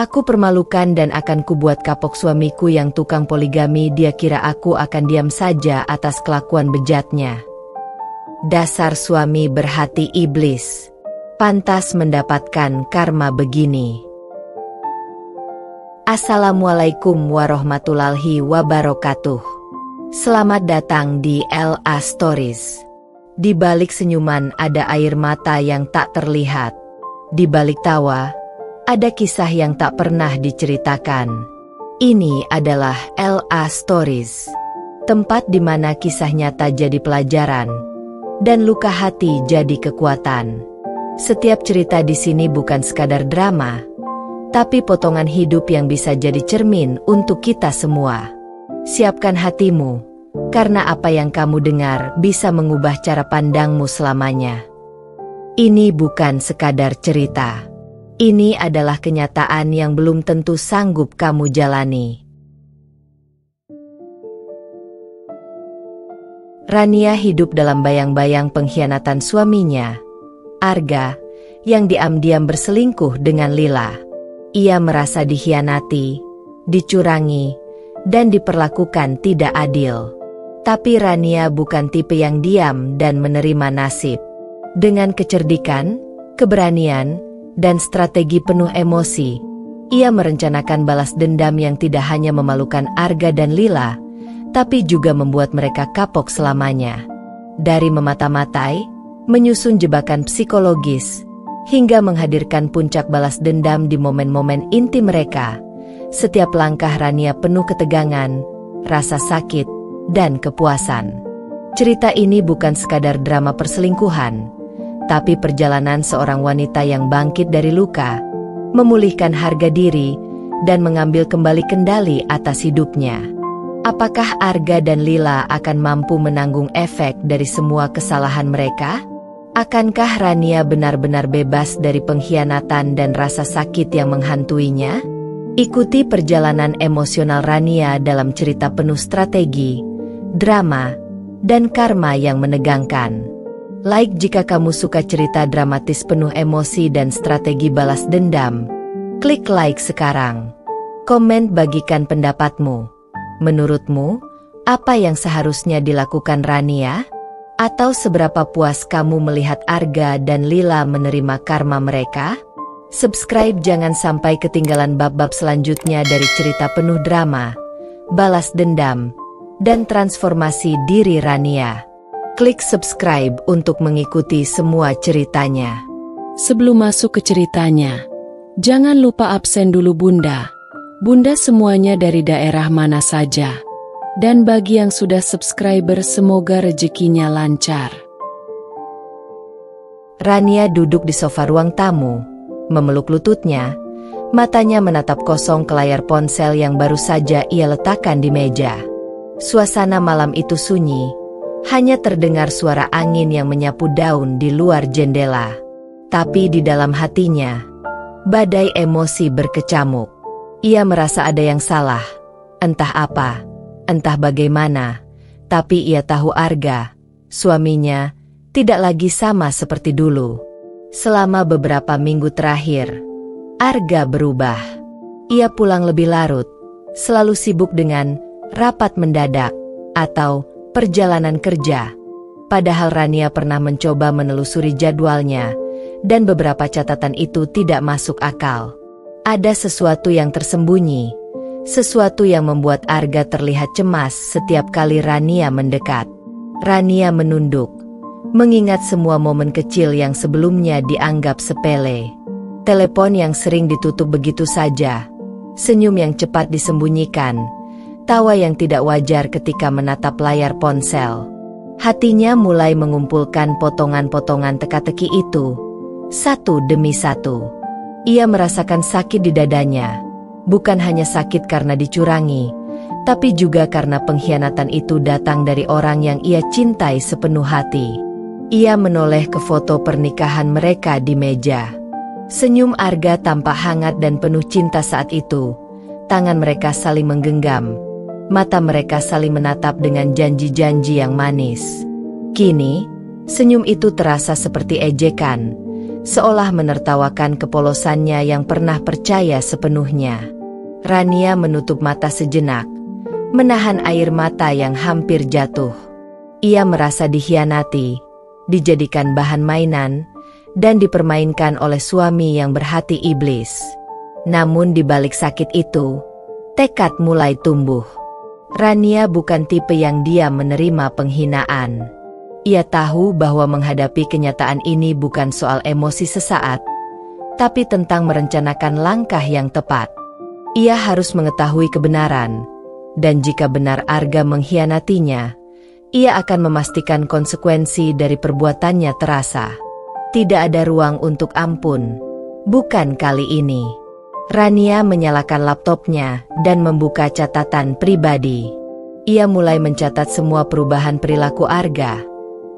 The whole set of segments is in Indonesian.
Aku permalukan dan akan kubuat kapok suamiku yang tukang poligami. Dia kira aku akan diam saja atas kelakuan bejatnya. Dasar suami berhati iblis. Pantas mendapatkan karma begini. Assalamualaikum warahmatullahi wabarakatuh. Selamat datang di LA Stories. Di balik senyuman ada air mata yang tak terlihat. Di balik tawa, ada kisah yang tak pernah diceritakan. Ini adalah LA Stories. Tempat di mana kisah nyata jadi pelajaran dan luka hati jadi kekuatan. Setiap cerita di sini bukan sekadar drama, tapi potongan hidup yang bisa jadi cermin untuk kita semua. Siapkan hatimu, karena apa yang kamu dengar bisa mengubah cara pandangmu selamanya. Ini bukan sekadar cerita. Ini adalah kenyataan yang belum tentu sanggup kamu jalani. Rania hidup dalam bayang-bayang pengkhianatan suaminya, Arga, yang diam-diam berselingkuh dengan Lila. Ia merasa dikhianati, dicurangi, dan diperlakukan tidak adil. Tapi Rania bukan tipe yang diam dan menerima nasib. Dengan kecerdikan, keberanian, dan strategi penuh emosi, ia merencanakan balas dendam yang tidak hanya memalukan Arga dan Lila, tapi juga membuat mereka kapok selamanya. Dari memata-matai, menyusun jebakan psikologis, hingga menghadirkan puncak balas dendam di momen-momen intim mereka, setiap langkah Rania penuh ketegangan, rasa sakit, dan kepuasan. Cerita ini bukan sekadar drama perselingkuhan, tapi perjalanan seorang wanita yang bangkit dari luka, memulihkan harga diri, dan mengambil kembali kendali atas hidupnya. Apakah Arga dan Lila akan mampu menanggung efek dari semua kesalahan mereka? Akankah Rania benar-benar bebas dari pengkhianatan dan rasa sakit yang menghantuinya? Ikuti perjalanan emosional Rania dalam cerita penuh strategi, drama, dan karma yang menegangkan. Like jika kamu suka cerita dramatis penuh emosi dan strategi balas dendam. Klik like sekarang. Komen bagikan pendapatmu. Menurutmu, apa yang seharusnya dilakukan Rania? Atau seberapa puas kamu melihat Arga dan Lila menerima karma mereka? Subscribe jangan sampai ketinggalan bab-bab selanjutnya dari cerita penuh drama, balas dendam, dan transformasi diri Rania. Klik subscribe untuk mengikuti semua ceritanya. Sebelum masuk ke ceritanya, jangan lupa absen dulu Bunda. Bunda semuanya dari daerah mana saja. Dan bagi yang sudah subscriber semoga rezekinya lancar. Rania duduk di sofa ruang tamu, memeluk lututnya, matanya menatap kosong ke layar ponsel yang baru saja ia letakkan di meja. Suasana malam itu sunyi. Hanya terdengar suara angin yang menyapu daun di luar jendela. Tapi di dalam hatinya, badai emosi berkecamuk. Ia merasa ada yang salah, entah apa, entah bagaimana, tapi ia tahu Arga, suaminya, tidak lagi sama seperti dulu. Selama beberapa minggu terakhir, Arga berubah. Ia pulang lebih larut, selalu sibuk dengan rapat mendadak, atau perjalanan kerja. Padahal Rania pernah mencoba menelusuri jadwalnya, dan beberapa catatan itu tidak masuk akal. Ada sesuatu yang tersembunyi, sesuatu yang membuat Arga terlihat cemas setiap kali Rania mendekat. Rania menunduk, mengingat semua momen kecil yang sebelumnya dianggap sepele. Telepon yang sering ditutup begitu saja, senyum yang cepat disembunyikan, tawa yang tidak wajar ketika menatap layar ponsel. Hatinya mulai mengumpulkan potongan-potongan teka-teki itu, satu demi satu. Ia merasakan sakit di dadanya, bukan hanya sakit karena dicurangi, tapi juga karena pengkhianatan itu datang dari orang yang ia cintai sepenuh hati. Ia menoleh ke foto pernikahan mereka di meja. Senyum Arga tampak hangat dan penuh cinta saat itu. Tangan mereka saling menggenggam. Mata mereka saling menatap dengan janji-janji yang manis. Kini, senyum itu terasa seperti ejekan, seolah menertawakan kepolosannya yang pernah percaya sepenuhnya. Rania menutup mata sejenak, menahan air mata yang hampir jatuh. Ia merasa dikhianati, dijadikan bahan mainan, dan dipermainkan oleh suami yang berhati iblis. Namun di balik sakit itu, tekad mulai tumbuh. Rania bukan tipe yang diam menerima penghinaan. Ia tahu bahwa menghadapi kenyataan ini bukan soal emosi sesaat, tapi tentang merencanakan langkah yang tepat. Ia harus mengetahui kebenaran, dan jika benar Arga mengkhianatinya, ia akan memastikan konsekuensi dari perbuatannya terasa. Tidak ada ruang untuk ampun, bukan kali ini. Rania menyalakan laptopnya dan membuka catatan pribadi. Ia mulai mencatat semua perubahan perilaku Arga.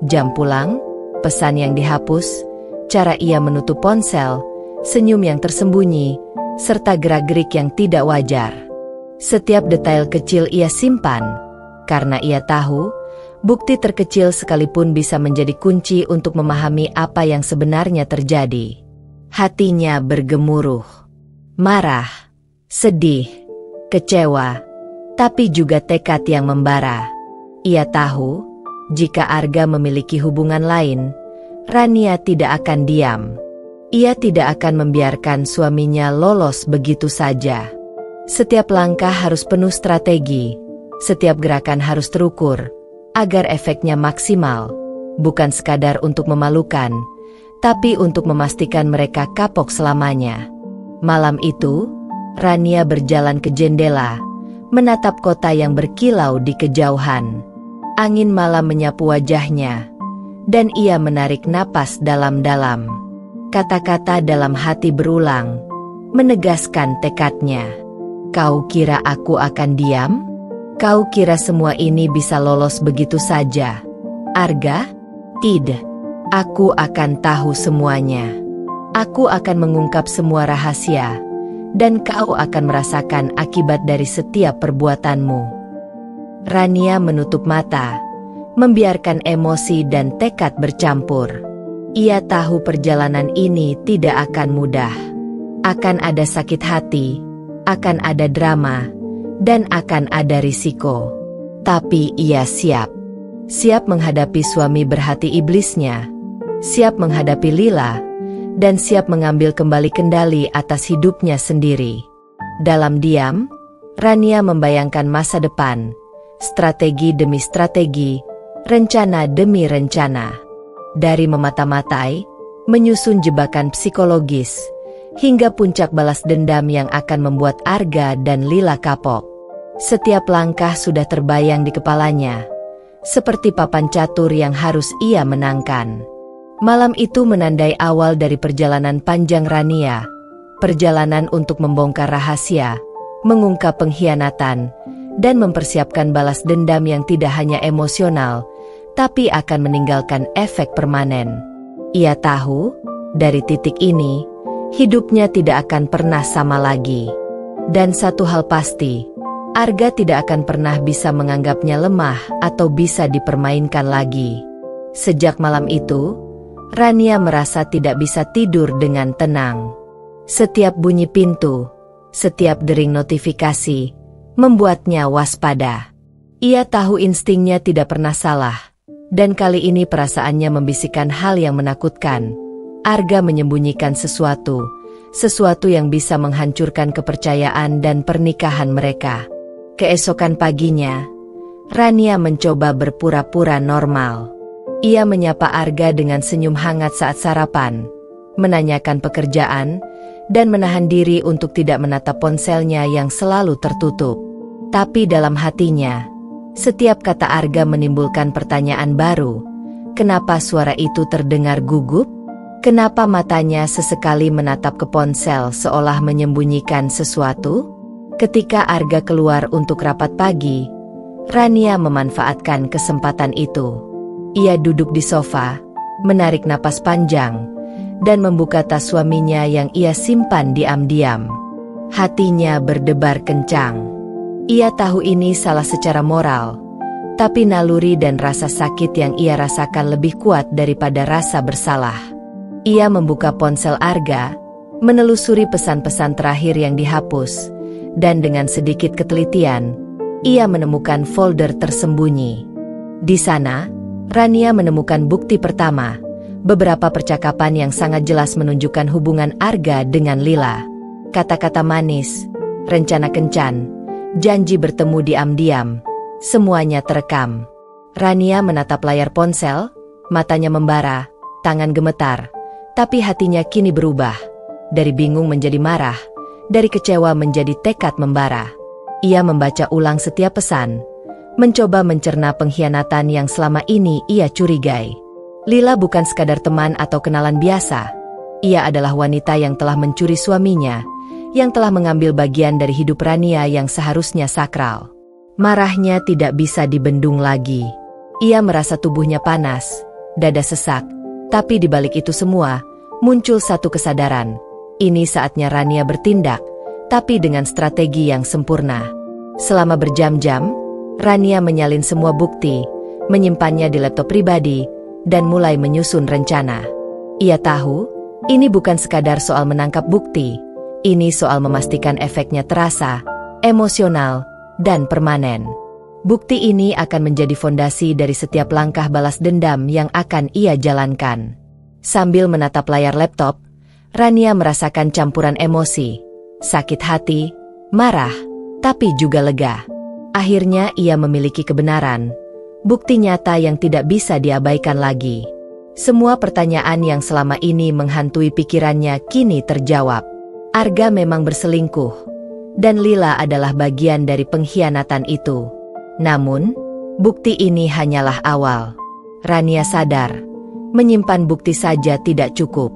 Jam pulang, pesan yang dihapus, cara ia menutup ponsel, senyum yang tersembunyi, serta gerak-gerik yang tidak wajar. Setiap detail kecil ia simpan, karena ia tahu, bukti terkecil sekalipun bisa menjadi kunci untuk memahami apa yang sebenarnya terjadi. Hatinya bergemuruh. Marah, sedih, kecewa, tapi juga tekad yang membara. Ia tahu, jika Arga memiliki hubungan lain, Rania tidak akan diam. Ia tidak akan membiarkan suaminya lolos begitu saja. Setiap langkah harus penuh strategi, setiap gerakan harus terukur, agar efeknya maksimal, bukan sekadar untuk memalukan, tapi untuk memastikan mereka kapok selamanya. Malam itu, Rania berjalan ke jendela, menatap kota yang berkilau di kejauhan. Angin malam menyapu wajahnya, dan ia menarik napas dalam-dalam. Kata-kata dalam hati berulang, menegaskan tekadnya. Kau kira aku akan diam? Kau kira semua ini bisa lolos begitu saja? Arga? Tidak. Aku akan tahu semuanya. Aku akan mengungkap semua rahasia, dan kau akan merasakan akibat dari setiap perbuatanmu. Rania menutup mata, membiarkan emosi dan tekad bercampur. Ia tahu perjalanan ini tidak akan mudah. Akan ada sakit hati, akan ada drama, dan akan ada risiko. Tapi ia siap. Siap menghadapi suami berhati iblisnya, siap menghadapi Lila, dan siap mengambil kembali kendali atas hidupnya sendiri. Dalam diam, Rania membayangkan masa depan, strategi demi strategi, rencana demi rencana. Dari memata-matai, menyusun jebakan psikologis, hingga puncak balas dendam yang akan membuat Arga dan Lila kapok. Setiap langkah sudah terbayang di kepalanya, seperti papan catur yang harus ia menangkan. Malam itu menandai awal dari perjalanan panjang Rania, perjalanan untuk membongkar rahasia, mengungkap pengkhianatan, dan mempersiapkan balas dendam yang tidak hanya emosional, tapi akan meninggalkan efek permanen. Ia tahu, dari titik ini, hidupnya tidak akan pernah sama lagi. Dan satu hal pasti, Arga tidak akan pernah bisa menganggapnya lemah atau bisa dipermainkan lagi. Sejak malam itu, Rania merasa tidak bisa tidur dengan tenang. Setiap bunyi pintu, setiap dering notifikasi, membuatnya waspada. Ia tahu instingnya tidak pernah salah, dan kali ini perasaannya membisikkan hal yang menakutkan. Arga menyembunyikan sesuatu yang bisa menghancurkan kepercayaan dan pernikahan mereka. Keesokan paginya, Rania mencoba berpura-pura normal. Ia menyapa Arga dengan senyum hangat saat sarapan, menanyakan pekerjaan, dan menahan diri untuk tidak menatap ponselnya yang selalu tertutup. Tapi dalam hatinya, setiap kata Arga menimbulkan pertanyaan baru. Kenapa suara itu terdengar gugup? Kenapa matanya sesekali menatap ke ponsel seolah menyembunyikan sesuatu? Ketika Arga keluar untuk rapat pagi, Rania memanfaatkan kesempatan itu. Ia duduk di sofa, menarik napas panjang, dan membuka tas suaminya yang ia simpan diam-diam. Hatinya berdebar kencang. Ia tahu ini salah secara moral, tapi naluri dan rasa sakit yang ia rasakan lebih kuat daripada rasa bersalah. Ia membuka ponsel Arga, menelusuri pesan-pesan terakhir yang dihapus, dan dengan sedikit ketelitian, ia menemukan folder tersembunyi. Di sana, Rania menemukan bukti pertama, beberapa percakapan yang sangat jelas menunjukkan hubungan Arga dengan Lila. Kata-kata manis, rencana kencan, janji bertemu diam-diam, semuanya terekam. Rania menatap layar ponsel, matanya membara, tangan gemetar, tapi hatinya kini berubah. Dari bingung menjadi marah, dari kecewa menjadi tekad membara. Ia membaca ulang setiap pesan, mencoba mencerna pengkhianatan yang selama ini ia curigai. Lila bukan sekadar teman atau kenalan biasa. Ia adalah wanita yang telah mencuri suaminya, yang telah mengambil bagian dari hidup Rania yang seharusnya sakral. Marahnya tidak bisa dibendung lagi. Ia merasa tubuhnya panas, dada sesak, tapi di balik itu semua, muncul satu kesadaran. Ini saatnya Rania bertindak, tapi dengan strategi yang sempurna. Selama berjam-jam, Rania menyalin semua bukti, menyimpannya di laptop pribadi, dan mulai menyusun rencana. Ia tahu, ini bukan sekadar soal menangkap bukti, ini soal memastikan efeknya terasa, emosional, dan permanen. Bukti ini akan menjadi fondasi dari setiap langkah balas dendam yang akan ia jalankan. Sambil menatap layar laptop, Rania merasakan campuran emosi, sakit hati, marah, tapi juga lega. Akhirnya ia memiliki kebenaran, bukti nyata yang tidak bisa diabaikan lagi. Semua pertanyaan yang selama ini menghantui pikirannya kini terjawab. Arga memang berselingkuh, dan Lila adalah bagian dari pengkhianatan itu. Namun, bukti ini hanyalah awal. Rania sadar, menyimpan bukti saja tidak cukup.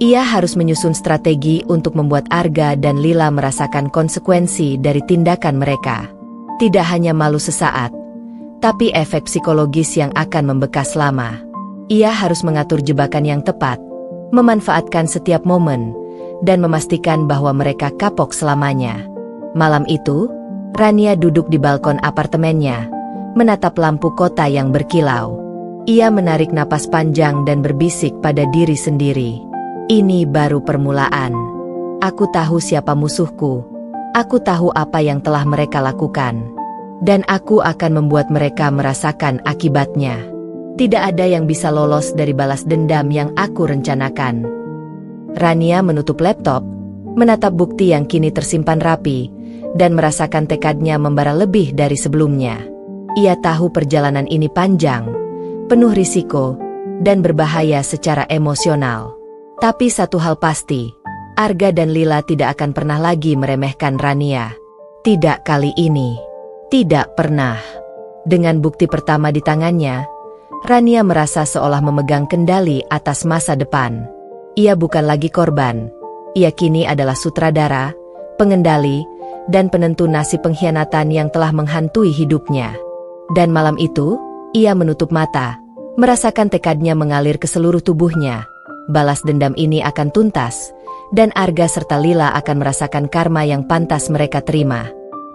Ia harus menyusun strategi untuk membuat Arga dan Lila merasakan konsekuensi dari tindakan mereka. Tidak hanya malu sesaat, tapi efek psikologis yang akan membekas lama. Ia harus mengatur jebakan yang tepat, memanfaatkan setiap momen, dan memastikan bahwa mereka kapok selamanya. Malam itu, Rania duduk di balkon apartemennya, menatap lampu kota yang berkilau. Ia menarik napas panjang dan berbisik pada diri sendiri. Ini baru permulaan. Aku tahu siapa musuhku. Aku tahu apa yang telah mereka lakukan. Dan aku akan membuat mereka merasakan akibatnya. Tidak ada yang bisa lolos dari balas dendam yang aku rencanakan. Rania menutup laptop, menatap bukti yang kini tersimpan rapi, dan merasakan tekadnya membara lebih dari sebelumnya. Ia tahu perjalanan ini panjang, penuh risiko, dan berbahaya secara emosional. Tapi satu hal pasti, Arga dan Lila tidak akan pernah lagi meremehkan Rania. Tidak kali ini. Tidak pernah. Dengan bukti pertama di tangannya, Rania merasa seolah memegang kendali atas masa depan. Ia bukan lagi korban. Ia kini adalah sutradara, pengendali, dan penentu nasib pengkhianatan yang telah menghantui hidupnya. Dan malam itu, ia menutup mata, merasakan tekadnya mengalir ke seluruh tubuhnya. Balas dendam ini akan tuntas, dan Arga serta Lila akan merasakan karma yang pantas mereka terima.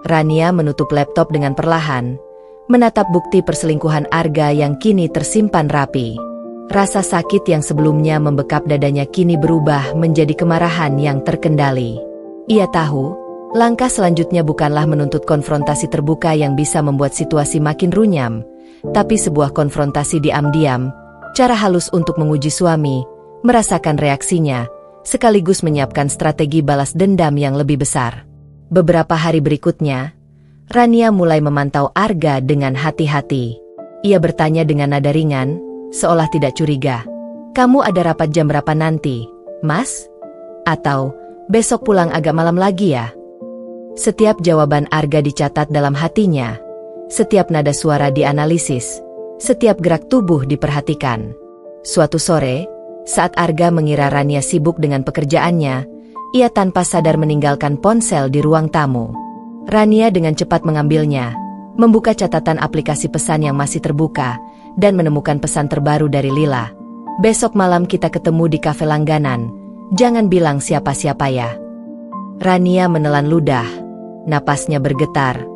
Rania menutup laptop dengan perlahan, menatap bukti perselingkuhan Arga yang kini tersimpan rapi. Rasa sakit yang sebelumnya membekap dadanya kini berubah menjadi kemarahan yang terkendali. Ia tahu, langkah selanjutnya bukanlah menuntut konfrontasi terbuka yang bisa membuat situasi makin runyam, tapi sebuah konfrontasi diam-diam, cara halus untuk menguji suami, merasakan reaksinya, sekaligus menyiapkan strategi balas dendam yang lebih besar. Beberapa hari berikutnya, Rania mulai memantau Arga dengan hati-hati. Ia bertanya dengan nada ringan, seolah tidak curiga. "Kamu ada rapat jam berapa nanti, Mas? Atau, besok pulang agak malam lagi ya?" Setiap jawaban Arga dicatat dalam hatinya, setiap nada suara dianalisis, setiap gerak tubuh diperhatikan. Suatu sore, saat Arga mengira Rania sibuk dengan pekerjaannya, ia tanpa sadar meninggalkan ponsel di ruang tamu. Rania dengan cepat mengambilnya, membuka catatan aplikasi pesan yang masih terbuka, dan menemukan pesan terbaru dari Lila. "Besok malam kita ketemu di kafe langganan, jangan bilang siapa-siapa ya." Rania menelan ludah, napasnya bergetar,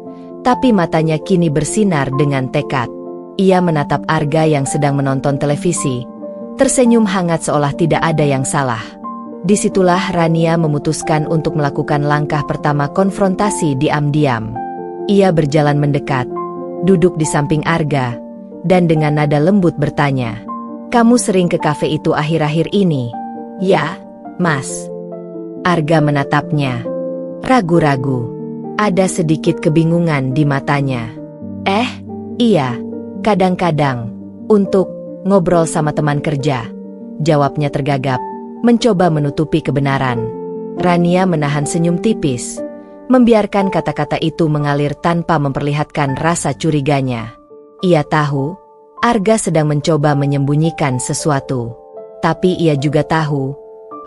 tapi matanya kini bersinar dengan tekad. Ia menatap Arga yang sedang menonton televisi, tersenyum hangat seolah tidak ada yang salah. Disitulah Rania memutuskan untuk melakukan langkah pertama konfrontasi diam-diam. Ia berjalan mendekat, duduk di samping Arga, dan dengan nada lembut bertanya, "Kamu sering ke kafe itu akhir-akhir ini?" "Ya, Mas." Arga menatapnya, ragu-ragu. Ada sedikit kebingungan di matanya. Iya, kadang-kadang, untuk ngobrol sama teman kerja," jawabnya tergagap, mencoba menutupi kebenaran. Rania menahan senyum tipis, membiarkan kata-kata itu mengalir tanpa memperlihatkan rasa curiganya. Ia tahu, Arga sedang mencoba menyembunyikan sesuatu. Tapi ia juga tahu,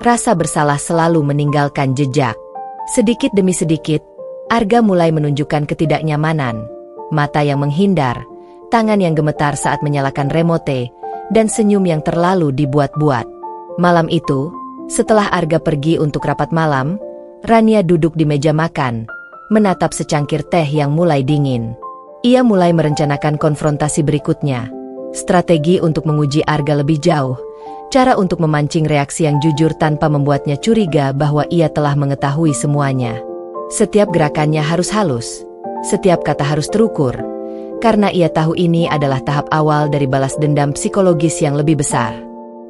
rasa bersalah selalu meninggalkan jejak. Sedikit demi sedikit, Arga mulai menunjukkan ketidaknyamanan, mata yang menghindar, tangan yang gemetar saat menyalakan remote, dan senyum yang terlalu dibuat-buat. Malam itu, setelah Arga pergi untuk rapat malam, Rania duduk di meja makan, menatap secangkir teh yang mulai dingin. Ia mulai merencanakan konfrontasi berikutnya, strategi untuk menguji Arga lebih jauh, cara untuk memancing reaksi yang jujur tanpa membuatnya curiga bahwa ia telah mengetahui semuanya. Setiap gerakannya harus halus, setiap kata harus terukur, karena ia tahu ini adalah tahap awal dari balas dendam psikologis yang lebih besar.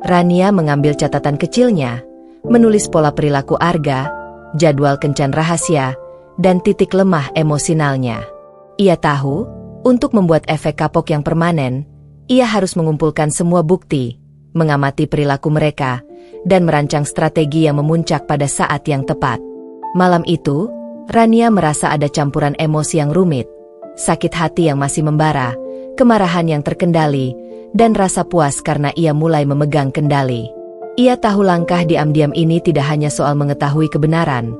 Rania mengambil catatan kecilnya, menulis pola perilaku Arga, jadwal kencan rahasia, dan titik lemah emosionalnya. Ia tahu, untuk membuat efek kapok yang permanen, ia harus mengumpulkan semua bukti, mengamati perilaku mereka, dan merancang strategi yang memuncak pada saat yang tepat. Malam itu, Rania merasa ada campuran emosi yang rumit, sakit hati yang masih membara, kemarahan yang terkendali, dan rasa puas karena ia mulai memegang kendali. Ia tahu langkah diam-diam ini tidak hanya soal mengetahui kebenaran,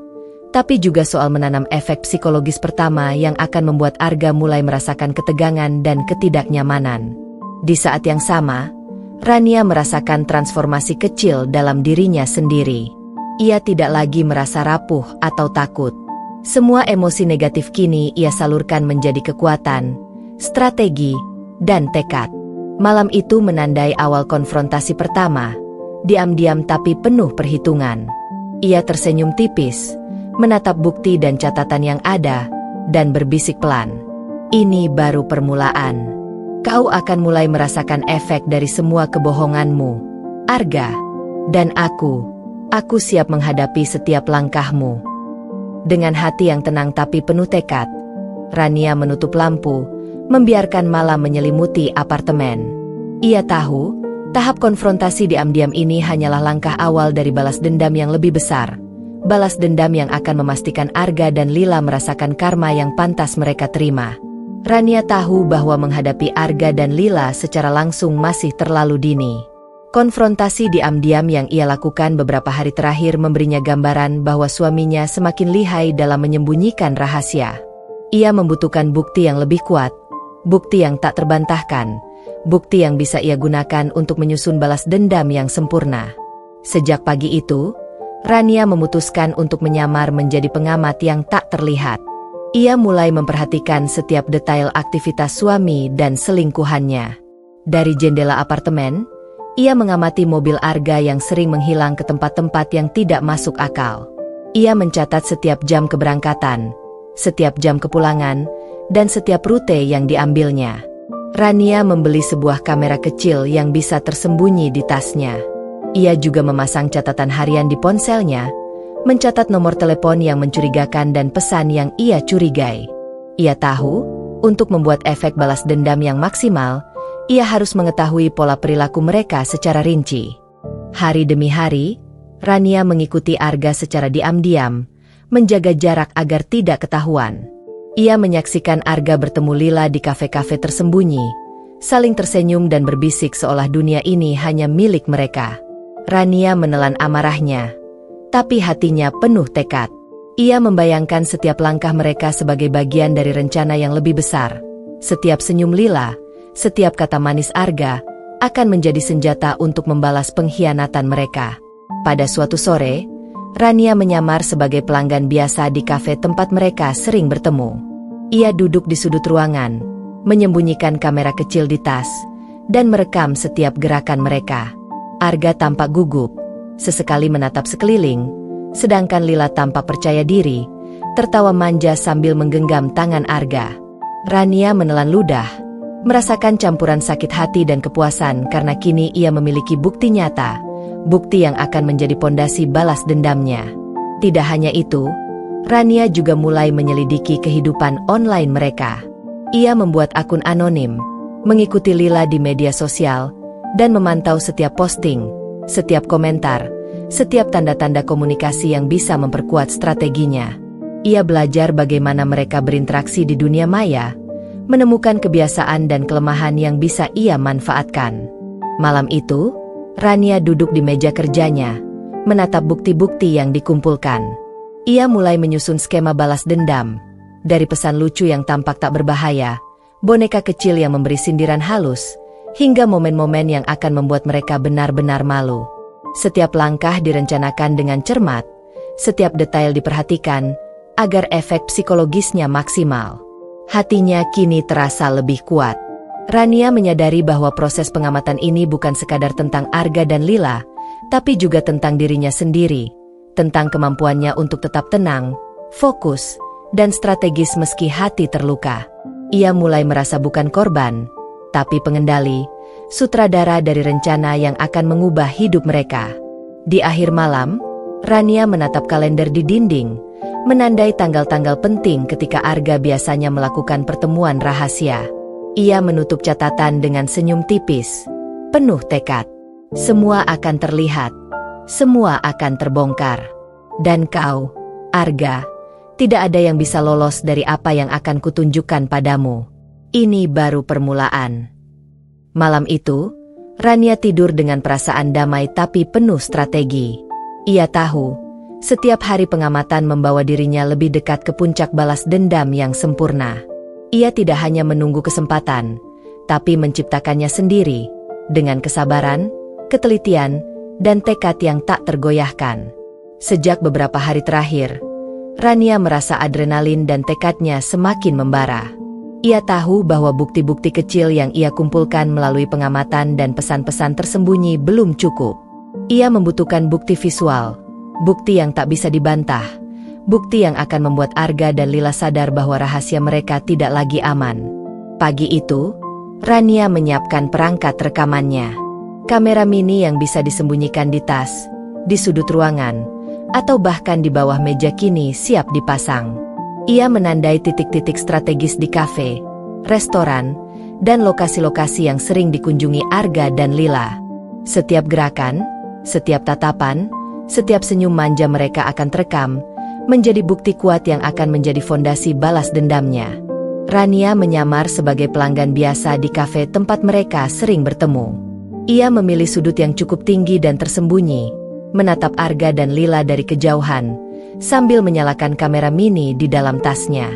tapi juga soal menanam efek psikologis pertama yang akan membuat Arga mulai merasakan ketegangan dan ketidaknyamanan. Di saat yang sama, Rania merasakan transformasi kecil dalam dirinya sendiri. Ia tidak lagi merasa rapuh atau takut. Semua emosi negatif kini ia salurkan menjadi kekuatan, strategi, dan tekad. Malam itu menandai awal konfrontasi pertama, diam-diam tapi penuh perhitungan. Ia tersenyum tipis, menatap bukti dan catatan yang ada, dan berbisik pelan. "Ini baru permulaan. Kau akan mulai merasakan efek dari semua kebohonganmu, Arga. Dan aku siap menghadapi setiap langkahmu." Dengan hati yang tenang tapi penuh tekad, Rania menutup lampu, membiarkan malam menyelimuti apartemen. Ia tahu, tahap konfrontasi diam-diam ini hanyalah langkah awal dari balas dendam yang lebih besar. Balas dendam yang akan memastikan Arga dan Lila merasakan karma yang pantas mereka terima. Rania tahu bahwa menghadapi Arga dan Lila secara langsung masih terlalu dini. Konfrontasi diam-diam yang ia lakukan beberapa hari terakhir memberinya gambaran bahwa suaminya semakin lihai dalam menyembunyikan rahasia. Ia membutuhkan bukti yang lebih kuat, bukti yang tak terbantahkan, bukti yang bisa ia gunakan untuk menyusun balas dendam yang sempurna. Sejak pagi itu, Rania memutuskan untuk menyamar menjadi pengamat yang tak terlihat. Ia mulai memperhatikan setiap detail aktivitas suami dan selingkuhannya. Dari jendela apartemen, ia mengamati mobil Arga yang sering menghilang ke tempat-tempat yang tidak masuk akal. Ia mencatat setiap jam keberangkatan, setiap jam kepulangan, dan setiap rute yang diambilnya. Rania membeli sebuah kamera kecil yang bisa tersembunyi di tasnya. Ia juga memasang catatan harian di ponselnya, mencatat nomor telepon yang mencurigakan dan pesan yang ia curigai. Ia tahu, untuk membuat efek balas dendam yang maksimal, ia harus mengetahui pola perilaku mereka secara rinci. Hari demi hari, Rania mengikuti Arga secara diam-diam, menjaga jarak agar tidak ketahuan. Ia menyaksikan Arga bertemu Lila di kafe-kafe tersembunyi, saling tersenyum dan berbisik seolah dunia ini hanya milik mereka. Rania menelan amarahnya, tapi hatinya penuh tekad. Ia membayangkan setiap langkah mereka sebagai bagian dari rencana yang lebih besar. Setiap senyum Lila, setiap kata manis Arga, akan menjadi senjata untuk membalas pengkhianatan mereka. Pada suatu sore, Rania menyamar sebagai pelanggan biasa di kafe tempat mereka sering bertemu. Ia duduk di sudut ruangan, menyembunyikan kamera kecil di tas, dan merekam setiap gerakan mereka. Arga tampak gugup, sesekali menatap sekeliling, sedangkan Lila tampak percaya diri, tertawa manja sambil menggenggam tangan Arga. Rania menelan ludah, merasakan campuran sakit hati dan kepuasan karena kini ia memiliki bukti nyata, bukti yang akan menjadi pondasi balas dendamnya. Tidak hanya itu, Rania juga mulai menyelidiki kehidupan online mereka. Ia membuat akun anonim, mengikuti Lila di media sosial, dan memantau setiap posting, setiap komentar, setiap tanda-tanda komunikasi yang bisa memperkuat strateginya. Ia belajar bagaimana mereka berinteraksi di dunia maya, menemukan kebiasaan dan kelemahan yang bisa ia manfaatkan. Malam itu, Rania duduk di meja kerjanya, menatap bukti-bukti yang dikumpulkan. Ia mulai menyusun skema balas dendam, dari pesan lucu yang tampak tak berbahaya, boneka kecil yang memberi sindiran halus, hingga momen-momen yang akan membuat mereka benar-benar malu. Setiap langkah direncanakan dengan cermat, setiap detail diperhatikan, agar efek psikologisnya maksimal. Hatinya kini terasa lebih kuat. Rania menyadari bahwa proses pengamatan ini bukan sekadar tentang Arga dan Lila, tapi juga tentang dirinya sendiri, tentang kemampuannya untuk tetap tenang, fokus, dan strategis meski hati terluka. Ia mulai merasa bukan korban, tapi pengendali, sutradara dari rencana yang akan mengubah hidup mereka. Di akhir malam, Rania menatap kalender di dinding, menandai tanggal-tanggal penting ketika Arga biasanya melakukan pertemuan rahasia. Ia menutup catatan dengan senyum tipis, penuh tekad. Semua akan terlihat, semua akan terbongkar. Dan kau, Arga, tidak ada yang bisa lolos dari apa yang akan kutunjukkan padamu. Ini baru permulaan. Malam itu, Rania tidur dengan perasaan damai tapi penuh strategi. Ia tahu, setiap hari pengamatan membawa dirinya lebih dekat ke puncak balas dendam yang sempurna. Ia tidak hanya menunggu kesempatan, tapi menciptakannya sendiri, dengan kesabaran, ketelitian, dan tekad yang tak tergoyahkan. Sejak beberapa hari terakhir, Rania merasa adrenalin dan tekadnya semakin membara. Ia tahu bahwa bukti-bukti kecil yang ia kumpulkan melalui pengamatan dan pesan-pesan tersembunyi belum cukup. Ia membutuhkan bukti visual, bukti yang tak bisa dibantah, bukti yang akan membuat Arga dan Lila sadar bahwa rahasia mereka tidak lagi aman. Pagi itu, Rania menyiapkan perangkat rekamannya. Kamera mini yang bisa disembunyikan di tas, di sudut ruangan, atau bahkan di bawah meja kini siap dipasang. Ia menandai titik-titik strategis di kafe, restoran, dan lokasi-lokasi yang sering dikunjungi Arga dan Lila. Setiap gerakan, setiap tatapan, setiap senyum manja mereka akan terekam, menjadi bukti kuat yang akan menjadi fondasi balas dendamnya. Rania menyamar sebagai pelanggan biasa di kafe tempat mereka sering bertemu. Ia memilih sudut yang cukup tinggi dan tersembunyi, menatap Arga dan Lila dari kejauhan, sambil menyalakan kamera mini di dalam tasnya.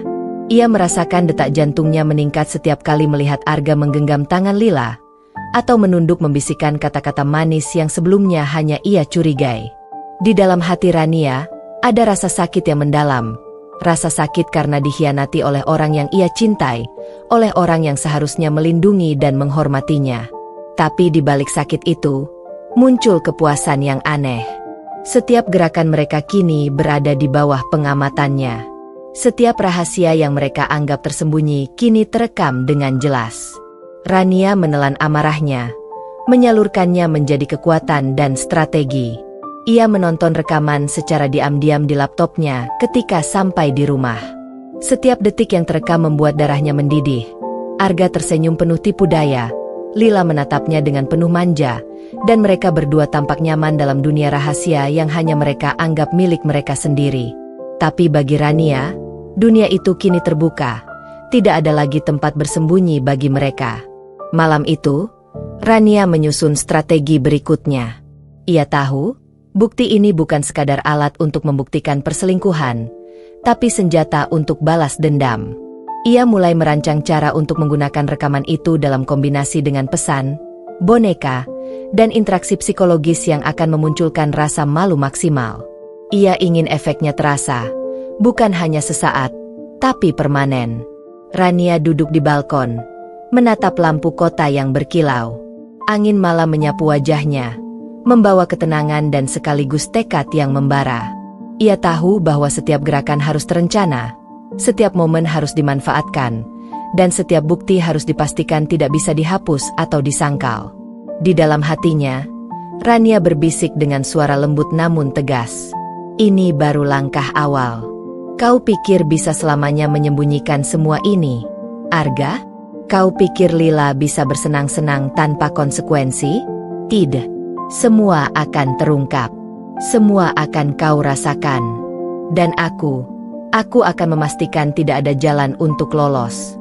Ia merasakan detak jantungnya meningkat setiap kali melihat Arga menggenggam tangan Lila, atau menunduk membisikkan kata-kata manis yang sebelumnya hanya ia curigai. Di dalam hati Rania, ada rasa sakit yang mendalam. Rasa sakit karena dikhianati oleh orang yang ia cintai, oleh orang yang seharusnya melindungi dan menghormatinya. Tapi di balik sakit itu, muncul kepuasan yang aneh. Setiap gerakan mereka kini berada di bawah pengamatannya. Setiap rahasia yang mereka anggap tersembunyi kini terekam dengan jelas. Rania menelan amarahnya, menyalurkannya menjadi kekuatan dan strategi. Ia menonton rekaman secara diam-diam di laptopnya ketika sampai di rumah. Setiap detik yang terekam membuat darahnya mendidih. Arga tersenyum penuh tipu daya, Lila menatapnya dengan penuh manja, dan mereka berdua tampak nyaman dalam dunia rahasia yang hanya mereka anggap milik mereka sendiri. Tapi bagi Rania, dunia itu kini terbuka, tidak ada lagi tempat bersembunyi bagi mereka. Malam itu, Rania menyusun strategi berikutnya. Ia tahu, bukti ini bukan sekadar alat untuk membuktikan perselingkuhan, tapi senjata untuk balas dendam. Ia mulai merancang cara untuk menggunakan rekaman itu dalam kombinasi dengan pesan, boneka, dan interaksi psikologis yang akan memunculkan rasa malu maksimal. Ia ingin efeknya terasa, bukan hanya sesaat, tapi permanen. Rania duduk di balkon, menatap lampu kota yang berkilau. Angin malam menyapu wajahnya, membawa ketenangan dan sekaligus tekad yang membara. Ia tahu bahwa setiap gerakan harus terencana, setiap momen harus dimanfaatkan, dan setiap bukti harus dipastikan tidak bisa dihapus atau disangkal. Di dalam hatinya, Rania berbisik dengan suara lembut namun tegas. Ini baru langkah awal. Kau pikir bisa selamanya menyembunyikan semua ini, Arga? Kau pikir Lila bisa bersenang-senang tanpa konsekuensi? Tidak. Semua akan terungkap. Semua akan kau rasakan. Dan aku akan memastikan tidak ada jalan untuk lolos.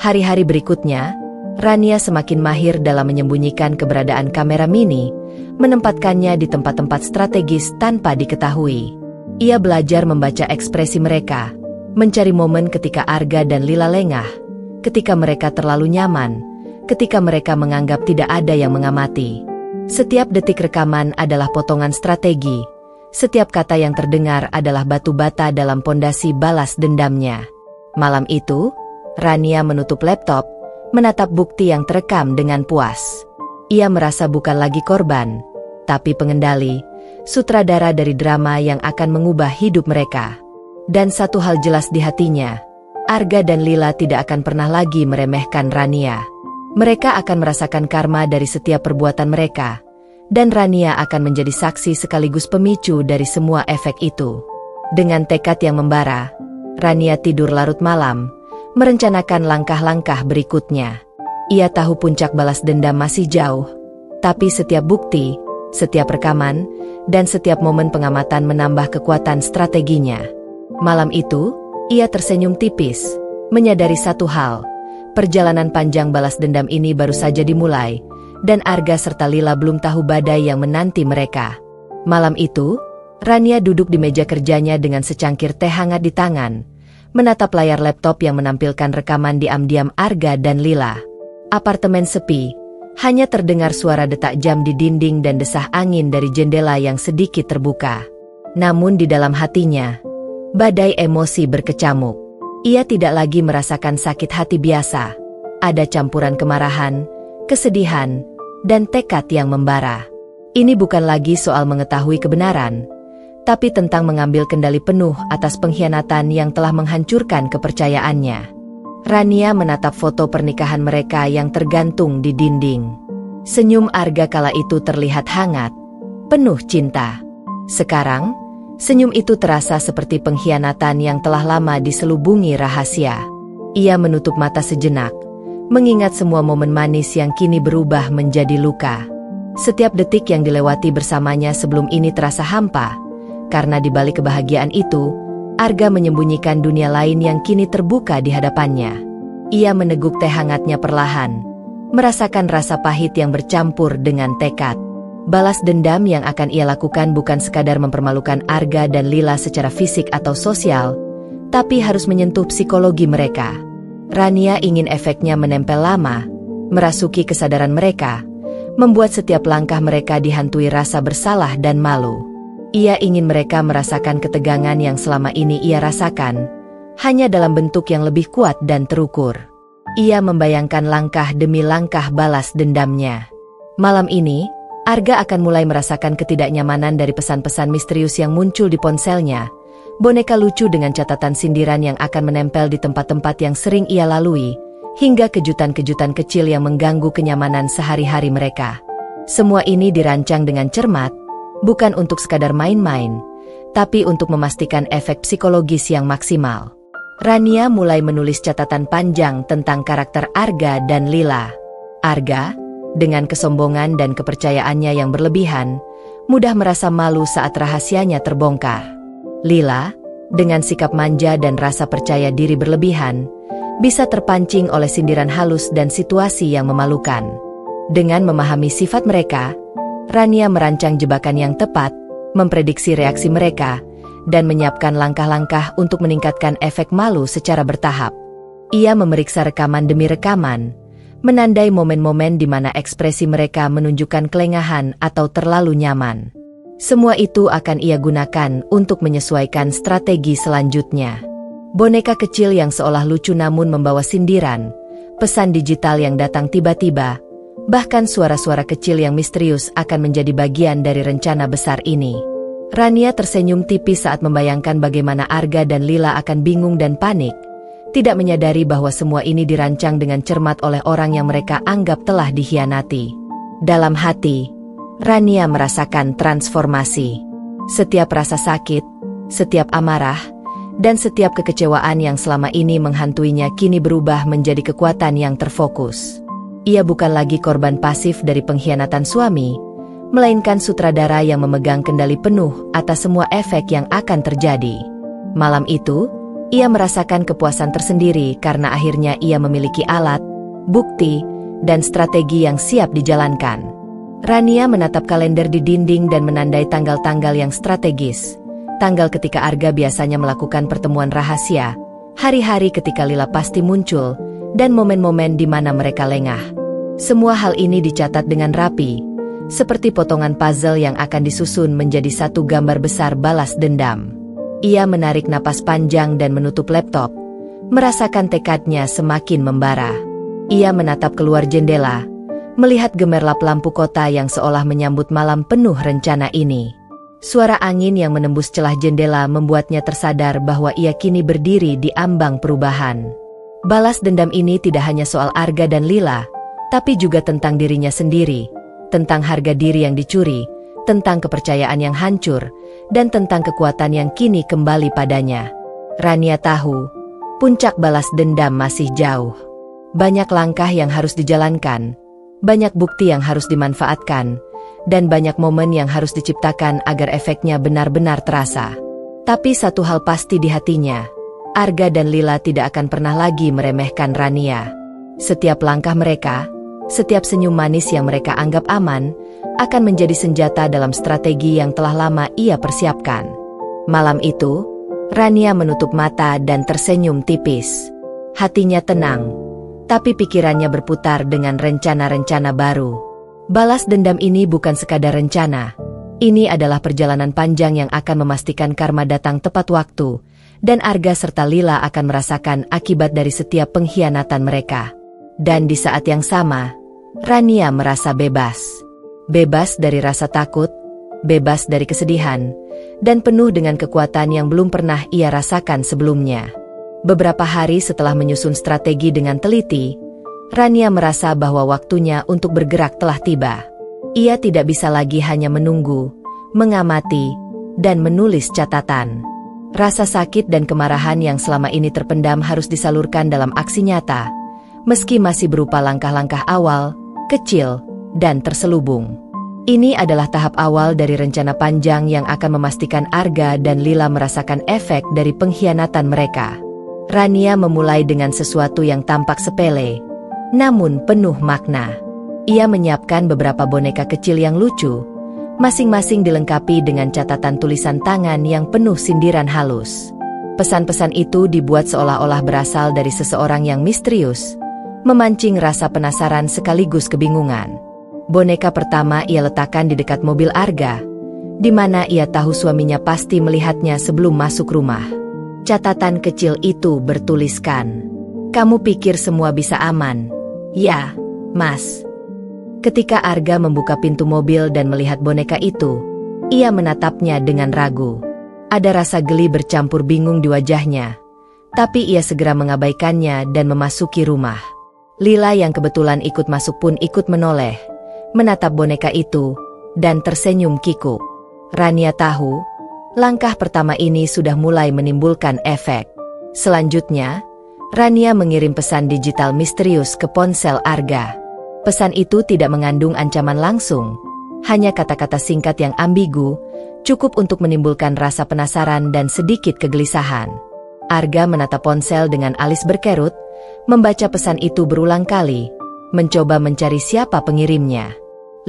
Hari-hari berikutnya, Rania semakin mahir dalam menyembunyikan keberadaan kamera mini, menempatkannya di tempat-tempat strategis tanpa diketahui. Ia belajar membaca ekspresi mereka, mencari momen ketika Arga dan Lila lengah, ketika mereka terlalu nyaman, ketika mereka menganggap tidak ada yang mengamati. Setiap detik rekaman adalah potongan strategi, setiap kata yang terdengar adalah batu bata dalam pondasi balas dendamnya. Malam itu, Rania menutup laptop, menatap bukti yang terekam dengan puas. Ia merasa bukan lagi korban, tapi pengendali, sutradara dari drama yang akan mengubah hidup mereka. Dan satu hal jelas di hatinya, Arga dan Lila tidak akan pernah lagi meremehkan Rania. Mereka akan merasakan karma dari setiap perbuatan mereka, dan Rania akan menjadi saksi sekaligus pemicu dari semua efek itu. Dengan tekad yang membara, Rania tidur larut malam, merencanakan langkah-langkah berikutnya. Ia tahu puncak balas dendam masih jauh, tapi setiap bukti, setiap rekaman, dan setiap momen pengamatan menambah kekuatan strateginya. Malam itu, ia tersenyum tipis, menyadari satu hal, perjalanan panjang balas dendam ini baru saja dimulai, dan Arga serta Lila belum tahu badai yang menanti mereka. Malam itu, Rania duduk di meja kerjanya dengan secangkir teh hangat di tangan, menatap layar laptop yang menampilkan rekaman diam-diam Arga dan Lila. Apartemen sepi, hanya terdengar suara detak jam di dinding dan desah angin dari jendela yang sedikit terbuka. Namun di dalam hatinya, badai emosi berkecamuk. Ia tidak lagi merasakan sakit hati biasa. Ada campuran kemarahan, kesedihan, dan tekad yang membara. Ini bukan lagi soal mengetahui kebenaran, tapi tentang mengambil kendali penuh atas pengkhianatan yang telah menghancurkan kepercayaannya. Rania menatap foto pernikahan mereka yang tergantung di dinding. Senyum Arga kala itu terlihat hangat, penuh cinta. Sekarang, senyum itu terasa seperti pengkhianatan yang telah lama diselubungi rahasia. Ia menutup mata sejenak, mengingat semua momen manis yang kini berubah menjadi luka. Setiap detik yang dilewati bersamanya sebelum ini terasa hampa, karena di balik kebahagiaan itu, Arga menyembunyikan dunia lain yang kini terbuka di hadapannya. Ia meneguk teh hangatnya perlahan, merasakan rasa pahit yang bercampur dengan tekad. Balas dendam yang akan ia lakukan bukan sekadar mempermalukan Arga dan Lila secara fisik atau sosial, tapi harus menyentuh psikologi mereka. Rania ingin efeknya menempel lama, merasuki kesadaran mereka, membuat setiap langkah mereka dihantui rasa bersalah dan malu. Ia ingin mereka merasakan ketegangan yang selama ini ia rasakan, hanya dalam bentuk yang lebih kuat dan terukur. Ia membayangkan langkah demi langkah balas dendamnya. Malam ini, Arga akan mulai merasakan ketidaknyamanan dari pesan-pesan misterius yang muncul di ponselnya, boneka lucu dengan catatan sindiran yang akan menempel di tempat-tempat yang sering ia lalui, hingga kejutan-kejutan kecil yang mengganggu kenyamanan sehari-hari mereka. Semua ini dirancang dengan cermat, bukan untuk sekadar main-main, tapi untuk memastikan efek psikologis yang maksimal. Rania mulai menulis catatan panjang tentang karakter Arga dan Lila. Arga, dengan kesombongan dan kepercayaannya yang berlebihan, mudah merasa malu saat rahasianya terbongkar. Lila, dengan sikap manja dan rasa percaya diri berlebihan, bisa terpancing oleh sindiran halus dan situasi yang memalukan. Dengan memahami sifat mereka, Rania merancang jebakan yang tepat, memprediksi reaksi mereka, dan menyiapkan langkah-langkah untuk meningkatkan efek malu secara bertahap. Ia memeriksa rekaman demi rekaman, menandai momen-momen di mana ekspresi mereka menunjukkan kelengahan atau terlalu nyaman. Semua itu akan ia gunakan untuk menyesuaikan strategi selanjutnya. Boneka kecil yang seolah lucu namun membawa sindiran, pesan digital yang datang tiba-tiba, Bahkan suara-suara kecil yang misterius akan menjadi bagian dari rencana besar ini. Rania tersenyum tipis saat membayangkan bagaimana Arga dan Lila akan bingung dan panik, tidak menyadari bahwa semua ini dirancang dengan cermat oleh orang yang mereka anggap telah dikhianati. Dalam hati, Rania merasakan transformasi. Setiap rasa sakit, setiap amarah, dan setiap kekecewaan yang selama ini menghantuinya kini berubah menjadi kekuatan yang terfokus. Ia bukan lagi korban pasif dari pengkhianatan suami, melainkan sutradara yang memegang kendali penuh atas semua efek yang akan terjadi. Malam itu, ia merasakan kepuasan tersendiri karena akhirnya ia memiliki alat, bukti, dan strategi yang siap dijalankan. Rania menatap kalender di dinding dan menandai tanggal-tanggal yang strategis. Tanggal ketika Arga biasanya melakukan pertemuan rahasia, hari-hari ketika Lila pasti muncul, dan momen-momen di mana mereka lengah. Semua hal ini dicatat dengan rapi, seperti potongan puzzle yang akan disusun menjadi satu gambar besar balas dendam. Ia menarik napas panjang dan menutup laptop, merasakan tekadnya semakin membara. Ia menatap keluar jendela, melihat gemerlap lampu kota yang seolah menyambut malam penuh rencana ini. Suara angin yang menembus celah jendela membuatnya tersadar bahwa ia kini berdiri di ambang perubahan. Balas dendam ini tidak hanya soal Arga dan Lila, tapi juga tentang dirinya sendiri, tentang harga diri yang dicuri, tentang kepercayaan yang hancur, dan tentang kekuatan yang kini kembali padanya. Rania tahu, puncak balas dendam masih jauh. Banyak langkah yang harus dijalankan, banyak bukti yang harus dimanfaatkan, dan banyak momen yang harus diciptakan agar efeknya benar-benar terasa. Tapi satu hal pasti di hatinya, Arga dan Lila tidak akan pernah lagi meremehkan Rania. Setiap langkah mereka, setiap senyum manis yang mereka anggap aman, akan menjadi senjata dalam strategi yang telah lama ia persiapkan. Malam itu, Rania menutup mata dan tersenyum tipis. Hatinya tenang, tapi pikirannya berputar dengan rencana-rencana baru. Balas dendam ini bukan sekadar rencana. Ini adalah perjalanan panjang yang akan memastikan karma datang tepat waktu, dan Arga serta Lila akan merasakan akibat dari setiap pengkhianatan mereka. Dan di saat yang sama, Rania merasa bebas. Bebas dari rasa takut, bebas dari kesedihan, dan penuh dengan kekuatan yang belum pernah ia rasakan sebelumnya. Beberapa hari setelah menyusun strategi dengan teliti, Rania merasa bahwa waktunya untuk bergerak telah tiba. Ia tidak bisa lagi hanya menunggu, mengamati, dan menulis catatan. Rasa sakit dan kemarahan yang selama ini terpendam harus disalurkan dalam aksi nyata, meski masih berupa langkah-langkah awal, kecil, dan terselubung. Ini adalah tahap awal dari rencana panjang yang akan memastikan Arga dan Lila merasakan efek dari pengkhianatan mereka. Rania memulai dengan sesuatu yang tampak sepele, namun penuh makna. Ia menyiapkan beberapa boneka kecil yang lucu, masing-masing dilengkapi dengan catatan tulisan tangan yang penuh sindiran halus. Pesan-pesan itu dibuat seolah-olah berasal dari seseorang yang misterius, memancing rasa penasaran sekaligus kebingungan. Boneka pertama ia letakkan di dekat mobil Arga, di mana ia tahu suaminya pasti melihatnya sebelum masuk rumah. Catatan kecil itu bertuliskan, "Kamu pikir semua bisa aman?" "Ya, Mas." Ketika Arga membuka pintu mobil dan melihat boneka itu, ia menatapnya dengan ragu. Ada rasa geli bercampur bingung di wajahnya, tapi ia segera mengabaikannya dan memasuki rumah. Lila yang kebetulan ikut masuk pun ikut menoleh, menatap boneka itu, dan tersenyum kikuk. Rania tahu, langkah pertama ini sudah mulai menimbulkan efek. Selanjutnya, Rania mengirim pesan digital misterius ke ponsel Arga. Pesan itu tidak mengandung ancaman langsung, hanya kata-kata singkat yang ambigu, cukup untuk menimbulkan rasa penasaran dan sedikit kegelisahan. Arga menatap ponsel dengan alis berkerut, membaca pesan itu berulang kali, mencoba mencari siapa pengirimnya.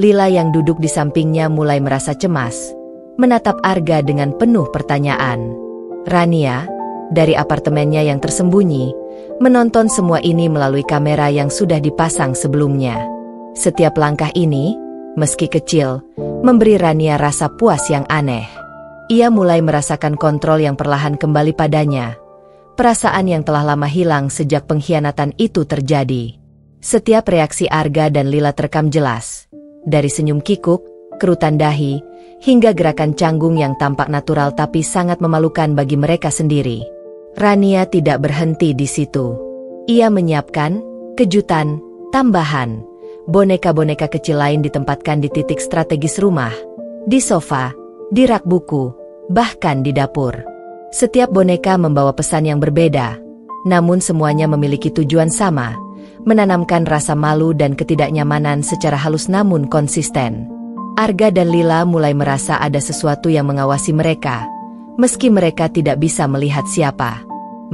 Lila yang duduk di sampingnya mulai merasa cemas, menatap Arga dengan penuh pertanyaan. Rania, dari apartemennya yang tersembunyi, menonton semua ini melalui kamera yang sudah dipasang sebelumnya. Setiap langkah ini, meski kecil, memberi Rania rasa puas yang aneh. Ia mulai merasakan kontrol yang perlahan kembali padanya, perasaan yang telah lama hilang sejak pengkhianatan itu terjadi. Setiap reaksi Arga dan Lila terekam jelas. Dari senyum kikuk, kerutan dahi, hingga gerakan canggung yang tampak natural tapi sangat memalukan bagi mereka sendiri. Rania tidak berhenti di situ. Ia menyiapkan kejutan tambahan. Boneka-boneka kecil lain ditempatkan di titik strategis rumah, di sofa, di rak buku, bahkan di dapur. Setiap boneka membawa pesan yang berbeda, namun semuanya memiliki tujuan sama, menanamkan rasa malu dan ketidaknyamanan secara halus namun konsisten. Arga dan Lila mulai merasa ada sesuatu yang mengawasi mereka, meski mereka tidak bisa melihat siapa.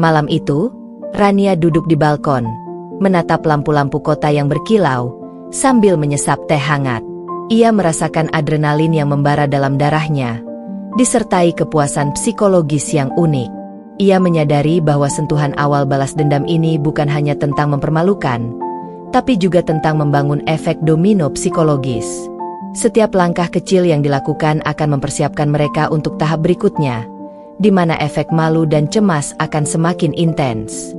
Malam itu, Rania duduk di balkon, menatap lampu-lampu kota yang berkilau, sambil menyesap teh hangat. Ia merasakan adrenalin yang membara dalam darahnya, disertai kepuasan psikologis yang unik. Ia menyadari bahwa sentuhan awal balas dendam ini bukan hanya tentang mempermalukan, tapi juga tentang membangun efek domino psikologis. Setiap langkah kecil yang dilakukan akan mempersiapkan mereka untuk tahap berikutnya, di mana efek malu dan cemas akan semakin intens.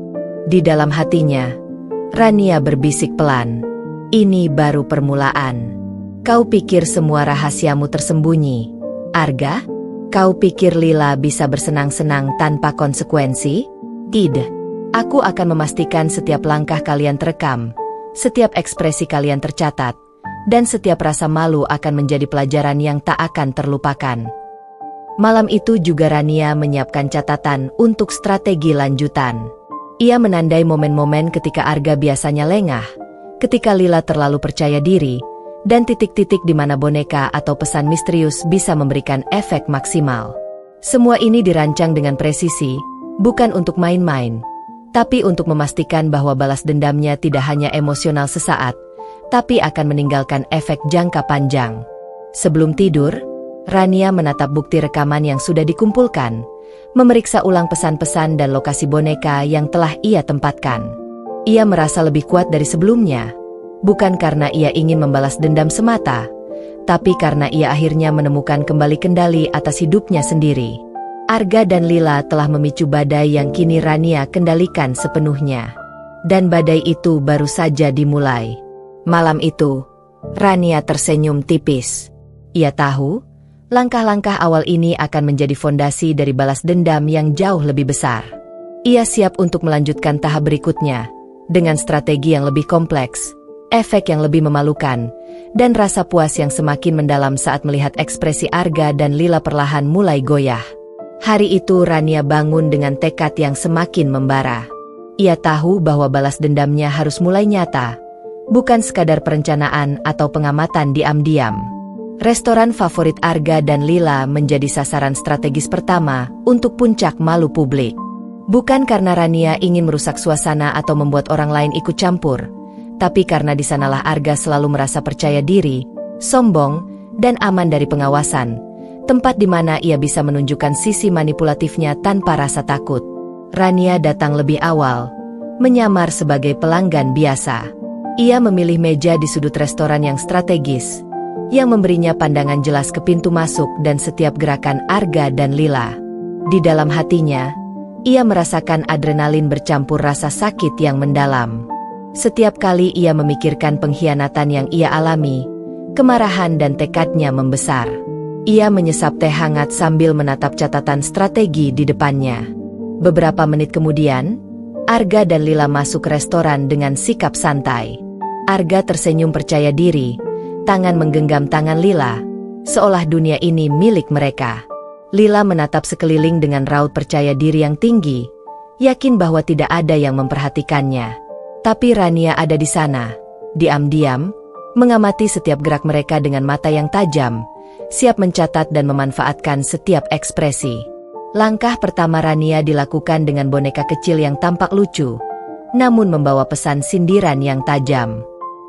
Di dalam hatinya, Rania berbisik pelan, "Ini baru permulaan. Kau pikir semua rahasiamu tersembunyi, Arga? Kau pikir Lila bisa bersenang-senang tanpa konsekuensi? Tidak. Aku akan memastikan setiap langkah kalian terekam, setiap ekspresi kalian tercatat, dan setiap rasa malu akan menjadi pelajaran yang tak akan terlupakan." Malam itu juga Rania menyiapkan catatan untuk strategi lanjutan. Ia menandai momen-momen ketika Arga biasanya lengah, ketika Lila terlalu percaya diri, dan titik-titik di mana boneka atau pesan misterius bisa memberikan efek maksimal. Semua ini dirancang dengan presisi, bukan untuk main-main, tapi untuk memastikan bahwa balas dendamnya tidak hanya emosional sesaat, tapi akan meninggalkan efek jangka panjang. Sebelum tidur, Rania menatap bukti rekaman yang sudah dikumpulkan, memeriksa ulang pesan-pesan dan lokasi boneka yang telah ia tempatkan. Ia merasa lebih kuat dari sebelumnya, bukan karena ia ingin membalas dendam semata, tapi karena ia akhirnya menemukan kembali kendali atas hidupnya sendiri. Arga dan Lila telah memicu badai yang kini Rania kendalikan sepenuhnya. Dan badai itu baru saja dimulai. Malam itu, Rania tersenyum tipis. Ia tahu, langkah-langkah awal ini akan menjadi fondasi dari balas dendam yang jauh lebih besar. Ia siap untuk melanjutkan tahap berikutnya, dengan strategi yang lebih kompleks, efek yang lebih memalukan, dan rasa puas yang semakin mendalam saat melihat ekspresi Arga dan Lila perlahan mulai goyah. Hari itu Rania bangun dengan tekad yang semakin membara. Ia tahu bahwa balas dendamnya harus mulai nyata, bukan sekadar perencanaan atau pengamatan diam-diam. Restoran favorit Arga dan Lila menjadi sasaran strategis pertama untuk puncak malu publik. Bukan karena Rania ingin merusak suasana atau membuat orang lain ikut campur, tapi karena di sanalah Arga selalu merasa percaya diri, sombong, dan aman dari pengawasan, tempat di mana ia bisa menunjukkan sisi manipulatifnya tanpa rasa takut. Rania datang lebih awal, menyamar sebagai pelanggan biasa. Ia memilih meja di sudut restoran yang strategis, yang memberinya pandangan jelas ke pintu masuk dan setiap gerakan Arga dan Lila. Di dalam hatinya, ia merasakan adrenalin bercampur rasa sakit yang mendalam. Setiap kali ia memikirkan pengkhianatan yang ia alami, kemarahan dan tekadnya membesar. Ia menyesap teh hangat sambil menatap catatan strategi di depannya. Beberapa menit kemudian, Arga dan Lila masuk ke restoran dengan sikap santai. Arga tersenyum percaya diri, tangan menggenggam tangan Lila, seolah dunia ini milik mereka. Lila menatap sekeliling dengan raut percaya diri yang tinggi, yakin bahwa tidak ada yang memperhatikannya. Tapi Rania ada di sana, diam-diam, mengamati setiap gerak mereka dengan mata yang tajam, siap mencatat dan memanfaatkan setiap ekspresi. Langkah pertama Rania dilakukan dengan boneka kecil yang tampak lucu, namun membawa pesan sindiran yang tajam.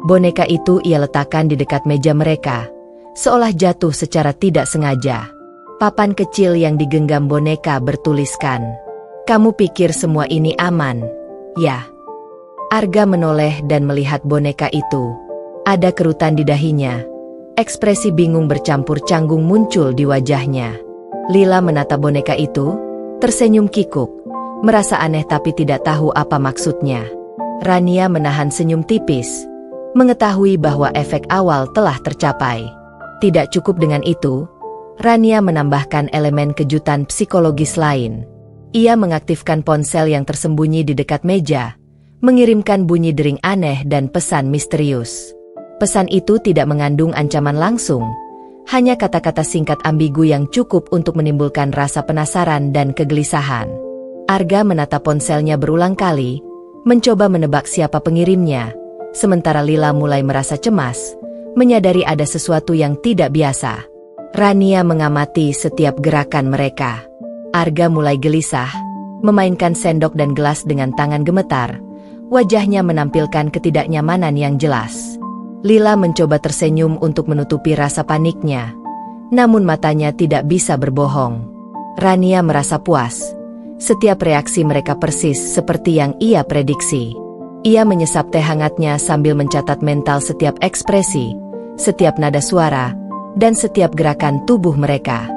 Boneka itu ia letakkan di dekat meja mereka, seolah jatuh secara tidak sengaja. Papan kecil yang digenggam boneka bertuliskan, "Kamu pikir semua ini aman, ya?" Arga menoleh dan melihat boneka itu. Ada kerutan di dahinya. Ekspresi bingung bercampur canggung muncul di wajahnya. Lila menatap boneka itu, tersenyum kikuk, merasa aneh tapi tidak tahu apa maksudnya. Rania menahan senyum tipis, mengetahui bahwa efek awal telah tercapai. Tidak cukup dengan itu, Rania menambahkan elemen kejutan psikologis lain. Ia mengaktifkan ponsel yang tersembunyi di dekat meja, mengirimkan bunyi dering aneh dan pesan misterius. Pesan itu tidak mengandung ancaman langsung, hanya kata-kata singkat ambigu yang cukup untuk menimbulkan rasa penasaran dan kegelisahan. Arga menatap ponselnya berulang kali, mencoba menebak siapa pengirimnya, sementara Lila mulai merasa cemas, menyadari ada sesuatu yang tidak biasa. Rania mengamati setiap gerakan mereka. Arga mulai gelisah, memainkan sendok dan gelas dengan tangan gemetar, wajahnya menampilkan ketidaknyamanan yang jelas. Lila mencoba tersenyum untuk menutupi rasa paniknya, namun matanya tidak bisa berbohong. Rania merasa puas. Setiap reaksi mereka persis seperti yang ia prediksi. Ia menyesap teh hangatnya sambil mencatat mental setiap ekspresi, setiap nada suara, dan setiap gerakan tubuh mereka.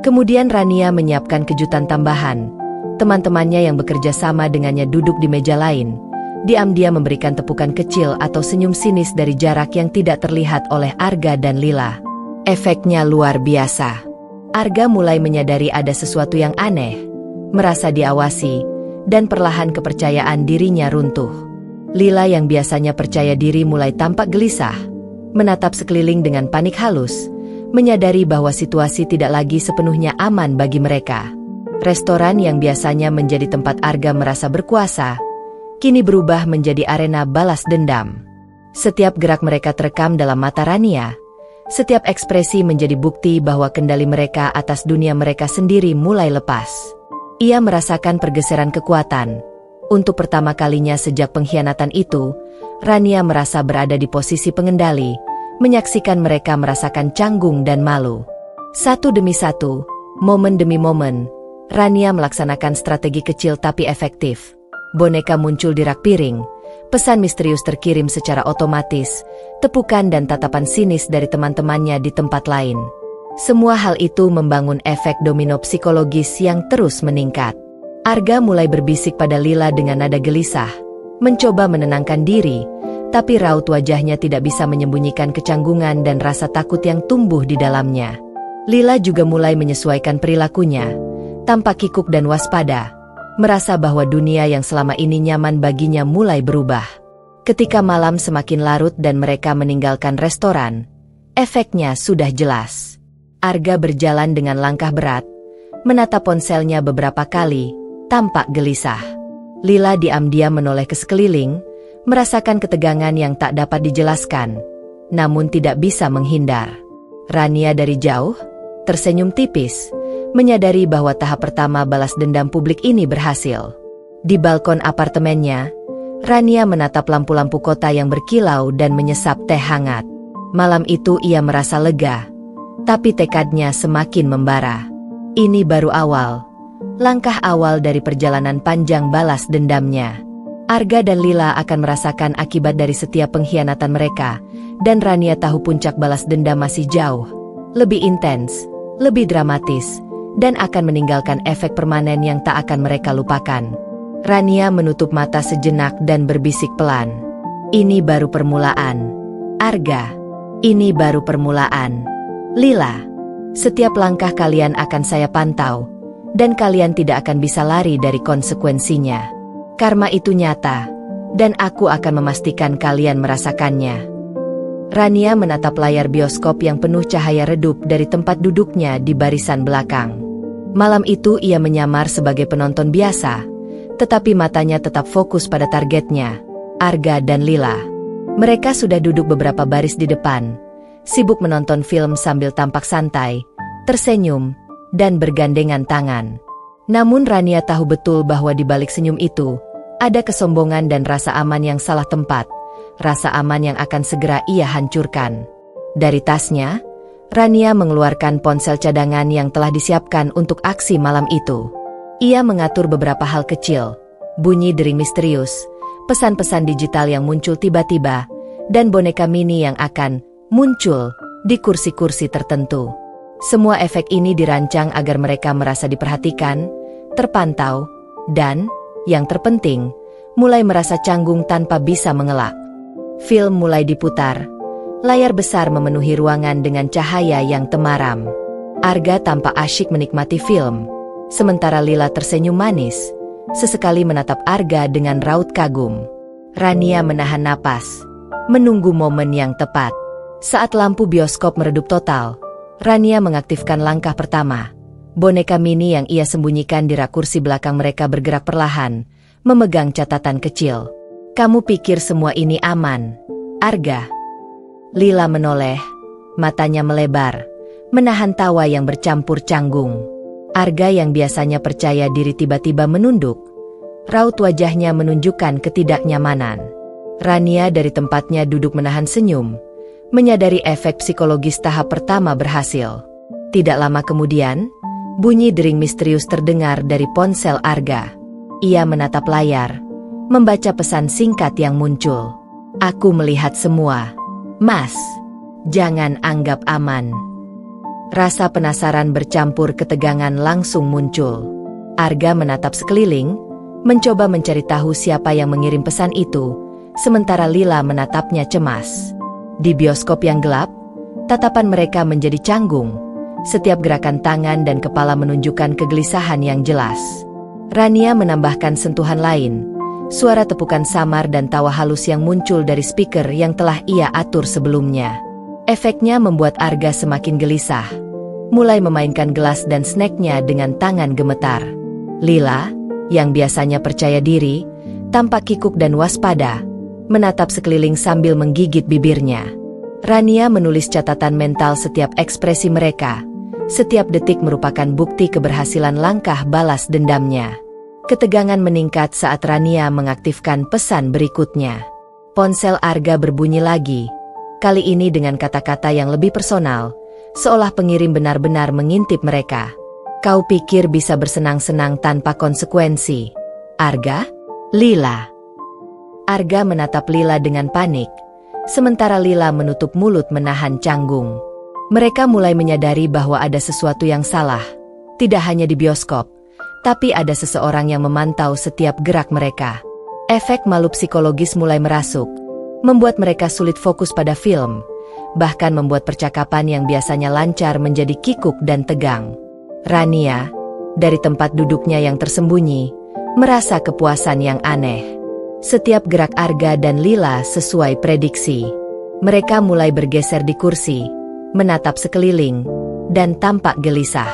Kemudian Rania menyiapkan kejutan tambahan. Teman-temannya yang bekerja sama dengannya duduk di meja lain. Diam-diam memberikan tepukan kecil atau senyum sinis dari jarak yang tidak terlihat oleh Arga dan Lila. Efeknya luar biasa. Arga mulai menyadari ada sesuatu yang aneh, merasa diawasi, dan perlahan kepercayaan dirinya runtuh. Lila yang biasanya percaya diri mulai tampak gelisah, menatap sekeliling dengan panik halus, menyadari bahwa situasi tidak lagi sepenuhnya aman bagi mereka. Restoran yang biasanya menjadi tempat Arga merasa berkuasa, kini berubah menjadi arena balas dendam. Setiap gerak mereka terekam dalam mata Rania. Setiap ekspresi menjadi bukti bahwa kendali mereka atas dunia mereka sendiri mulai lepas. Ia merasakan pergeseran kekuatan. Untuk pertama kalinya sejak pengkhianatan itu, Rania merasa berada di posisi pengendali, menyaksikan mereka merasakan canggung dan malu. Satu demi satu, momen demi momen, Rania melaksanakan strategi kecil tapi efektif. Boneka muncul di rak piring, pesan misterius terkirim secara otomatis, tepukan dan tatapan sinis dari teman-temannya di tempat lain. Semua hal itu membangun efek domino psikologis yang terus meningkat. Arga mulai berbisik pada Lila dengan nada gelisah, mencoba menenangkan diri, tapi raut wajahnya tidak bisa menyembunyikan kecanggungan dan rasa takut yang tumbuh di dalamnya. Lila juga mulai menyesuaikan perilakunya, tampak kikuk dan waspada, merasa bahwa dunia yang selama ini nyaman baginya mulai berubah. Ketika malam semakin larut dan mereka meninggalkan restoran, efeknya sudah jelas. Arga berjalan dengan langkah berat, menatap ponselnya beberapa kali, tampak gelisah. Lila diam-diam menoleh ke sekeliling, merasakan ketegangan yang tak dapat dijelaskan, namun tidak bisa menghindar. Rania dari jauh, tersenyum tipis, menyadari bahwa tahap pertama balas dendam publik ini berhasil. Di balkon apartemennya, Rania menatap lampu-lampu kota yang berkilau dan menyesap teh hangat. Malam itu ia merasa lega, tapi tekadnya semakin membara. Ini baru awal, langkah awal dari perjalanan panjang balas dendamnya. Arga dan Lila akan merasakan akibat dari setiap pengkhianatan mereka, dan Rania tahu puncak balas dendam masih jauh, lebih intens, lebih dramatis, dan akan meninggalkan efek permanen yang tak akan mereka lupakan. Rania menutup mata sejenak dan berbisik pelan. Ini baru permulaan. Arga, ini baru permulaan. Lila, setiap langkah kalian akan saya pantau, dan kalian tidak akan bisa lari dari konsekuensinya. Karma itu nyata, dan aku akan memastikan kalian merasakannya. Rania menatap layar bioskop yang penuh cahaya redup dari tempat duduknya di barisan belakang. Malam itu ia menyamar sebagai penonton biasa, tetapi matanya tetap fokus pada targetnya, Arga dan Lila. Mereka sudah duduk beberapa baris di depan, sibuk menonton film sambil tampak santai, tersenyum, dan bergandengan tangan. Namun Rania tahu betul bahwa di balik senyum itu, ada kesombongan dan rasa aman yang salah tempat, rasa aman yang akan segera ia hancurkan. Dari tasnya, Rania mengeluarkan ponsel cadangan yang telah disiapkan untuk aksi malam itu. Ia mengatur beberapa hal kecil, bunyi dering misterius, pesan-pesan digital yang muncul tiba-tiba, dan boneka mini yang akan muncul di kursi-kursi tertentu. Semua efek ini dirancang agar mereka merasa diperhatikan, terpantau, dan, yang terpenting, mulai merasa canggung tanpa bisa mengelak. Film mulai diputar. Layar besar memenuhi ruangan dengan cahaya yang temaram. Arga tampak asyik menikmati film, sementara Lila tersenyum manis, sesekali menatap Arga dengan raut kagum. Rania menahan napas, menunggu momen yang tepat. Saat lampu bioskop meredup total, Rania mengaktifkan langkah pertama. Boneka mini yang ia sembunyikan di rak kursi belakang mereka bergerak perlahan, memegang catatan kecil. "Kamu pikir semua ini aman, Arga?" Lila menoleh, matanya melebar, menahan tawa yang bercampur canggung. Arga yang biasanya percaya diri tiba-tiba menunduk. Raut wajahnya menunjukkan ketidaknyamanan. Rania dari tempatnya duduk menahan senyum, menyadari efek psikologis tahap pertama berhasil. Tidak lama kemudian, bunyi dering misterius terdengar dari ponsel Arga. Ia menatap layar, membaca pesan singkat yang muncul. "Aku melihat semua. Mas, jangan anggap aman." Rasa penasaran bercampur ketegangan langsung muncul. Arga menatap sekeliling, mencoba mencari tahu siapa yang mengirim pesan itu, sementara Lila menatapnya cemas. Di bioskop yang gelap, tatapan mereka menjadi canggung. Setiap gerakan tangan dan kepala menunjukkan kegelisahan yang jelas. Rania menambahkan sentuhan lain, suara tepukan samar dan tawa halus yang muncul dari speaker yang telah ia atur sebelumnya. Efeknya membuat Arga semakin gelisah, mulai memainkan gelas dan snacknya dengan tangan gemetar. Lila, yang biasanya percaya diri, tampak kikuk dan waspada, menatap sekeliling sambil menggigit bibirnya. Rania menulis catatan mental setiap ekspresi mereka. Setiap detik merupakan bukti keberhasilan langkah balas dendamnya. Ketegangan meningkat saat Rania mengaktifkan pesan berikutnya. Ponsel Arga berbunyi lagi, kali ini dengan kata-kata yang lebih personal, seolah pengirim benar-benar mengintip mereka. "Kau pikir bisa bersenang-senang tanpa konsekuensi, Arga?" "Lila." Arga menatap Lila dengan panik, sementara Lila menutup mulut menahan canggung. Mereka mulai menyadari bahwa ada sesuatu yang salah, tidak hanya di bioskop, tapi ada seseorang yang memantau setiap gerak mereka. Efek malu psikologis mulai merasuk, membuat mereka sulit fokus pada film, bahkan membuat percakapan yang biasanya lancar menjadi kikuk dan tegang. Rania, dari tempat duduknya yang tersembunyi, merasa kepuasan yang aneh. Setiap gerak Arga dan Lila sesuai prediksi. Mereka mulai bergeser di kursi, menatap sekeliling, dan tampak gelisah.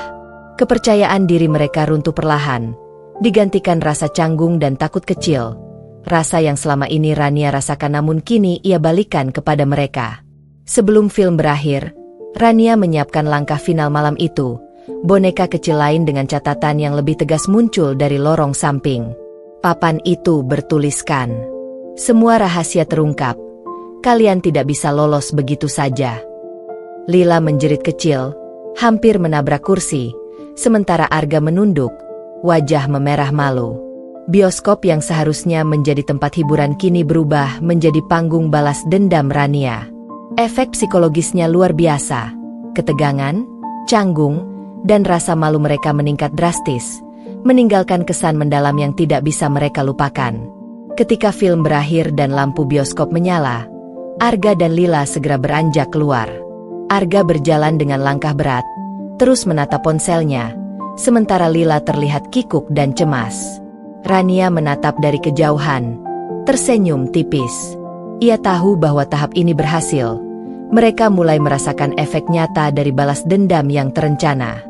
Kepercayaan diri mereka runtuh perlahan, digantikan rasa canggung dan takut kecil. Rasa yang selama ini Rania rasakan namun kini ia balikan kepada mereka. Sebelum film berakhir, Rania menyiapkan langkah final malam itu. Boneka kecil lain dengan catatan yang lebih tegas muncul dari lorong samping. Papan itu bertuliskan, "Semua rahasia terungkap. Kalian tidak bisa lolos begitu saja." Lila menjerit kecil, hampir menabrak kursi, sementara Arga menunduk, wajah memerah malu. Bioskop yang seharusnya menjadi tempat hiburan kini berubah menjadi panggung balas dendam Rania. Efek psikologisnya luar biasa. Ketegangan, canggung, dan rasa malu mereka meningkat drastis, meninggalkan kesan mendalam yang tidak bisa mereka lupakan. Ketika film berakhir dan lampu bioskop menyala, Arga dan Lila segera beranjak keluar. Arga berjalan dengan langkah berat, terus menatap ponselnya, sementara Lila terlihat kikuk dan cemas. Rania menatap dari kejauhan, tersenyum tipis. Ia tahu bahwa tahap ini berhasil. Mereka mulai merasakan efek nyata dari balas dendam yang terencana.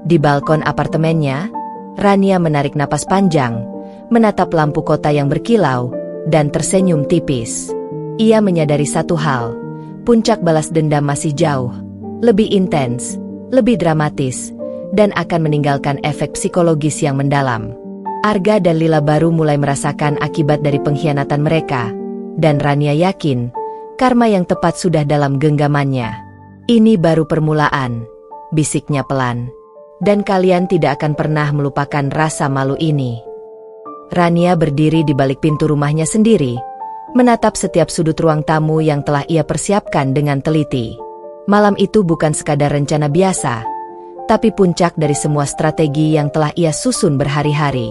Di balkon apartemennya, Rania menarik napas panjang, menatap lampu kota yang berkilau, dan tersenyum tipis. Ia menyadari satu hal, puncak balas dendam masih jauh, lebih intens, lebih dramatis, dan akan meninggalkan efek psikologis yang mendalam. Arga dan Lila baru mulai merasakan akibat dari pengkhianatan mereka, dan Rania yakin, karma yang tepat sudah dalam genggamannya. "Ini baru permulaan," bisiknya pelan. "Dan kalian tidak akan pernah melupakan rasa malu ini." Rania berdiri di balik pintu rumahnya sendiri, menatap setiap sudut ruang tamu yang telah ia persiapkan dengan teliti. Malam itu bukan sekadar rencana biasa, tapi puncak dari semua strategi yang telah ia susun berhari-hari.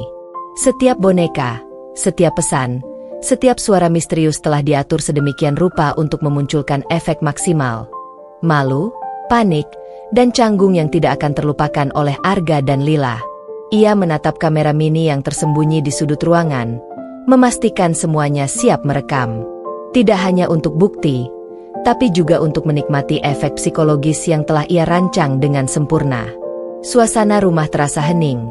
Setiap boneka, setiap pesan, Setiap suara misterius telah diatur sedemikian rupa untuk memunculkan efek maksimal. Malu, panik, dan canggung yang tidak akan terlupakan oleh Arga dan Lila. Ia menatap kamera mini yang tersembunyi di sudut ruangan, memastikan semuanya siap merekam. Tidak hanya untuk bukti, tapi juga untuk menikmati efek psikologis yang telah ia rancang dengan sempurna. Suasana rumah terasa hening,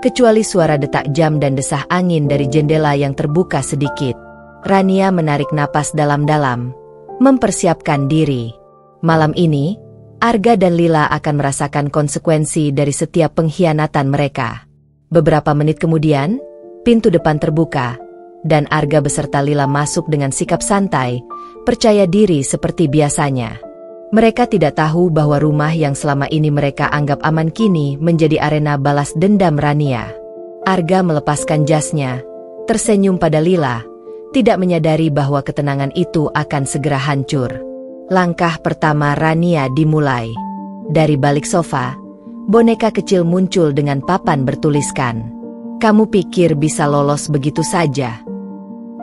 kecuali suara detak jam dan desah angin dari jendela yang terbuka sedikit. Rania menarik napas dalam-dalam, mempersiapkan diri. Malam ini, Arga dan Lila akan merasakan konsekuensi dari setiap pengkhianatan mereka. Beberapa menit kemudian, pintu depan terbuka, dan Arga beserta Lila masuk dengan sikap santai, percaya diri seperti biasanya. Mereka tidak tahu bahwa rumah yang selama ini mereka anggap aman kini menjadi arena balas dendam Rania. Arga melepaskan jasnya, tersenyum pada Lila, tidak menyadari bahwa ketenangan itu akan segera hancur. Langkah pertama Rania dimulai. Dari balik sofa, boneka kecil muncul dengan papan bertuliskan, "Kamu pikir bisa lolos begitu saja?"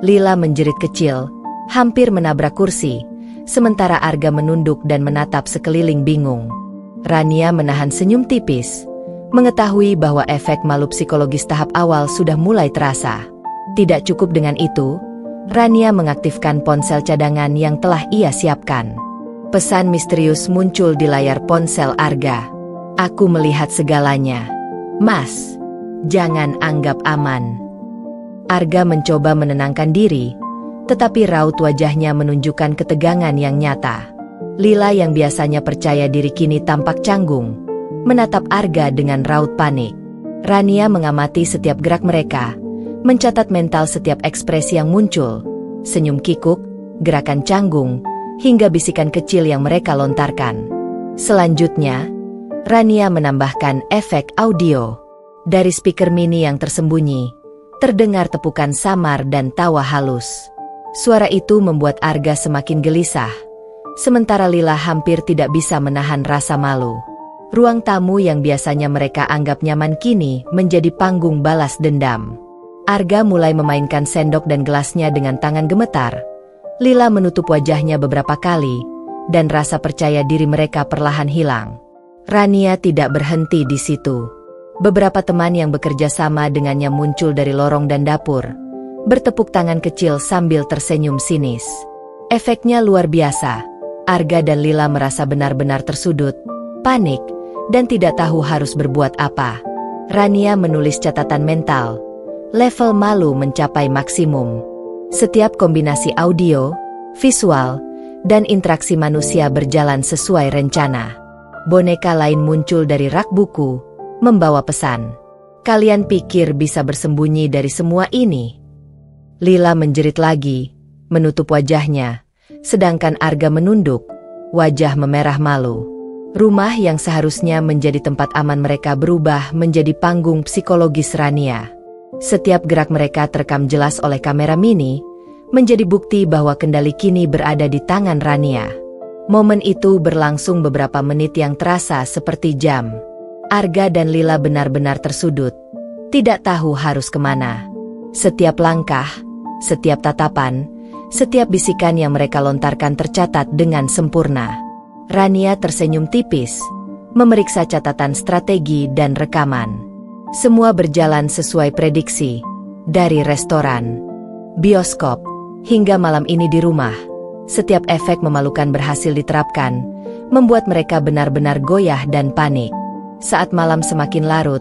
Lila menjerit kecil, hampir menabrak kursi, sementara Arga menunduk dan menatap sekeliling bingung. Rania menahan senyum tipis, mengetahui bahwa efek malu psikologis tahap awal sudah mulai terasa. Tidak cukup dengan itu, Rania mengaktifkan ponsel cadangan yang telah ia siapkan. Pesan misterius muncul di layar ponsel Arga. "Aku melihat segalanya. Mas, jangan anggap aman." Arga mencoba menenangkan diri, tetapi raut wajahnya menunjukkan ketegangan yang nyata. Lila yang biasanya percaya diri kini tampak canggung, menatap Arga dengan raut panik. Rania mengamati setiap gerak mereka, mencatat mental setiap ekspresi yang muncul, senyum kikuk, gerakan canggung, hingga bisikan kecil yang mereka lontarkan. Selanjutnya, Rania menambahkan efek audio. Dari speaker mini yang tersembunyi, terdengar tepukan samar dan tawa halus. Suara itu membuat Arga semakin gelisah, sementara Lila hampir tidak bisa menahan rasa malu. Ruang tamu yang biasanya mereka anggap nyaman kini menjadi panggung balas dendam. Arga mulai memainkan sendok dan gelasnya dengan tangan gemetar. Lila menutup wajahnya beberapa kali, dan rasa percaya diri mereka perlahan hilang. Rania tidak berhenti di situ. Beberapa teman yang bekerja sama dengannya muncul dari lorong dan dapur, bertepuk tangan kecil sambil tersenyum sinis. Efeknya luar biasa. Arga dan Lila merasa benar-benar tersudut, panik, dan tidak tahu harus berbuat apa. Rania menulis catatan mental. Level malu mencapai maksimum. Setiap kombinasi audio, visual, dan interaksi manusia berjalan sesuai rencana. Boneka lain muncul dari rak buku, membawa pesan. "Kalian pikir bisa bersembunyi dari semua ini?" Lila menjerit lagi, menutup wajahnya, sedangkan Arga menunduk, wajah memerah malu. Rumah yang seharusnya menjadi tempat aman mereka berubah menjadi panggung psikologis Rania. Setiap gerak mereka terekam jelas oleh kamera mini, menjadi bukti bahwa kendali kini berada di tangan Rania. Momen itu berlangsung beberapa menit yang terasa seperti jam. Arga dan Lila benar-benar tersudut, tidak tahu harus kemana. Setiap langkah, setiap tatapan, setiap bisikan yang mereka lontarkan tercatat dengan sempurna. Rania tersenyum tipis, memeriksa catatan strategi dan rekaman. Semua berjalan sesuai prediksi, dari restoran, bioskop, hingga malam ini di rumah. Setiap efek memalukan berhasil diterapkan, membuat mereka benar-benar goyah dan panik. Saat malam semakin larut,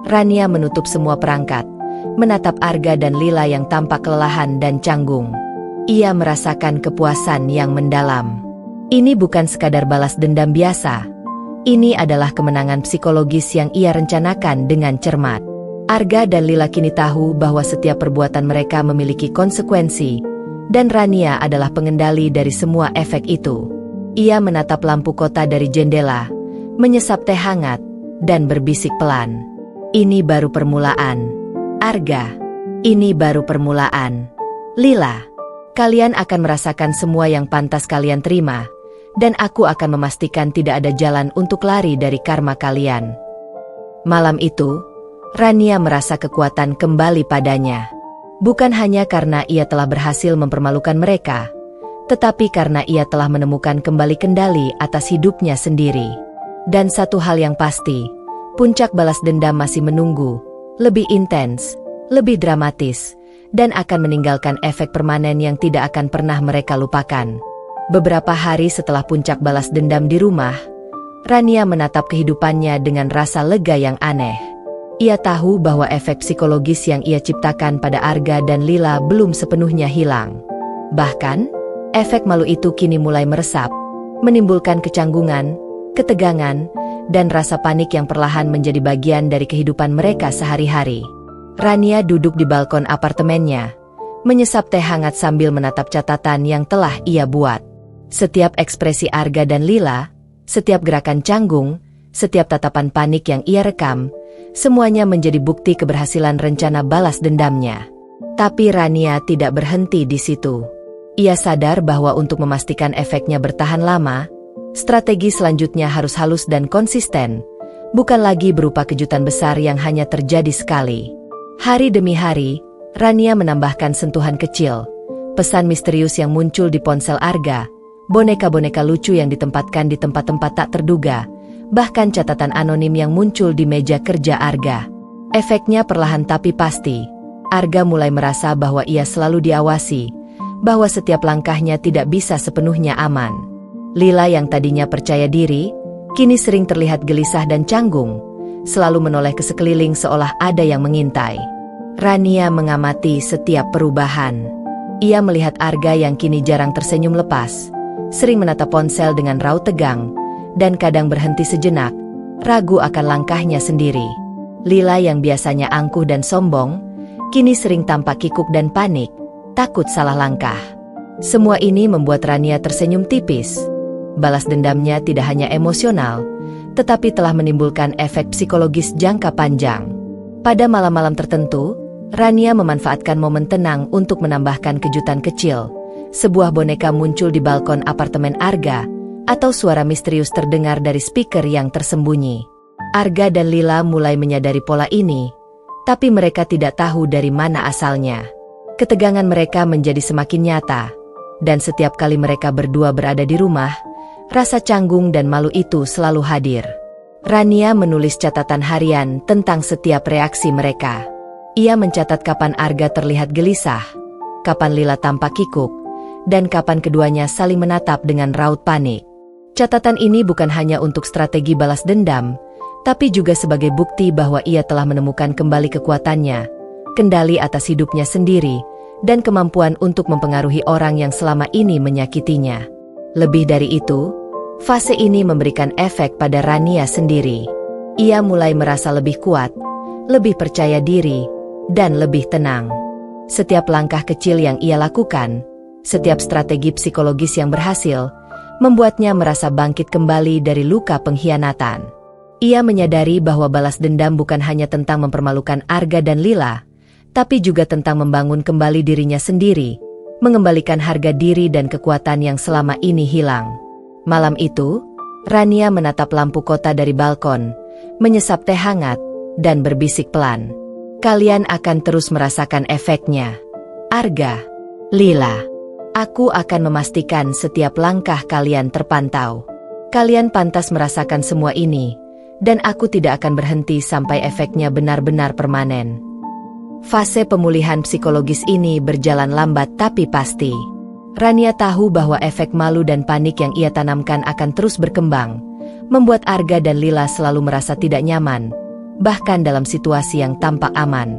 Rania menutup semua perangkat, menatap Arga dan Lila yang tampak kelelahan dan canggung. Ia merasakan kepuasan yang mendalam. Ini bukan sekadar balas dendam biasa. Ini adalah kemenangan psikologis yang ia rencanakan dengan cermat. Arga dan Lila kini tahu bahwa setiap perbuatan mereka memiliki konsekuensi, dan Rania adalah pengendali dari semua efek itu. Ia menatap lampu kota dari jendela, menyesap teh hangat, dan berbisik pelan. "Ini baru permulaan. Arga, ini baru permulaan. Lila, kalian akan merasakan semua yang pantas kalian terima, dan aku akan memastikan tidak ada jalan untuk lari dari karma kalian." Malam itu, Rania merasa kekuatan kembali padanya. Bukan hanya karena ia telah berhasil mempermalukan mereka, tetapi karena ia telah menemukan kembali kendali atas hidupnya sendiri. Dan satu hal yang pasti, puncak balas dendam masih menunggu, lebih intens, lebih dramatis, dan akan meninggalkan efek permanen yang tidak akan pernah mereka lupakan. Beberapa hari setelah puncak balas dendam di rumah, Rania menatap kehidupannya dengan rasa lega yang aneh. Ia tahu bahwa efek psikologis yang ia ciptakan pada Arga dan Lila belum sepenuhnya hilang. Bahkan, efek malu itu kini mulai meresap, menimbulkan kecanggungan, ketegangan, dan rasa panik yang perlahan menjadi bagian dari kehidupan mereka sehari-hari. Rania duduk di balkon apartemennya, menyesap teh hangat sambil menatap catatan yang telah ia buat. Setiap ekspresi Arga dan Lila, setiap gerakan canggung, setiap tatapan panik yang ia rekam, semuanya menjadi bukti keberhasilan rencana balas dendamnya. Tapi Rania tidak berhenti di situ. Ia sadar bahwa untuk memastikan efeknya bertahan lama, strategi selanjutnya harus halus dan konsisten, bukan lagi berupa kejutan besar yang hanya terjadi sekali. Hari demi hari, Rania menambahkan sentuhan kecil, pesan misterius yang muncul di ponsel Arga, boneka-boneka lucu yang ditempatkan di tempat-tempat tak terduga, bahkan catatan anonim yang muncul di meja kerja Arga. Efeknya perlahan tapi pasti. Arga mulai merasa bahwa ia selalu diawasi, bahwa setiap langkahnya tidak bisa sepenuhnya aman. Lila yang tadinya percaya diri, kini sering terlihat gelisah dan canggung, selalu menoleh ke sekeliling seolah ada yang mengintai. Rania mengamati setiap perubahan. Ia melihat Arga yang kini jarang tersenyum lepas, sering menatap ponsel dengan raut tegang, dan kadang berhenti sejenak, ragu akan langkahnya sendiri. Lila yang biasanya angkuh dan sombong, kini sering tampak kikuk dan panik, takut salah langkah. Semua ini membuat Rania tersenyum tipis. Balas dendamnya tidak hanya emosional, tetapi telah menimbulkan efek psikologis jangka panjang. Pada malam-malam tertentu, Rania memanfaatkan momen tenang untuk menambahkan kejutan kecil. Sebuah boneka muncul di balkon apartemen Arga, atau suara misterius terdengar dari speaker yang tersembunyi. Arga dan Lila mulai menyadari pola ini, tapi mereka tidak tahu dari mana asalnya. Ketegangan mereka menjadi semakin nyata, dan setiap kali mereka berdua berada di rumah, rasa canggung dan malu itu selalu hadir. Rania menulis catatan harian tentang setiap reaksi mereka. Ia mencatat kapan Arga terlihat gelisah, kapan Lila tampak kikuk, dan kapan keduanya saling menatap dengan raut panik. Catatan ini bukan hanya untuk strategi balas dendam, tapi juga sebagai bukti bahwa ia telah menemukan kembali kekuatannya, kendali atas hidupnya sendiri, dan kemampuan untuk mempengaruhi orang yang selama ini menyakitinya. Lebih dari itu, fase ini memberikan efek pada Rania sendiri. Ia mulai merasa lebih kuat, lebih percaya diri, dan lebih tenang. Setiap langkah kecil yang ia lakukan, setiap strategi psikologis yang berhasil, membuatnya merasa bangkit kembali dari luka pengkhianatan. Ia menyadari bahwa balas dendam bukan hanya tentang mempermalukan Arga dan Lila, tapi juga tentang membangun kembali dirinya sendiri, mengembalikan harga diri dan kekuatan yang selama ini hilang. Malam itu, Rania menatap lampu kota dari balkon, menyesap teh hangat, dan berbisik pelan. Kalian akan terus merasakan efeknya. Arga, Lila, aku akan memastikan setiap langkah kalian terpantau. Kalian pantas merasakan semua ini, dan aku tidak akan berhenti sampai efeknya benar-benar permanen. Fase pemulihan psikologis ini berjalan lambat tapi pasti. Rania tahu bahwa efek malu dan panik yang ia tanamkan akan terus berkembang, membuat Arga dan Lila selalu merasa tidak nyaman, bahkan dalam situasi yang tampak aman.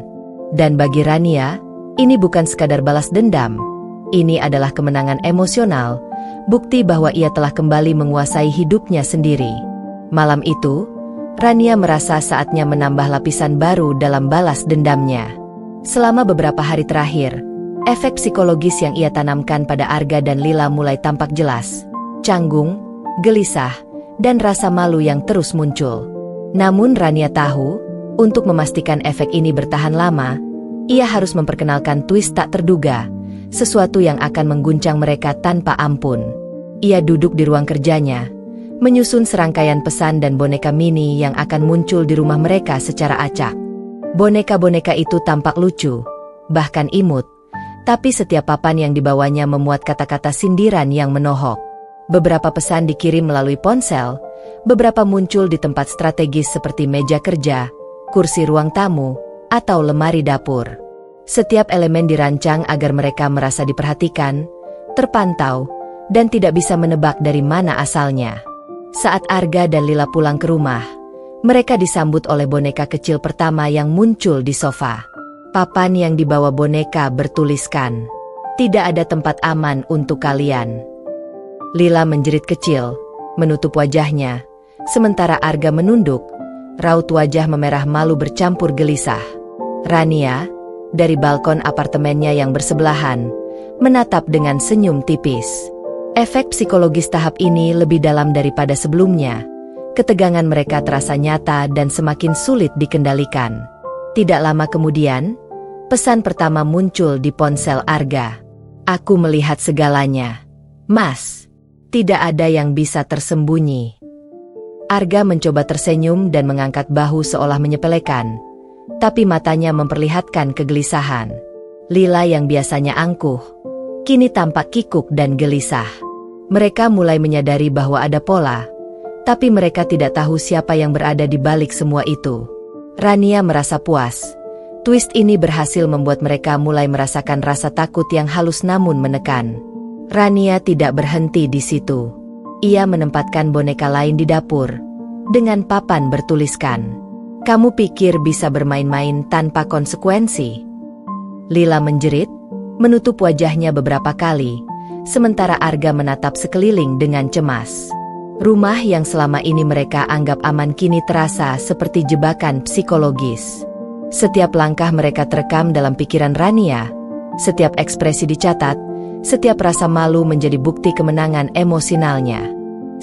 Dan bagi Rania, ini bukan sekadar balas dendam. Ini adalah kemenangan emosional, bukti bahwa ia telah kembali menguasai hidupnya sendiri. Malam itu, Rania merasa saatnya menambah lapisan baru dalam balas dendamnya. Selama beberapa hari terakhir, efek psikologis yang ia tanamkan pada Arga dan Lila mulai tampak jelas. Canggung, gelisah, dan rasa malu yang terus muncul. Namun Rania tahu, untuk memastikan efek ini bertahan lama, ia harus memperkenalkan twist tak terduga, sesuatu yang akan mengguncang mereka tanpa ampun. Ia duduk di ruang kerjanya, menyusun serangkaian pesan dan boneka mini yang akan muncul di rumah mereka secara acak. Boneka-boneka itu tampak lucu, bahkan imut, tapi setiap papan yang dibawanya memuat kata-kata sindiran yang menohok. Beberapa pesan dikirim melalui ponsel, beberapa muncul di tempat strategis seperti meja kerja, kursi ruang tamu, atau lemari dapur. Setiap elemen dirancang agar mereka merasa diperhatikan, terpantau, dan tidak bisa menebak dari mana asalnya. Saat Arga dan Lila pulang ke rumah, mereka disambut oleh boneka kecil pertama yang muncul di sofa. Papan yang dibawa boneka bertuliskan, "Tidak ada tempat aman untuk kalian." Lila menjerit kecil, menutup wajahnya, sementara Arga menunduk, raut wajah memerah malu bercampur gelisah. Rania, dari balkon apartemennya yang bersebelahan, menatap dengan senyum tipis. Efek psikologis tahap ini lebih dalam daripada sebelumnya. Ketegangan mereka terasa nyata dan semakin sulit dikendalikan. Tidak lama kemudian, pesan pertama muncul di ponsel Arga. "Aku melihat segalanya, Mas. Tidak ada yang bisa tersembunyi." Arga mencoba tersenyum dan mengangkat bahu seolah menyepelekan, tapi matanya memperlihatkan kegelisahan. Lila yang biasanya angkuh, kini tampak kikuk dan gelisah. Mereka mulai menyadari bahwa ada pola, tapi mereka tidak tahu siapa yang berada di balik semua itu. Rania merasa puas. Twist ini berhasil membuat mereka mulai merasakan rasa takut yang halus namun menekan. Rania tidak berhenti di situ. Ia menempatkan boneka lain di dapur, dengan papan bertuliskan, "Kamu pikir bisa bermain-main tanpa konsekuensi?" Lila menjerit, menutup wajahnya beberapa kali, sementara Arga menatap sekeliling dengan cemas. Rumah yang selama ini mereka anggap aman kini terasa seperti jebakan psikologis. Setiap langkah mereka terekam dalam pikiran Rania, setiap ekspresi dicatat, setiap rasa malu menjadi bukti kemenangan emosionalnya.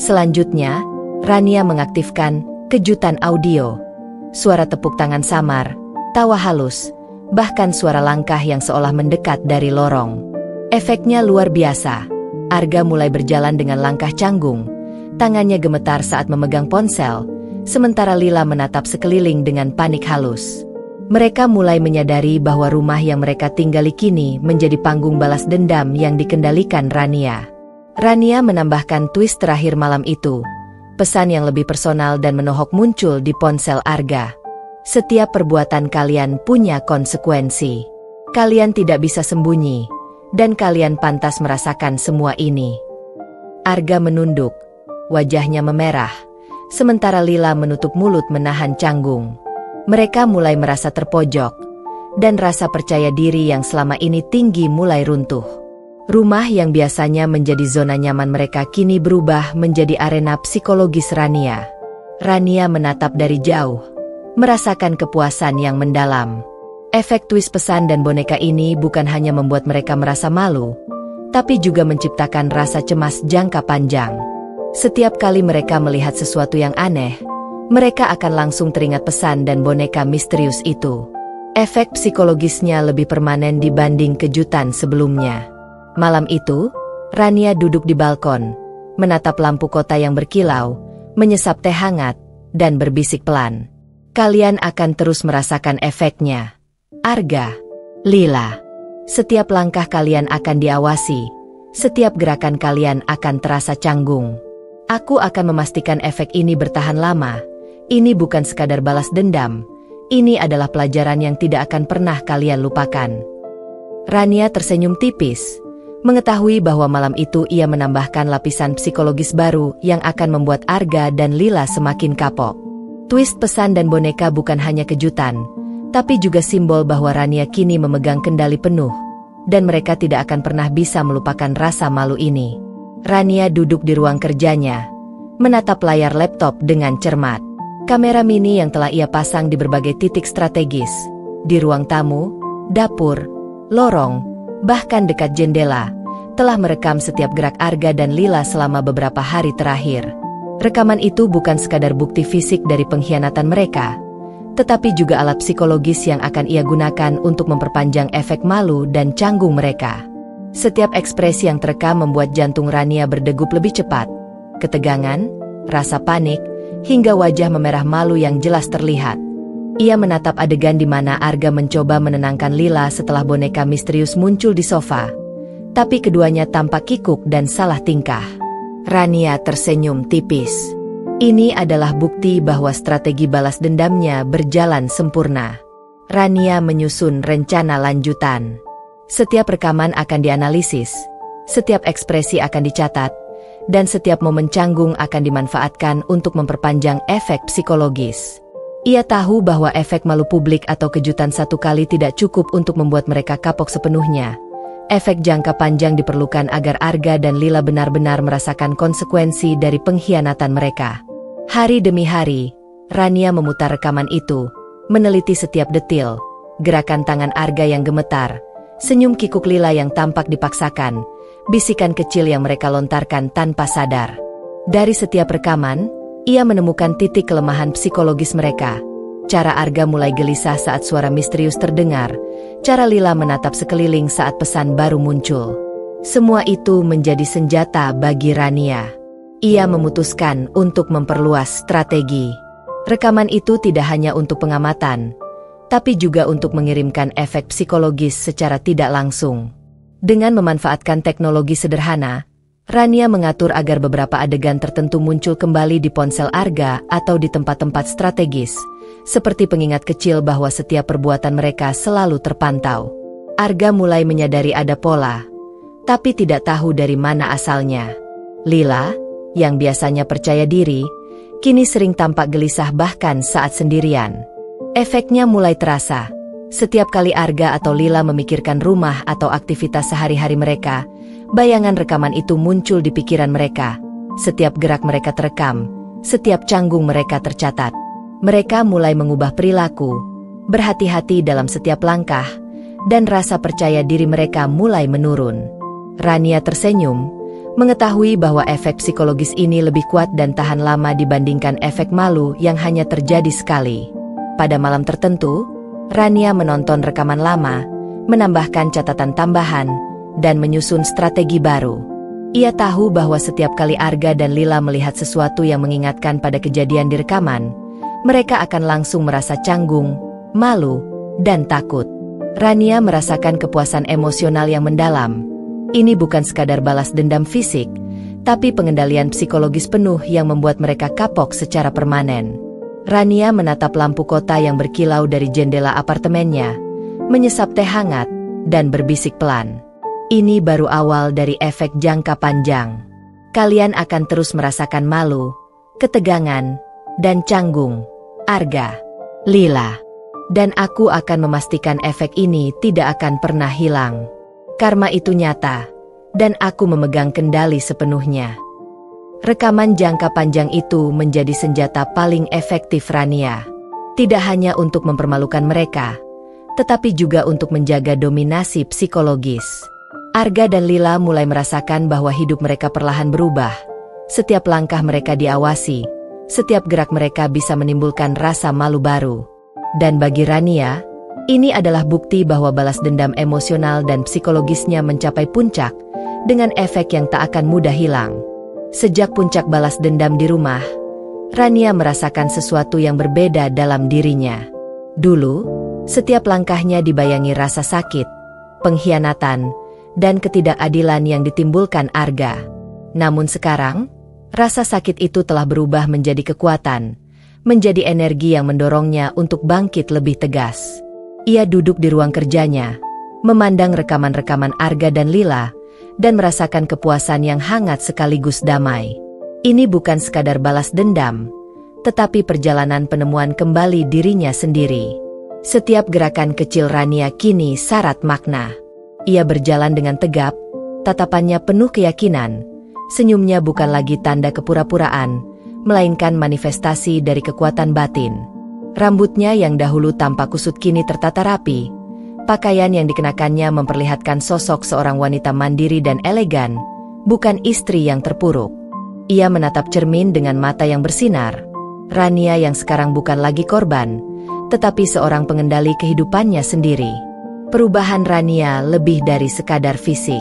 Selanjutnya, Rania mengaktifkan kejutan audio. Suara tepuk tangan samar, tawa halus, bahkan suara langkah yang seolah mendekat dari lorong. Efeknya luar biasa. Arga mulai berjalan dengan langkah canggung. Tangannya gemetar saat memegang ponsel, sementara Lila menatap sekeliling dengan panik halus. Mereka mulai menyadari bahwa rumah yang mereka tinggali kini menjadi panggung balas dendam yang dikendalikan Rania. Rania menambahkan twist terakhir malam itu. Pesan yang lebih personal dan menohok muncul di ponsel Arga. "Setiap perbuatan kalian punya konsekuensi. Kalian tidak bisa sembunyi, dan kalian pantas merasakan semua ini." Arga menunduk, wajahnya memerah, sementara Lila menutup mulut menahan canggung. Mereka mulai merasa terpojok, dan rasa percaya diri yang selama ini tinggi mulai runtuh. Rumah yang biasanya menjadi zona nyaman mereka kini berubah menjadi arena psikologis Rania. Rania menatap dari jauh, merasakan kepuasan yang mendalam. Efek twist pesan dan boneka ini bukan hanya membuat mereka merasa malu, tapi juga menciptakan rasa cemas jangka panjang. Setiap kali mereka melihat sesuatu yang aneh, mereka akan langsung teringat pesan dan boneka misterius itu. Efek psikologisnya lebih permanen dibanding kejutan sebelumnya. Malam itu, Rania duduk di balkon, menatap lampu kota yang berkilau, menyesap teh hangat, dan berbisik pelan. "Kalian akan terus merasakan efeknya. Arga, Lila, setiap langkah kalian akan diawasi, setiap gerakan kalian akan terasa canggung. Aku akan memastikan efek ini bertahan lama. Ini bukan sekadar balas dendam, ini adalah pelajaran yang tidak akan pernah kalian lupakan." Rania tersenyum tipis, mengetahui bahwa malam itu ia menambahkan lapisan psikologis baru yang akan membuat Arga dan Lila semakin kapok. Twist pesan dan boneka bukan hanya kejutan, tapi juga simbol bahwa Rania kini memegang kendali penuh, dan mereka tidak akan pernah bisa melupakan rasa malu ini. Rania duduk di ruang kerjanya, menatap layar laptop dengan cermat. Kamera mini yang telah ia pasang di berbagai titik strategis, di ruang tamu, dapur, lorong, bahkan dekat jendela, telah merekam setiap gerak Arga dan Lila selama beberapa hari terakhir. Rekaman itu bukan sekadar bukti fisik dari pengkhianatan mereka, tetapi juga alat psikologis yang akan ia gunakan untuk memperpanjang efek malu dan canggung mereka. Setiap ekspresi yang terekam membuat jantung Rania berdegup lebih cepat. Ketegangan, rasa panik, hingga wajah memerah malu yang jelas terlihat. Ia menatap adegan di mana Arga mencoba menenangkan Lila setelah boneka misterius muncul di sofa. Tapi keduanya tampak kikuk dan salah tingkah. Rania tersenyum tipis. Ini adalah bukti bahwa strategi balas dendamnya berjalan sempurna. Rania menyusun rencana lanjutan. Setiap rekaman akan dianalisis, setiap ekspresi akan dicatat, dan setiap momen canggung akan dimanfaatkan untuk memperpanjang efek psikologis. Ia tahu bahwa efek malu publik atau kejutan satu kali tidak cukup untuk membuat mereka kapok sepenuhnya. Efek jangka panjang diperlukan agar Arga dan Lila benar-benar merasakan konsekuensi dari pengkhianatan mereka. Hari demi hari, Rania memutar rekaman itu, meneliti setiap detil, gerakan tangan Arga yang gemetar, senyum kikuk Lila yang tampak dipaksakan, bisikan kecil yang mereka lontarkan tanpa sadar. Dari setiap rekaman, ia menemukan titik kelemahan psikologis mereka. Cara Arga mulai gelisah saat suara misterius terdengar, cara Lila menatap sekeliling saat pesan baru muncul. Semua itu menjadi senjata bagi Rania. Ia memutuskan untuk memperluas strategi. Rekaman itu tidak hanya untuk pengamatan, tapi juga untuk mengirimkan efek psikologis secara tidak langsung. Dengan memanfaatkan teknologi sederhana, Rania mengatur agar beberapa adegan tertentu muncul kembali di ponsel Arga atau di tempat-tempat strategis, seperti pengingat kecil bahwa setiap perbuatan mereka selalu terpantau. Arga mulai menyadari ada pola, tapi tidak tahu dari mana asalnya. Lila, yang biasanya percaya diri, kini sering tampak gelisah bahkan saat sendirian. Efeknya mulai terasa. Setiap kali Arga atau Lila memikirkan rumah atau aktivitas sehari-hari mereka, bayangan rekaman itu muncul di pikiran mereka. Setiap gerak mereka terekam, setiap canggung mereka tercatat. Mereka mulai mengubah perilaku, berhati-hati dalam setiap langkah, dan rasa percaya diri mereka mulai menurun. Rania tersenyum, mengetahui bahwa efek psikologis ini lebih kuat dan tahan lama dibandingkan efek malu yang hanya terjadi sekali. Pada malam tertentu, Rania menonton rekaman lama, menambahkan catatan tambahan, dan menyusun strategi baru. Ia tahu bahwa setiap kali Arga dan Lila melihat sesuatu yang mengingatkan pada kejadian di rekaman, mereka akan langsung merasa canggung, malu, dan takut. Rania merasakan kepuasan emosional yang mendalam. Ini bukan sekadar balas dendam fisik, tapi pengendalian psikologis penuh yang membuat mereka kapok secara permanen. Rania menatap lampu kota yang berkilau dari jendela apartemennya, menyesap teh hangat, dan berbisik pelan. Ini baru awal dari efek jangka panjang. Kalian akan terus merasakan malu, ketegangan, dan canggung. Arga, Lila, dan aku akan memastikan efek ini tidak akan pernah hilang. Karma itu nyata, dan aku memegang kendali sepenuhnya. Rekaman jangka panjang itu menjadi senjata paling efektif Rania. Tidak hanya untuk mempermalukan mereka, tetapi juga untuk menjaga dominasi psikologis. Arga dan Lila mulai merasakan bahwa hidup mereka perlahan berubah. Setiap langkah mereka diawasi, setiap gerak mereka bisa menimbulkan rasa malu baru. Dan bagi Rania, ini adalah bukti bahwa balas dendam emosional dan psikologisnya mencapai puncak, dengan efek yang tak akan mudah hilang. Sejak puncak balas dendam di rumah, Rania merasakan sesuatu yang berbeda dalam dirinya. Dulu, setiap langkahnya dibayangi rasa sakit, pengkhianatan, dan ketidakadilan yang ditimbulkan Arga. Namun sekarang, rasa sakit itu telah berubah menjadi kekuatan, menjadi energi yang mendorongnya untuk bangkit lebih tegas. Ia duduk di ruang kerjanya, memandang rekaman-rekaman Arga dan Lila, dan merasakan kepuasan yang hangat sekaligus damai. Ini bukan sekadar balas dendam, tetapi perjalanan penemuan kembali dirinya sendiri. Setiap gerakan kecil Rania kini syarat makna. Ia berjalan dengan tegap, tatapannya penuh keyakinan. Senyumnya bukan lagi tanda kepura-puraan, melainkan manifestasi dari kekuatan batin. Rambutnya yang dahulu tampak kusut kini tertata rapi. Pakaian yang dikenakannya memperlihatkan sosok seorang wanita mandiri dan elegan, bukan istri yang terpuruk. Ia menatap cermin dengan mata yang bersinar. Rania yang sekarang bukan lagi korban, tetapi seorang pengendali kehidupannya sendiri. Perubahan Rania lebih dari sekadar fisik.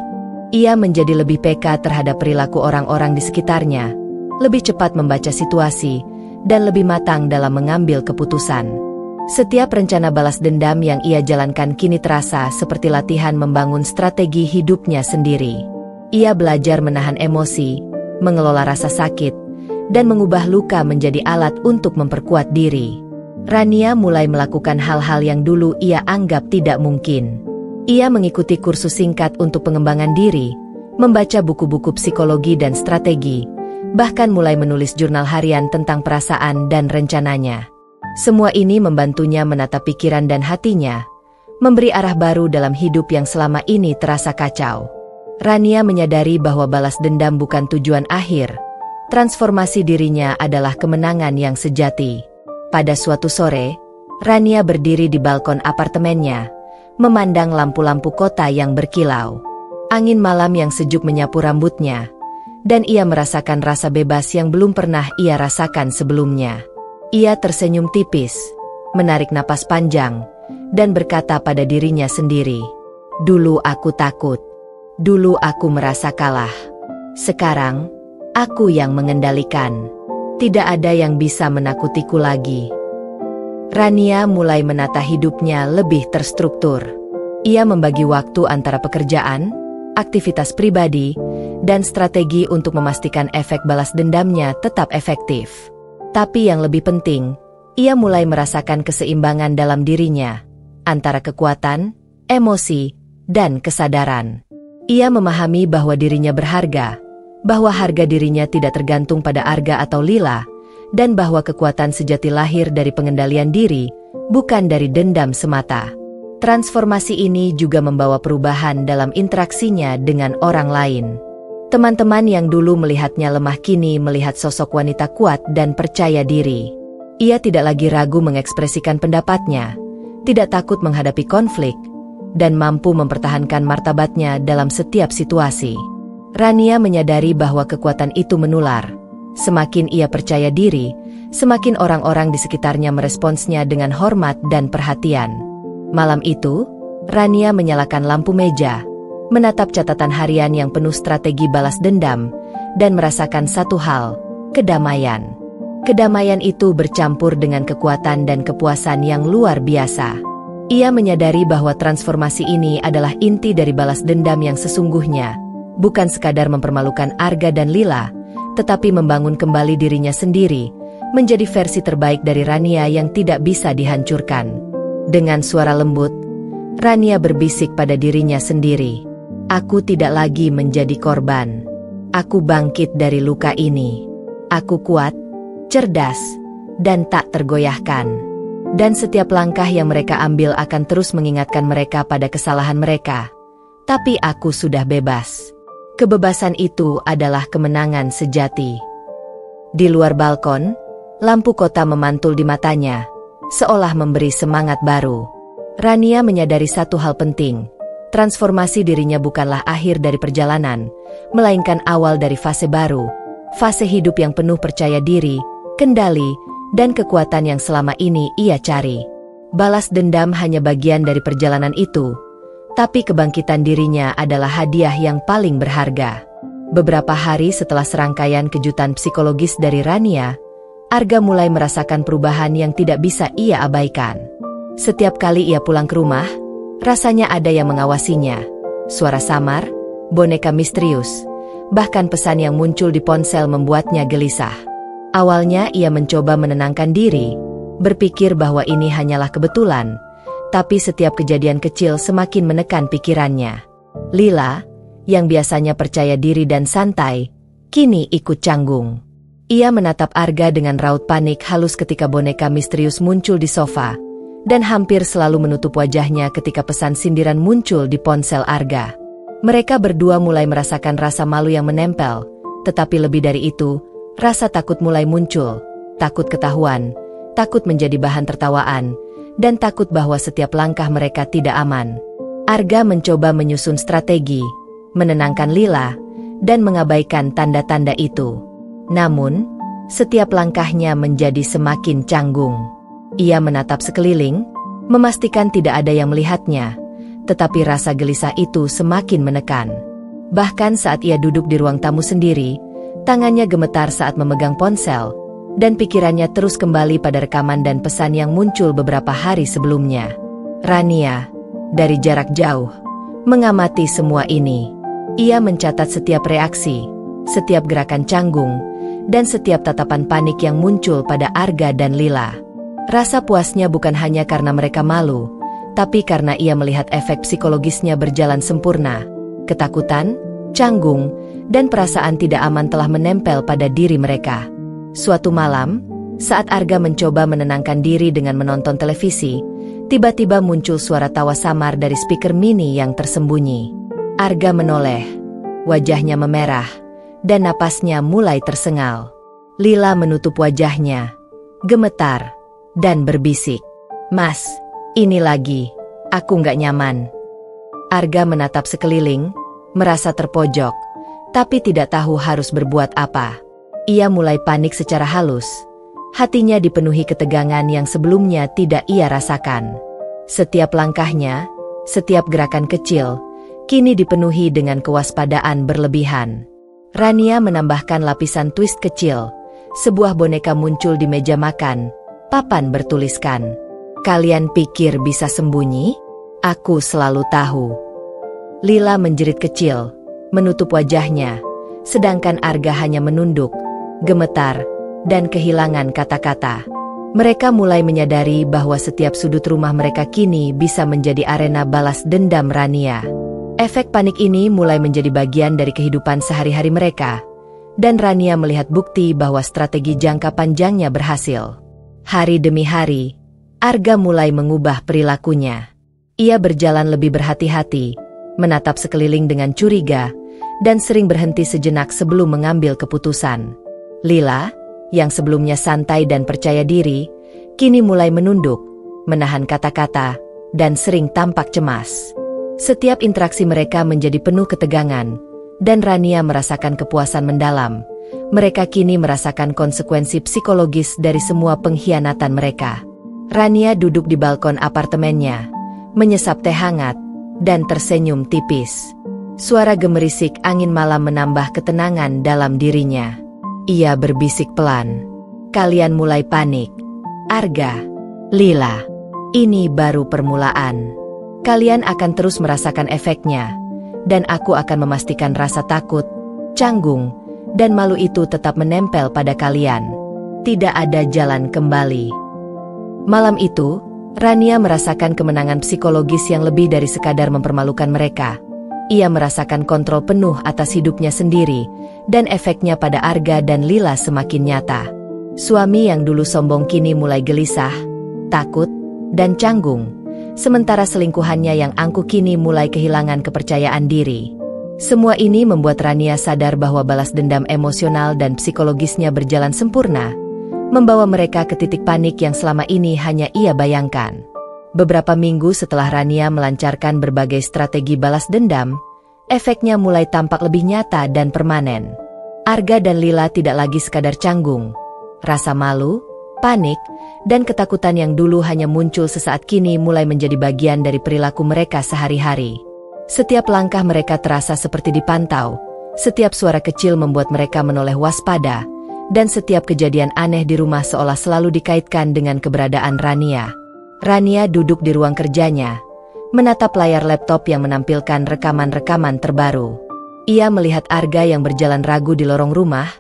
Ia menjadi lebih peka terhadap perilaku orang-orang di sekitarnya, lebih cepat membaca situasi, dan lebih matang dalam mengambil keputusan. Setiap rencana balas dendam yang ia jalankan kini terasa seperti latihan membangun strategi hidupnya sendiri. Ia belajar menahan emosi, mengelola rasa sakit, dan mengubah luka menjadi alat untuk memperkuat diri. Rania mulai melakukan hal-hal yang dulu ia anggap tidak mungkin. Ia mengikuti kursus singkat untuk pengembangan diri, membaca buku-buku psikologi dan strategi, bahkan mulai menulis jurnal harian tentang perasaan dan rencananya. Semua ini membantunya menata pikiran dan hatinya, memberi arah baru dalam hidup yang selama ini terasa kacau. Rania menyadari bahwa balas dendam bukan tujuan akhir. Transformasi dirinya adalah kemenangan yang sejati. Pada suatu sore, Rania berdiri di balkon apartemennya, memandang lampu-lampu kota yang berkilau. Angin malam yang sejuk menyapu rambutnya, dan ia merasakan rasa bebas yang belum pernah ia rasakan sebelumnya. Ia tersenyum tipis, menarik napas panjang, dan berkata pada dirinya sendiri, "Dulu aku takut. Dulu aku merasa kalah. Sekarang, aku yang mengendalikan. Tidak ada yang bisa menakutiku lagi." Rania mulai menata hidupnya lebih terstruktur. Ia membagi waktu antara pekerjaan, aktivitas pribadi, dan strategi untuk memastikan efek balas dendamnya tetap efektif. Tapi yang lebih penting, ia mulai merasakan keseimbangan dalam dirinya, antara kekuatan, emosi, dan kesadaran. Ia memahami bahwa dirinya berharga, bahwa harga dirinya tidak tergantung pada Arga atau Lila, dan bahwa kekuatan sejati lahir dari pengendalian diri, bukan dari dendam semata. Transformasi ini juga membawa perubahan dalam interaksinya dengan orang lain. Teman-teman yang dulu melihatnya lemah kini melihat sosok wanita kuat dan percaya diri. Ia tidak lagi ragu mengekspresikan pendapatnya, tidak takut menghadapi konflik, dan mampu mempertahankan martabatnya dalam setiap situasi. Rania menyadari bahwa kekuatan itu menular. Semakin ia percaya diri, semakin orang-orang di sekitarnya meresponsnya dengan hormat dan perhatian. Malam itu, Rania menyalakan lampu meja, menatap catatan harian yang penuh strategi balas dendam, dan merasakan satu hal, kedamaian. Kedamaian itu bercampur dengan kekuatan dan kepuasan yang luar biasa. Ia menyadari bahwa transformasi ini adalah inti dari balas dendam yang sesungguhnya, bukan sekadar mempermalukan Arga dan Lila, tetapi membangun kembali dirinya sendiri, menjadi versi terbaik dari Rania yang tidak bisa dihancurkan. Dengan suara lembut, Rania berbisik pada dirinya sendiri, "Aku tidak lagi menjadi korban. Aku bangkit dari luka ini. Aku kuat, cerdas, dan tak tergoyahkan. Dan setiap langkah yang mereka ambil akan terus mengingatkan mereka pada kesalahan mereka. Tapi aku sudah bebas. Kebebasan itu adalah kemenangan sejati." Di luar balkon, lampu kota memantul di matanya, seolah memberi semangat baru. Rania menyadari satu hal penting. Transformasi dirinya bukanlah akhir dari perjalanan, melainkan awal dari fase baru, fase hidup yang penuh percaya diri, kendali, dan kekuatan yang selama ini ia cari. Balas dendam hanya bagian dari perjalanan itu, tapi kebangkitan dirinya adalah hadiah yang paling berharga. Beberapa hari setelah serangkaian kejutan psikologis dari Rania, Arga mulai merasakan perubahan yang tidak bisa ia abaikan. Setiap kali ia pulang ke rumah, rasanya ada yang mengawasinya. Suara samar, boneka misterius, bahkan pesan yang muncul di ponsel membuatnya gelisah. Awalnya ia mencoba menenangkan diri, berpikir bahwa ini hanyalah kebetulan, tapi setiap kejadian kecil semakin menekan pikirannya. Lila, yang biasanya percaya diri dan santai, kini ikut canggung. Ia menatap Arga dengan raut panik halus ketika boneka misterius muncul di sofa, dan hampir selalu menutup wajahnya ketika pesan sindiran muncul di ponsel Arga. Mereka berdua mulai merasakan rasa malu yang menempel, tetapi lebih dari itu, rasa takut mulai muncul, takut ketahuan, takut menjadi bahan tertawaan, dan takut bahwa setiap langkah mereka tidak aman. Arga mencoba menyusun strategi, menenangkan Lila, dan mengabaikan tanda-tanda itu. Namun, setiap langkahnya menjadi semakin canggung. Ia menatap sekeliling, memastikan tidak ada yang melihatnya, tetapi rasa gelisah itu semakin menekan. Bahkan saat ia duduk di ruang tamu sendiri, tangannya gemetar saat memegang ponsel, dan pikirannya terus kembali pada rekaman dan pesan yang muncul beberapa hari sebelumnya. Rania, dari jarak jauh, mengamati semua ini. Ia mencatat setiap reaksi, setiap gerakan canggung, dan setiap tatapan panik yang muncul pada Arga dan Lila. Rasa puasnya bukan hanya karena mereka malu, tapi karena ia melihat efek psikologisnya berjalan sempurna. Ketakutan, canggung, dan perasaan tidak aman telah menempel pada diri mereka. Suatu malam, saat Arga mencoba menenangkan diri dengan menonton televisi, tiba-tiba muncul suara tawa samar dari speaker mini yang tersembunyi. Arga menoleh, wajahnya memerah, dan napasnya mulai tersengal. Lila menutup wajahnya, gemetar, dan berbisik, "Mas, ini lagi, aku nggak nyaman." Arga menatap sekeliling, merasa terpojok, tapi tidak tahu harus berbuat apa. Ia mulai panik secara halus. Hatinya dipenuhi ketegangan yang sebelumnya tidak ia rasakan. Setiap langkahnya, setiap gerakan kecil, kini dipenuhi dengan kewaspadaan berlebihan. Rania menambahkan lapisan twist kecil. Sebuah boneka muncul di meja makan. Papan bertuliskan, "Kalian pikir bisa sembunyi? Aku selalu tahu." Lila menjerit kecil, menutup wajahnya, sedangkan Arga hanya menunduk, gemetar, dan kehilangan kata-kata. Mereka mulai menyadari bahwa setiap sudut rumah mereka kini bisa menjadi arena balas dendam Rania. Efek panik ini mulai menjadi bagian dari kehidupan sehari-hari mereka, dan Rania melihat bukti bahwa strategi jangka panjangnya berhasil. Hari demi hari, Arga mulai mengubah perilakunya. Ia berjalan lebih berhati-hati, menatap sekeliling dengan curiga, dan sering berhenti sejenak sebelum mengambil keputusan. Lila, yang sebelumnya santai dan percaya diri, kini mulai menunduk, menahan kata-kata, dan sering tampak cemas. Setiap interaksi mereka menjadi penuh ketegangan, dan Rania merasakan kepuasan mendalam. Mereka kini merasakan konsekuensi psikologis dari semua pengkhianatan mereka. Rania duduk di balkon apartemennya, menyesap teh hangat, dan tersenyum tipis. Suara gemerisik angin malam menambah ketenangan dalam dirinya. Ia berbisik pelan, "Kalian mulai panik. Arga, Lila, ini baru permulaan. Kalian akan terus merasakan efeknya, dan aku akan memastikan rasa takut, canggung, dan malu itu tetap menempel pada kalian. Tidak ada jalan kembali." Malam itu, Rania merasakan kemenangan psikologis yang lebih dari sekadar mempermalukan mereka. Ia merasakan kontrol penuh atas hidupnya sendiri, dan efeknya pada Arga dan Lila semakin nyata. Suami yang dulu sombong kini mulai gelisah, takut, dan canggung, sementara selingkuhannya yang angkuh kini mulai kehilangan kepercayaan diri. Semua ini membuat Rania sadar bahwa balas dendam emosional dan psikologisnya berjalan sempurna, membawa mereka ke titik panik yang selama ini hanya ia bayangkan. Beberapa minggu setelah Rania melancarkan berbagai strategi balas dendam, efeknya mulai tampak lebih nyata dan permanen. Arga dan Lila tidak lagi sekadar canggung. Rasa malu, panik, dan ketakutan yang dulu hanya muncul sesaat kini mulai menjadi bagian dari perilaku mereka sehari-hari. Setiap langkah mereka terasa seperti dipantau, setiap suara kecil membuat mereka menoleh waspada, dan setiap kejadian aneh di rumah seolah selalu dikaitkan dengan keberadaan Rania. Rania duduk di ruang kerjanya, menatap layar laptop yang menampilkan rekaman-rekaman terbaru. Ia melihat Arga yang berjalan ragu di lorong rumah,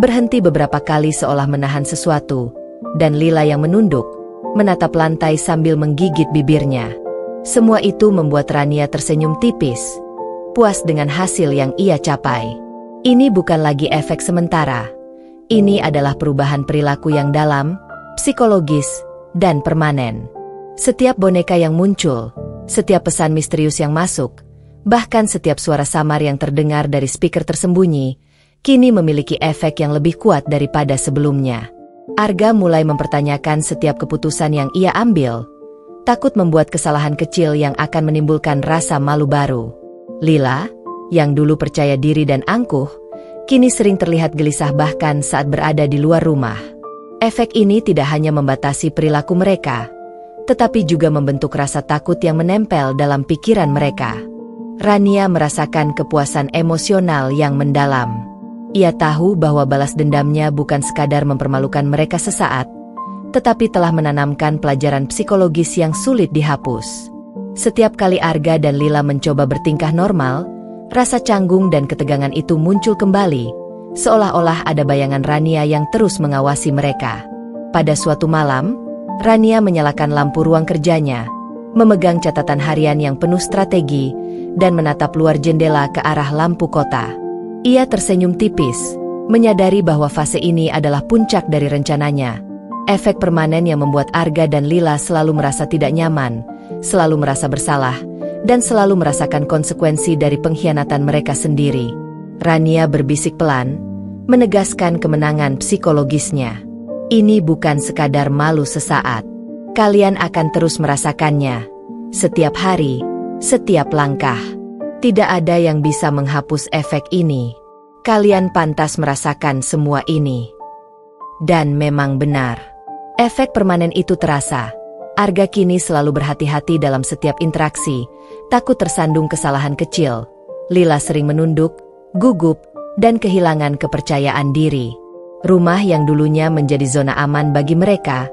berhenti beberapa kali seolah menahan sesuatu, dan Lila yang menunduk, menatap lantai sambil menggigit bibirnya. Semua itu membuat Rania tersenyum tipis, puas dengan hasil yang ia capai. Ini bukan lagi efek sementara. Ini adalah perubahan perilaku yang dalam, psikologis, dan permanen. Setiap boneka yang muncul, setiap pesan misterius yang masuk, bahkan setiap suara samar yang terdengar dari speaker tersembunyi, kini memiliki efek yang lebih kuat daripada sebelumnya. Arga mulai mempertanyakan setiap keputusan yang ia ambil, takut membuat kesalahan kecil yang akan menimbulkan rasa malu baru. Lila, yang dulu percaya diri dan angkuh, kini sering terlihat gelisah bahkan saat berada di luar rumah. Efek ini tidak hanya membatasi perilaku mereka, tetapi juga membentuk rasa takut yang menempel dalam pikiran mereka. Rania merasakan kepuasan emosional yang mendalam. Ia tahu bahwa balas dendamnya bukan sekadar mempermalukan mereka sesaat, tetapi telah menanamkan pelajaran psikologis yang sulit dihapus. Setiap kali Arga dan Lila mencoba bertingkah normal, rasa canggung dan ketegangan itu muncul kembali, seolah-olah ada bayangan Rania yang terus mengawasi mereka. Pada suatu malam, Rania menyalakan lampu ruang kerjanya, memegang catatan harian yang penuh strategi, dan menatap luar jendela ke arah lampu kota. Ia tersenyum tipis, menyadari bahwa fase ini adalah puncak dari rencananya. Efek permanen yang membuat Arga dan Lila selalu merasa tidak nyaman, selalu merasa bersalah, dan selalu merasakan konsekuensi dari pengkhianatan mereka sendiri. Rania berbisik pelan, menegaskan kemenangan psikologisnya. Ini bukan sekadar malu sesaat. Kalian akan terus merasakannya. Setiap hari, setiap langkah. Tidak ada yang bisa menghapus efek ini. Kalian pantas merasakan semua ini. Dan memang benar. Efek permanen itu terasa. Arga kini selalu berhati-hati dalam setiap interaksi, takut tersandung kesalahan kecil. Lila sering menunduk, gugup, dan kehilangan kepercayaan diri. Rumah yang dulunya menjadi zona aman bagi mereka,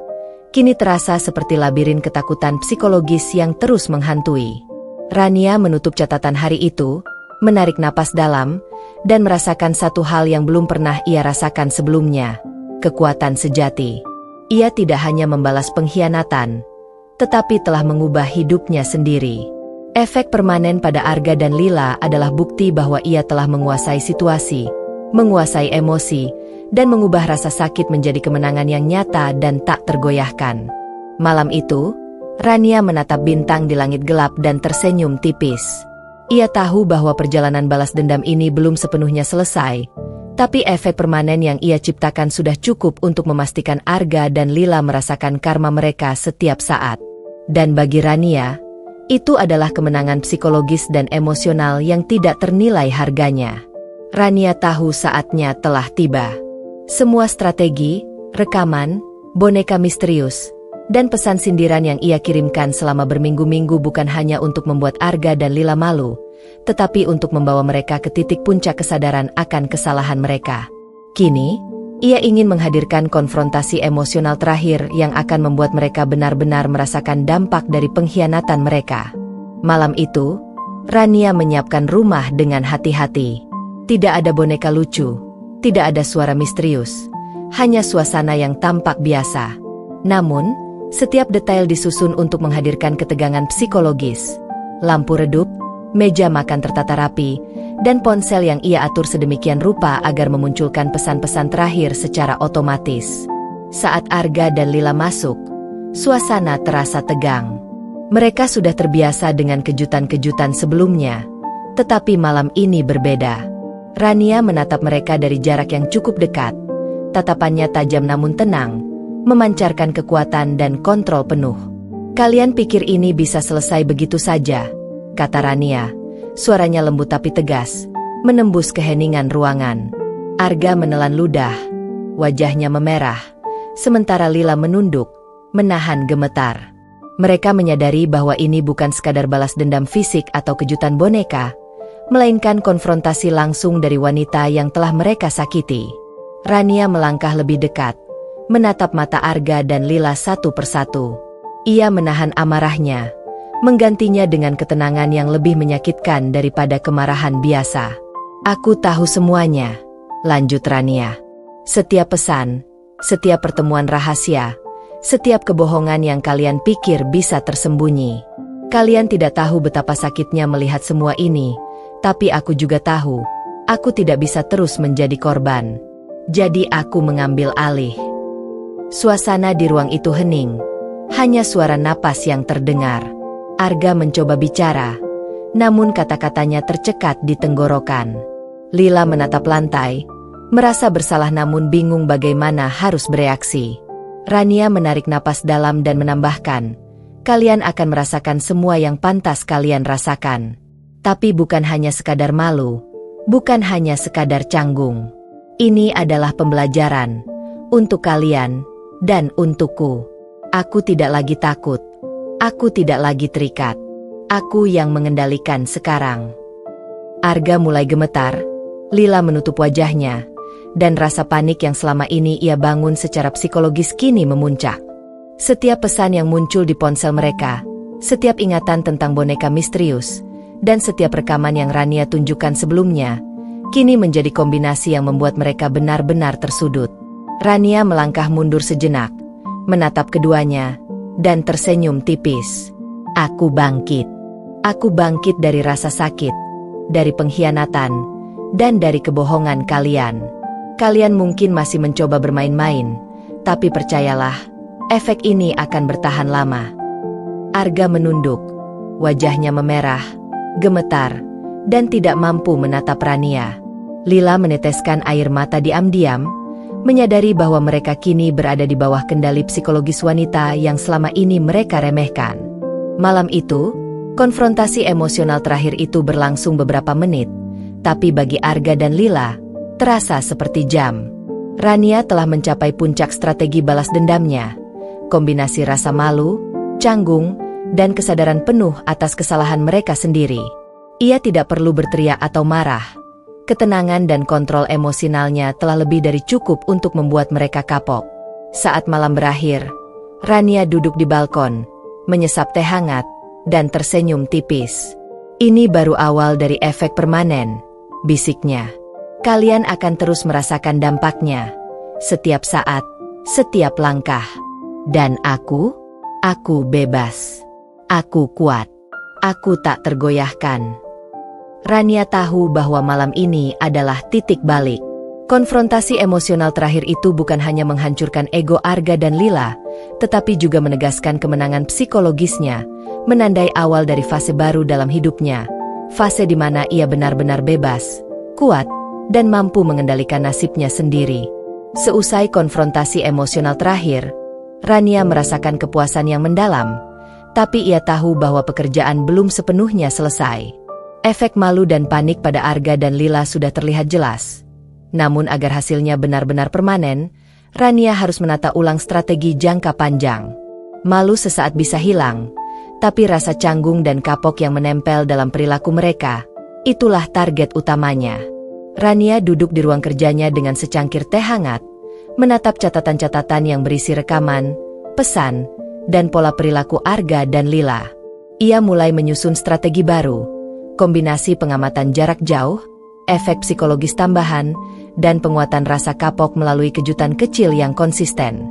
kini terasa seperti labirin ketakutan psikologis yang terus menghantui. Rania menutup catatan hari itu, menarik napas dalam, dan merasakan satu hal yang belum pernah ia rasakan sebelumnya, kekuatan sejati. Ia tidak hanya membalas pengkhianatan, tetapi telah mengubah hidupnya sendiri. Efek permanen pada Arga dan Lila adalah bukti bahwa ia telah menguasai situasi, menguasai emosi, dan mengubah rasa sakit menjadi kemenangan yang nyata dan tak tergoyahkan. Malam itu, Rania menatap bintang di langit gelap dan tersenyum tipis. Ia tahu bahwa perjalanan balas dendam ini belum sepenuhnya selesai, tapi efek permanen yang ia ciptakan sudah cukup untuk memastikan Arga dan Lila merasakan karma mereka setiap saat. Dan bagi Rania, itu adalah kemenangan psikologis dan emosional yang tidak ternilai harganya. Rania tahu saatnya telah tiba. Semua strategi, rekaman, boneka misterius, dan pesan sindiran yang ia kirimkan selama berminggu-minggu bukan hanya untuk membuat Arga dan Lila malu, tetapi untuk membawa mereka ke titik puncak kesadaran akan kesalahan mereka. Kini, ia ingin menghadirkan konfrontasi emosional terakhir yang akan membuat mereka benar-benar merasakan dampak dari pengkhianatan mereka. Malam itu, Rania menyiapkan rumah dengan hati-hati. Tidak ada boneka lucu, tidak ada suara misterius, hanya suasana yang tampak biasa. Namun, setiap detail disusun untuk menghadirkan ketegangan psikologis. Lampu redup, meja makan tertata rapi, dan ponsel yang ia atur sedemikian rupa agar memunculkan pesan-pesan terakhir secara otomatis. Saat Arga dan Lila masuk, suasana terasa tegang. Mereka sudah terbiasa dengan kejutan-kejutan sebelumnya, tetapi malam ini berbeda. Rania menatap mereka dari jarak yang cukup dekat. Tatapannya tajam namun tenang, memancarkan kekuatan dan kontrol penuh. Kalian pikir ini bisa selesai begitu saja? Kata Rania, suaranya lembut tapi tegas, menembus keheningan ruangan. Arga menelan ludah, wajahnya memerah, sementara Lila menunduk, menahan gemetar. Mereka menyadari bahwa ini bukan sekadar balas dendam fisik atau kejutan boneka, melainkan konfrontasi langsung dari wanita yang telah mereka sakiti. Rania melangkah lebih dekat, menatap mata Arga dan Lila satu persatu. Ia menahan amarahnya, menggantinya dengan ketenangan yang lebih menyakitkan daripada kemarahan biasa. Aku tahu semuanya, lanjut Rania. Setiap pesan, setiap pertemuan rahasia, setiap kebohongan yang kalian pikir bisa tersembunyi. Kalian tidak tahu betapa sakitnya melihat semua ini, tapi aku juga tahu, aku tidak bisa terus menjadi korban. Jadi aku mengambil alih. Suasana di ruang itu hening, hanya suara napas yang terdengar. Arga mencoba bicara, namun kata-katanya tercekat di tenggorokan. Lila menatap lantai, merasa bersalah namun bingung bagaimana harus bereaksi. Rania menarik napas dalam dan menambahkan, kalian akan merasakan semua yang pantas kalian rasakan. Tapi bukan hanya sekadar malu, bukan hanya sekadar canggung. Ini adalah pembelajaran, untuk kalian, dan untukku. Aku tidak lagi takut. Aku tidak lagi terikat. Aku yang mengendalikan sekarang. Arga mulai gemetar, Lila menutup wajahnya, dan rasa panik yang selama ini ia bangun secara psikologis kini memuncak. Setiap pesan yang muncul di ponsel mereka, setiap ingatan tentang boneka misterius, dan setiap rekaman yang Rania tunjukkan sebelumnya, kini menjadi kombinasi yang membuat mereka benar-benar tersudut. Rania melangkah mundur sejenak, menatap keduanya, dan tersenyum tipis. Aku bangkit. Aku bangkit dari rasa sakit, dari pengkhianatan, dan dari kebohongan kalian. Kalian mungkin masih mencoba bermain-main, tapi percayalah, efek ini akan bertahan lama. Arga menunduk, wajahnya memerah, gemetar, dan tidak mampu menatap Rania. Lila meneteskan air mata diam-diam, menyadari bahwa mereka kini berada di bawah kendali psikologis wanita yang selama ini mereka remehkan. Malam itu, konfrontasi emosional terakhir itu berlangsung beberapa menit, tapi bagi Arga dan Lila, terasa seperti jam. Rania telah mencapai puncak strategi balas dendamnya, kombinasi rasa malu, canggung, dan kesadaran penuh atas kesalahan mereka sendiri. Ia tidak perlu berteriak atau marah. Ketenangan dan kontrol emosionalnya telah lebih dari cukup untuk membuat mereka kapok. Saat malam berakhir, Rania duduk di balkon, menyesap teh hangat, dan tersenyum tipis. Ini baru awal dari efek permanen, bisiknya. Kalian akan terus merasakan dampaknya, setiap saat, setiap langkah. Dan aku bebas. Aku kuat. Aku tak tergoyahkan. Rania tahu bahwa malam ini adalah titik balik. Konfrontasi emosional terakhir itu bukan hanya menghancurkan ego Arga dan Lila, tetapi juga menegaskan kemenangan psikologisnya, menandai awal dari fase baru dalam hidupnya, fase di mana ia benar-benar bebas, kuat, dan mampu mengendalikan nasibnya sendiri. Seusai konfrontasi emosional terakhir, Rania merasakan kepuasan yang mendalam, tapi ia tahu bahwa pekerjaan belum sepenuhnya selesai. Efek malu dan panik pada Arga dan Lila sudah terlihat jelas. Namun agar hasilnya benar-benar permanen, Rania harus menata ulang strategi jangka panjang. Malu sesaat bisa hilang, tapi rasa canggung dan kapok yang menempel dalam perilaku mereka, itulah target utamanya. Rania duduk di ruang kerjanya dengan secangkir teh hangat, menatap catatan-catatan yang berisi rekaman, pesan, dan pola perilaku Arga dan Lila. Ia mulai menyusun strategi baru, kombinasi pengamatan jarak jauh, efek psikologis tambahan, dan penguatan rasa kapok melalui kejutan kecil yang konsisten.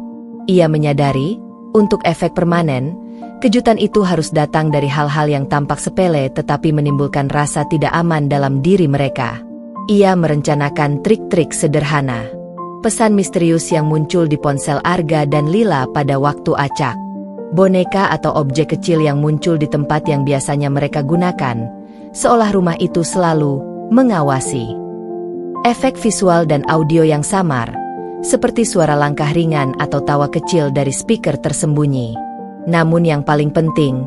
Ia menyadari, untuk efek permanen, kejutan itu harus datang dari hal-hal yang tampak sepele tetapi menimbulkan rasa tidak aman dalam diri mereka. Ia merencanakan trik-trik sederhana. Pesan misterius yang muncul di ponsel Arga dan Lila pada waktu acak. Boneka atau objek kecil yang muncul di tempat yang biasanya mereka gunakan, seolah rumah itu selalu mengawasi. Efek visual dan audio yang samar, seperti suara langkah ringan atau tawa kecil dari speaker tersembunyi. Namun yang paling penting,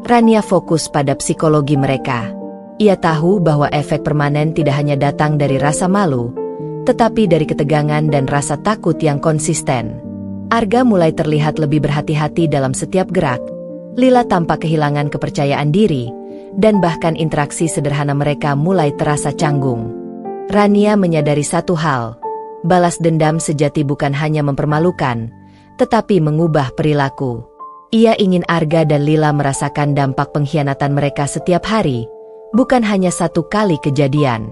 Rania fokus pada psikologi mereka. Ia tahu bahwa efek permanen tidak hanya datang dari rasa malu, tetapi dari ketegangan dan rasa takut yang konsisten. Arga mulai terlihat lebih berhati-hati dalam setiap gerak. Lila tampak kehilangan kepercayaan diri, dan bahkan interaksi sederhana mereka mulai terasa canggung. Rania menyadari satu hal, balas dendam sejati bukan hanya mempermalukan, tetapi mengubah perilaku. Ia ingin Arga dan Lila merasakan dampak pengkhianatan mereka setiap hari, bukan hanya satu kali kejadian.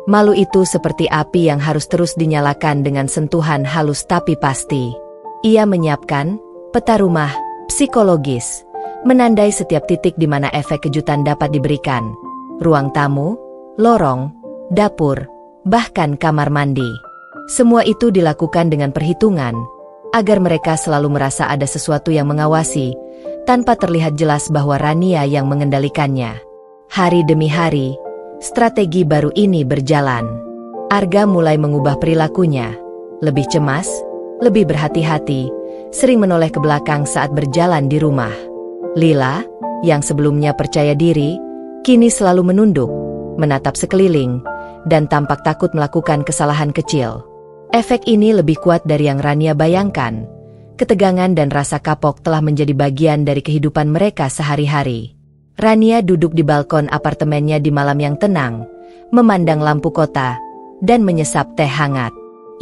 Malu itu seperti api yang harus terus dinyalakan dengan sentuhan halus tapi pasti. Ia menyiapkan peta rumah psikologis, menandai setiap titik di mana efek kejutan dapat diberikan. Ruang tamu, lorong, dapur, bahkan kamar mandi. Semua itu dilakukan dengan perhitungan, agar mereka selalu merasa ada sesuatu yang mengawasi, tanpa terlihat jelas bahwa Rania yang mengendalikannya. Hari demi hari, strategi baru ini berjalan. Arga mulai mengubah perilakunya, lebih cemas, lebih berhati-hati, sering menoleh ke belakang saat berjalan di rumah. Lila, yang sebelumnya percaya diri, kini selalu menunduk, menatap sekeliling, dan tampak takut melakukan kesalahan kecil. Efek ini lebih kuat dari yang Rania bayangkan. Ketegangan dan rasa kapok telah menjadi bagian dari kehidupan mereka sehari-hari. Rania duduk di balkon apartemennya di malam yang tenang, memandang lampu kota, dan menyesap teh hangat.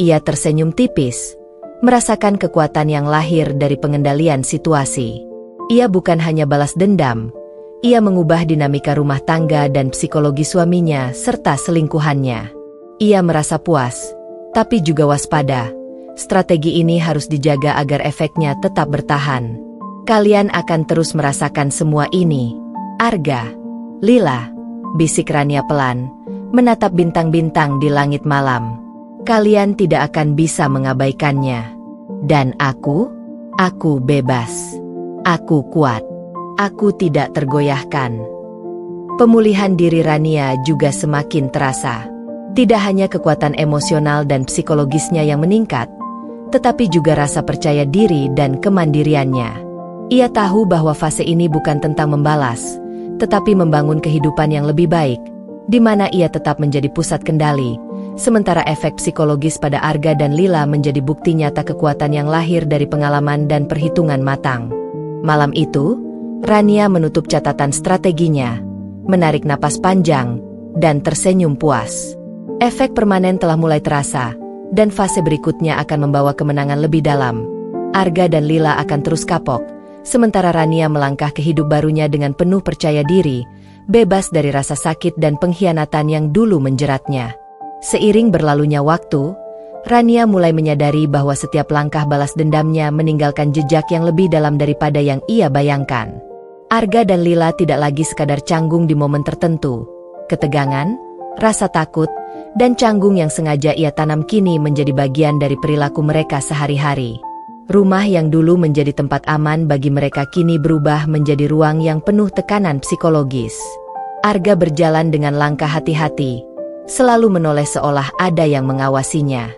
Ia tersenyum tipis, merasakan kekuatan yang lahir dari pengendalian situasi. Ia bukan hanya balas dendam, ia mengubah dinamika rumah tangga dan psikologi suaminya serta selingkuhannya. Ia merasa puas, tapi juga waspada. Strategi ini harus dijaga agar efeknya tetap bertahan. Kalian akan terus merasakan semua ini. Arga, Lila, bisik Rania pelan, menatap bintang-bintang di langit malam. Kalian tidak akan bisa mengabaikannya. Dan aku bebas. Aku kuat. Aku tidak tergoyahkan. Pemulihan diri Rania juga semakin terasa. Tidak hanya kekuatan emosional dan psikologisnya yang meningkat, tetapi juga rasa percaya diri dan kemandiriannya. Ia tahu bahwa fase ini bukan tentang membalas, tetapi membangun kehidupan yang lebih baik, di mana ia tetap menjadi pusat kendali, sementara efek psikologis pada Arga dan Lila menjadi bukti nyata kekuatan yang lahir dari pengalaman dan perhitungan matang. Malam itu, Rania menutup catatan strateginya, menarik napas panjang, dan tersenyum puas. Efek permanen telah mulai terasa, dan fase berikutnya akan membawa kemenangan lebih dalam. Arga dan Lila akan terus kapok, sementara Rania melangkah ke hidup barunya dengan penuh percaya diri, bebas dari rasa sakit dan pengkhianatan yang dulu menjeratnya. Seiring berlalunya waktu, Rania mulai menyadari bahwa setiap langkah balas dendamnya meninggalkan jejak yang lebih dalam daripada yang ia bayangkan. Arga dan Lila tidak lagi sekadar canggung di momen tertentu. Ketegangan, rasa takut, dan canggung yang sengaja ia tanam kini menjadi bagian dari perilaku mereka sehari-hari. Rumah yang dulu menjadi tempat aman bagi mereka kini berubah menjadi ruang yang penuh tekanan psikologis. Arga berjalan dengan langkah hati-hati, selalu menoleh seolah ada yang mengawasinya.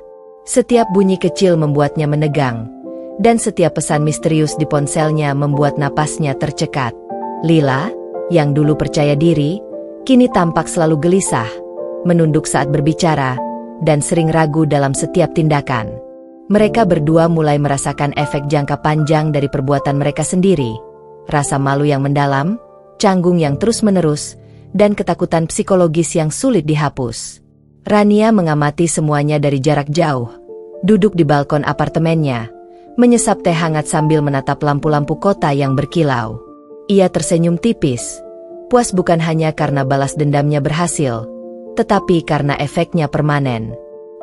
Setiap bunyi kecil membuatnya menegang, dan setiap pesan misterius di ponselnya membuat napasnya tercekat. Lila, yang dulu percaya diri, kini tampak selalu gelisah, menunduk saat berbicara, dan sering ragu dalam setiap tindakan. Mereka berdua mulai merasakan efek jangka panjang dari perbuatan mereka sendiri. Rasa malu yang mendalam, canggung yang terus-menerus, dan ketakutan psikologis yang sulit dihapus. Rania mengamati semuanya dari jarak jauh. Duduk di balkon apartemennya, menyesap teh hangat sambil menatap lampu-lampu kota yang berkilau. Ia tersenyum tipis, puas bukan hanya karena balas dendamnya berhasil, tetapi karena efeknya permanen.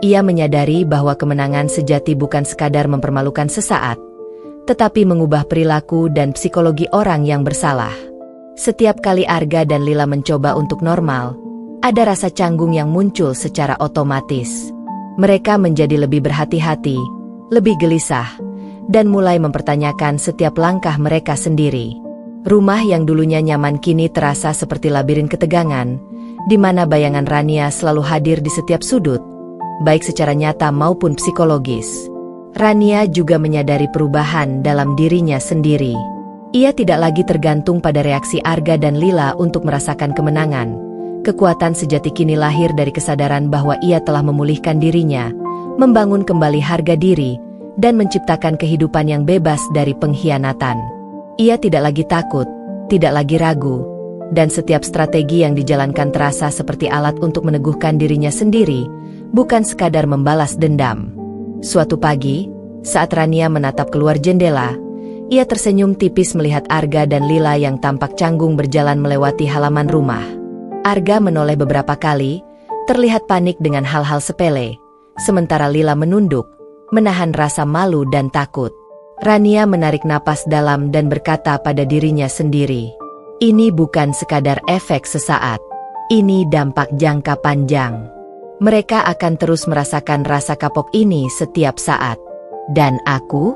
Ia menyadari bahwa kemenangan sejati bukan sekadar mempermalukan sesaat, tetapi mengubah perilaku dan psikologi orang yang bersalah. Setiap kali Arga dan Lila mencoba untuk normal, ada rasa canggung yang muncul secara otomatis. Mereka menjadi lebih berhati-hati, lebih gelisah, dan mulai mempertanyakan setiap langkah mereka sendiri. Rumah yang dulunya nyaman kini terasa seperti labirin ketegangan, di mana bayangan Rania selalu hadir di setiap sudut, baik secara nyata maupun psikologis. Rania juga menyadari perubahan dalam dirinya sendiri. Ia tidak lagi tergantung pada reaksi Arga dan Lila untuk merasakan kemenangan. Kekuatan sejati kini lahir dari kesadaran bahwa ia telah memulihkan dirinya, membangun kembali harga diri, dan menciptakan kehidupan yang bebas dari pengkhianatan. Ia tidak lagi takut, tidak lagi ragu, dan setiap strategi yang dijalankan terasa seperti alat untuk meneguhkan dirinya sendiri, bukan sekadar membalas dendam. Suatu pagi, saat Rania menatap keluar jendela, ia tersenyum tipis melihat Arga dan Lila yang tampak canggung berjalan melewati halaman rumah. Arga menoleh beberapa kali, terlihat panik dengan hal-hal sepele, sementara Lila menunduk, menahan rasa malu dan takut. Rania menarik napas dalam dan berkata pada dirinya sendiri, "Ini bukan sekadar efek sesaat, ini dampak jangka panjang. Mereka akan terus merasakan rasa kapok ini setiap saat. Dan aku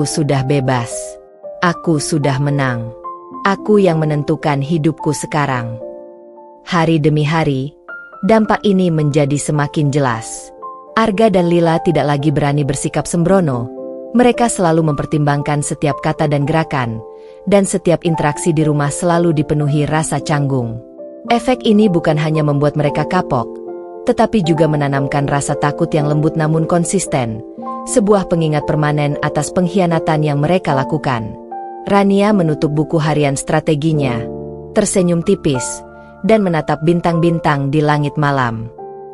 sudah bebas. Aku sudah menang. Aku yang menentukan hidupku sekarang." Hari demi hari, dampak ini menjadi semakin jelas. Arga dan Lila tidak lagi berani bersikap sembrono. Mereka selalu mempertimbangkan setiap kata dan gerakan, dan setiap interaksi di rumah selalu dipenuhi rasa canggung. Efek ini bukan hanya membuat mereka kapok, tetapi juga menanamkan rasa takut yang lembut namun konsisten, sebuah pengingat permanen atas pengkhianatan yang mereka lakukan. Rania menutup buku harian strateginya, tersenyum tipis, dan menatap bintang-bintang di langit malam.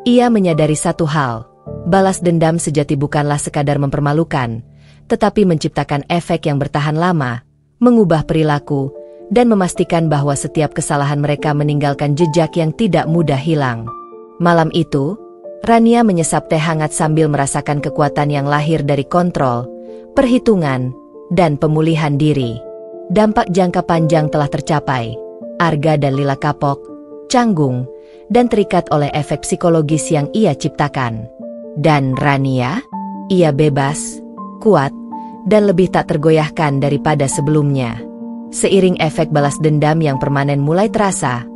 Ia menyadari satu hal, balas dendam sejati bukanlah sekadar mempermalukan, tetapi menciptakan efek yang bertahan lama, mengubah perilaku, dan memastikan bahwa setiap kesalahan mereka meninggalkan jejak yang tidak mudah hilang. Malam itu, Rania menyesap teh hangat sambil merasakan kekuatan yang lahir dari kontrol, perhitungan, dan pemulihan diri. Dampak jangka panjang telah tercapai. Arga dan Lila kapok, canggung, dan terikat oleh efek psikologis yang ia ciptakan. Dan Rania? Ia bebas, kuat, dan lebih tak tergoyahkan daripada sebelumnya. Seiring efek balas dendam yang permanen mulai terasa,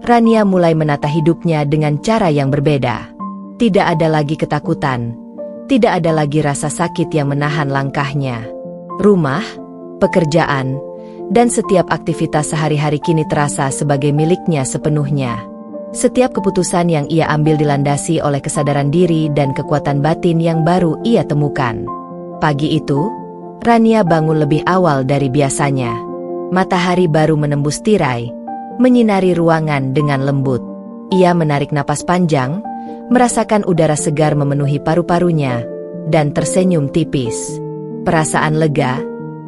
Rania mulai menata hidupnya dengan cara yang berbeda. Tidak ada lagi ketakutan, tidak ada lagi rasa sakit yang menahan langkahnya. Rumah, pekerjaan, dan setiap aktivitas sehari-hari kini terasa sebagai miliknya sepenuhnya. Setiap keputusan yang ia ambil dilandasi oleh kesadaran diri dan kekuatan batin yang baru ia temukan. Pagi itu, Rania bangun lebih awal dari biasanya. Matahari baru menembus tirai, menyinari ruangan dengan lembut. Ia menarik napas panjang, merasakan udara segar memenuhi paru-parunya, dan tersenyum tipis. Perasaan lega,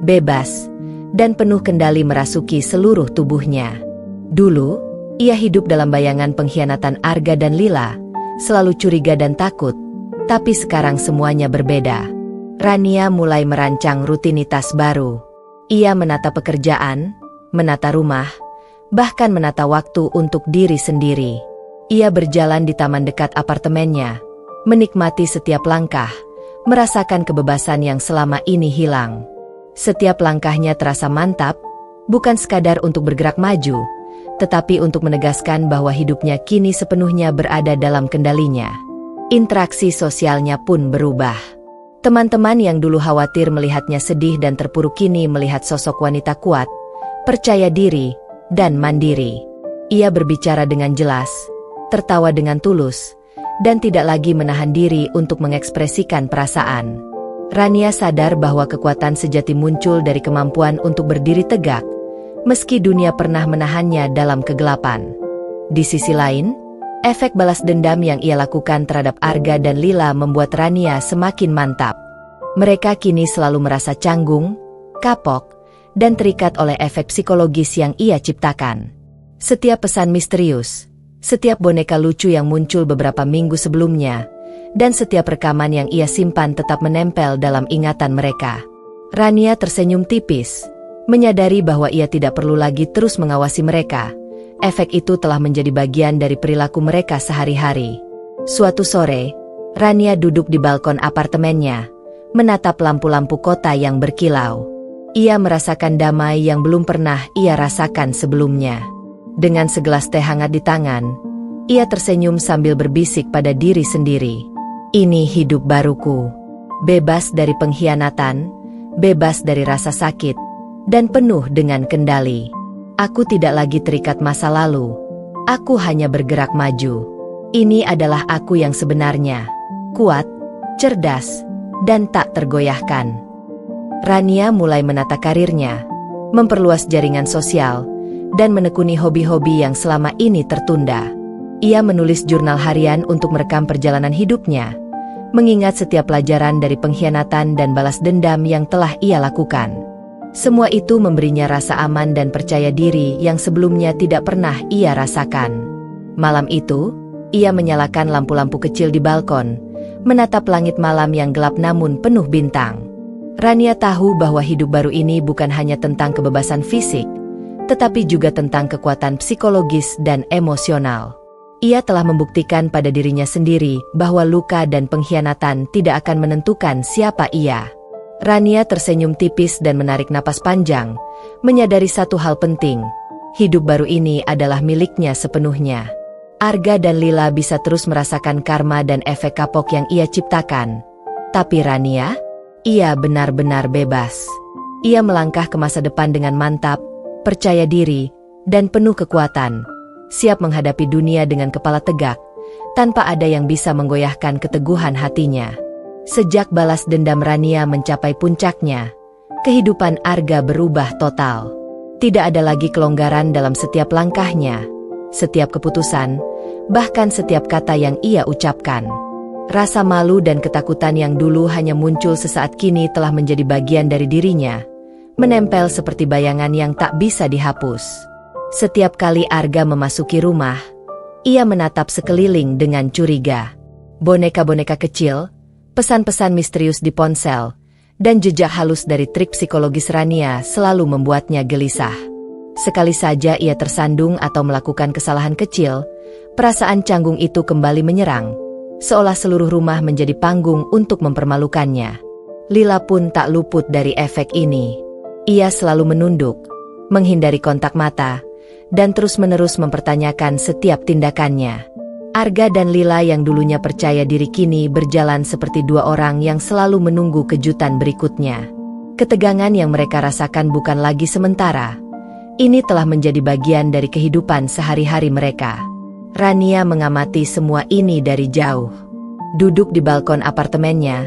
bebas, dan penuh kendali merasuki seluruh tubuhnya. Dulu, ia hidup dalam bayangan pengkhianatan Arga dan Lila, selalu curiga dan takut, tapi sekarang semuanya berbeda. Rania mulai merancang rutinitas baru. Ia menata pekerjaan, menata rumah, bahkan menata waktu untuk diri sendiri. Ia berjalan di taman dekat apartemennya, menikmati setiap langkah, merasakan kebebasan yang selama ini hilang. Setiap langkahnya terasa mantap, bukan sekadar untuk bergerak maju, tetapi untuk menegaskan bahwa hidupnya kini sepenuhnya berada dalam kendalinya. Interaksi sosialnya pun berubah. Teman-teman yang dulu khawatir melihatnya sedih dan terpuruk kini melihat sosok wanita kuat, percaya diri, dan mandiri. Ia berbicara dengan jelas, tertawa dengan tulus, dan tidak lagi menahan diri untuk mengekspresikan perasaan. Rania sadar bahwa kekuatan sejati muncul dari kemampuan untuk berdiri tegak, meski dunia pernah menahannya dalam kegelapan. Di sisi lain, efek balas dendam yang ia lakukan terhadap Arga dan Lila membuat Rania semakin mantap. Mereka kini selalu merasa canggung, kapok, dan terikat oleh efek psikologis yang ia ciptakan. Setiap pesan misterius, setiap boneka lucu yang muncul beberapa minggu sebelumnya, dan setiap rekaman yang ia simpan tetap menempel dalam ingatan mereka. Rania tersenyum tipis, menyadari bahwa ia tidak perlu lagi terus mengawasi mereka. Efek itu telah menjadi bagian dari perilaku mereka sehari-hari. Suatu sore, Rania duduk di balkon apartemennya, menatap lampu-lampu kota yang berkilau. Ia merasakan damai yang belum pernah ia rasakan sebelumnya. Dengan segelas teh hangat di tangan, ia tersenyum sambil berbisik pada diri sendiri. Ini hidup baruku. Bebas dari pengkhianatan, bebas dari rasa sakit, dan penuh dengan kendali. Aku tidak lagi terikat masa lalu. Aku hanya bergerak maju. Ini adalah aku yang sebenarnya. Kuat, cerdas, dan tak tergoyahkan. Rania mulai menata karirnya, memperluas jaringan sosial, dan menekuni hobi-hobi yang selama ini tertunda. Ia menulis jurnal harian untuk merekam perjalanan hidupnya, mengingat setiap pelajaran dari pengkhianatan dan balas dendam yang telah ia lakukan. Semua itu memberinya rasa aman dan percaya diri yang sebelumnya tidak pernah ia rasakan. Malam itu, ia menyalakan lampu-lampu kecil di balkon, menatap langit malam yang gelap namun penuh bintang. Rania tahu bahwa hidup baru ini bukan hanya tentang kebebasan fisik, tetapi juga tentang kekuatan psikologis dan emosional. Ia telah membuktikan pada dirinya sendiri bahwa luka dan pengkhianatan tidak akan menentukan siapa ia. Rania tersenyum tipis dan menarik napas panjang, menyadari satu hal penting. Hidup baru ini adalah miliknya sepenuhnya. Arga dan Lila bisa terus merasakan karma dan efek kapok yang ia ciptakan. Tapi Rania, ia benar-benar bebas. Ia melangkah ke masa depan dengan mantap, percaya diri, dan penuh kekuatan. Siap menghadapi dunia dengan kepala tegak, tanpa ada yang bisa menggoyahkan keteguhan hatinya. Sejak balas dendam Rania mencapai puncaknya, kehidupan Arga berubah total. Tidak ada lagi kelonggaran dalam setiap langkahnya. Setiap keputusan, bahkan setiap kata yang ia ucapkan. Rasa malu dan ketakutan yang dulu hanya muncul sesaat kini telah menjadi bagian dari dirinya, menempel seperti bayangan yang tak bisa dihapus. Setiap kali Arga memasuki rumah, ia menatap sekeliling dengan curiga. Boneka-boneka kecil, pesan-pesan misterius di ponsel, dan jejak halus dari trik psikologis Rania selalu membuatnya gelisah. Sekali saja ia tersandung atau melakukan kesalahan kecil, perasaan canggung itu kembali menyerang, seolah seluruh rumah menjadi panggung untuk mempermalukannya. Lila pun tak luput dari efek ini. Ia selalu menunduk, menghindari kontak mata, dan terus-menerus mempertanyakan setiap tindakannya. Arga dan Lila yang dulunya percaya diri kini berjalan seperti dua orang yang selalu menunggu kejutan berikutnya. Ketegangan yang mereka rasakan bukan lagi sementara. Ini telah menjadi bagian dari kehidupan sehari-hari mereka. Rania mengamati semua ini dari jauh. Duduk di balkon apartemennya,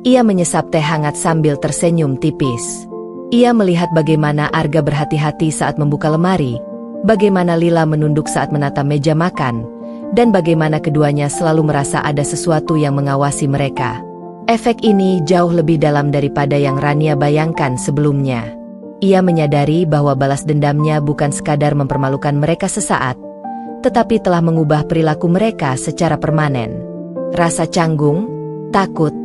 ia menyesap teh hangat sambil tersenyum tipis. Ia melihat bagaimana Arga berhati-hati saat membuka lemari, bagaimana Lila menunduk saat menata meja makan, dan bagaimana keduanya selalu merasa ada sesuatu yang mengawasi mereka. Efek ini jauh lebih dalam daripada yang Rania bayangkan sebelumnya. Ia menyadari bahwa balas dendamnya bukan sekadar mempermalukan mereka sesaat, tetapi telah mengubah perilaku mereka secara permanen. Rasa canggung, takut,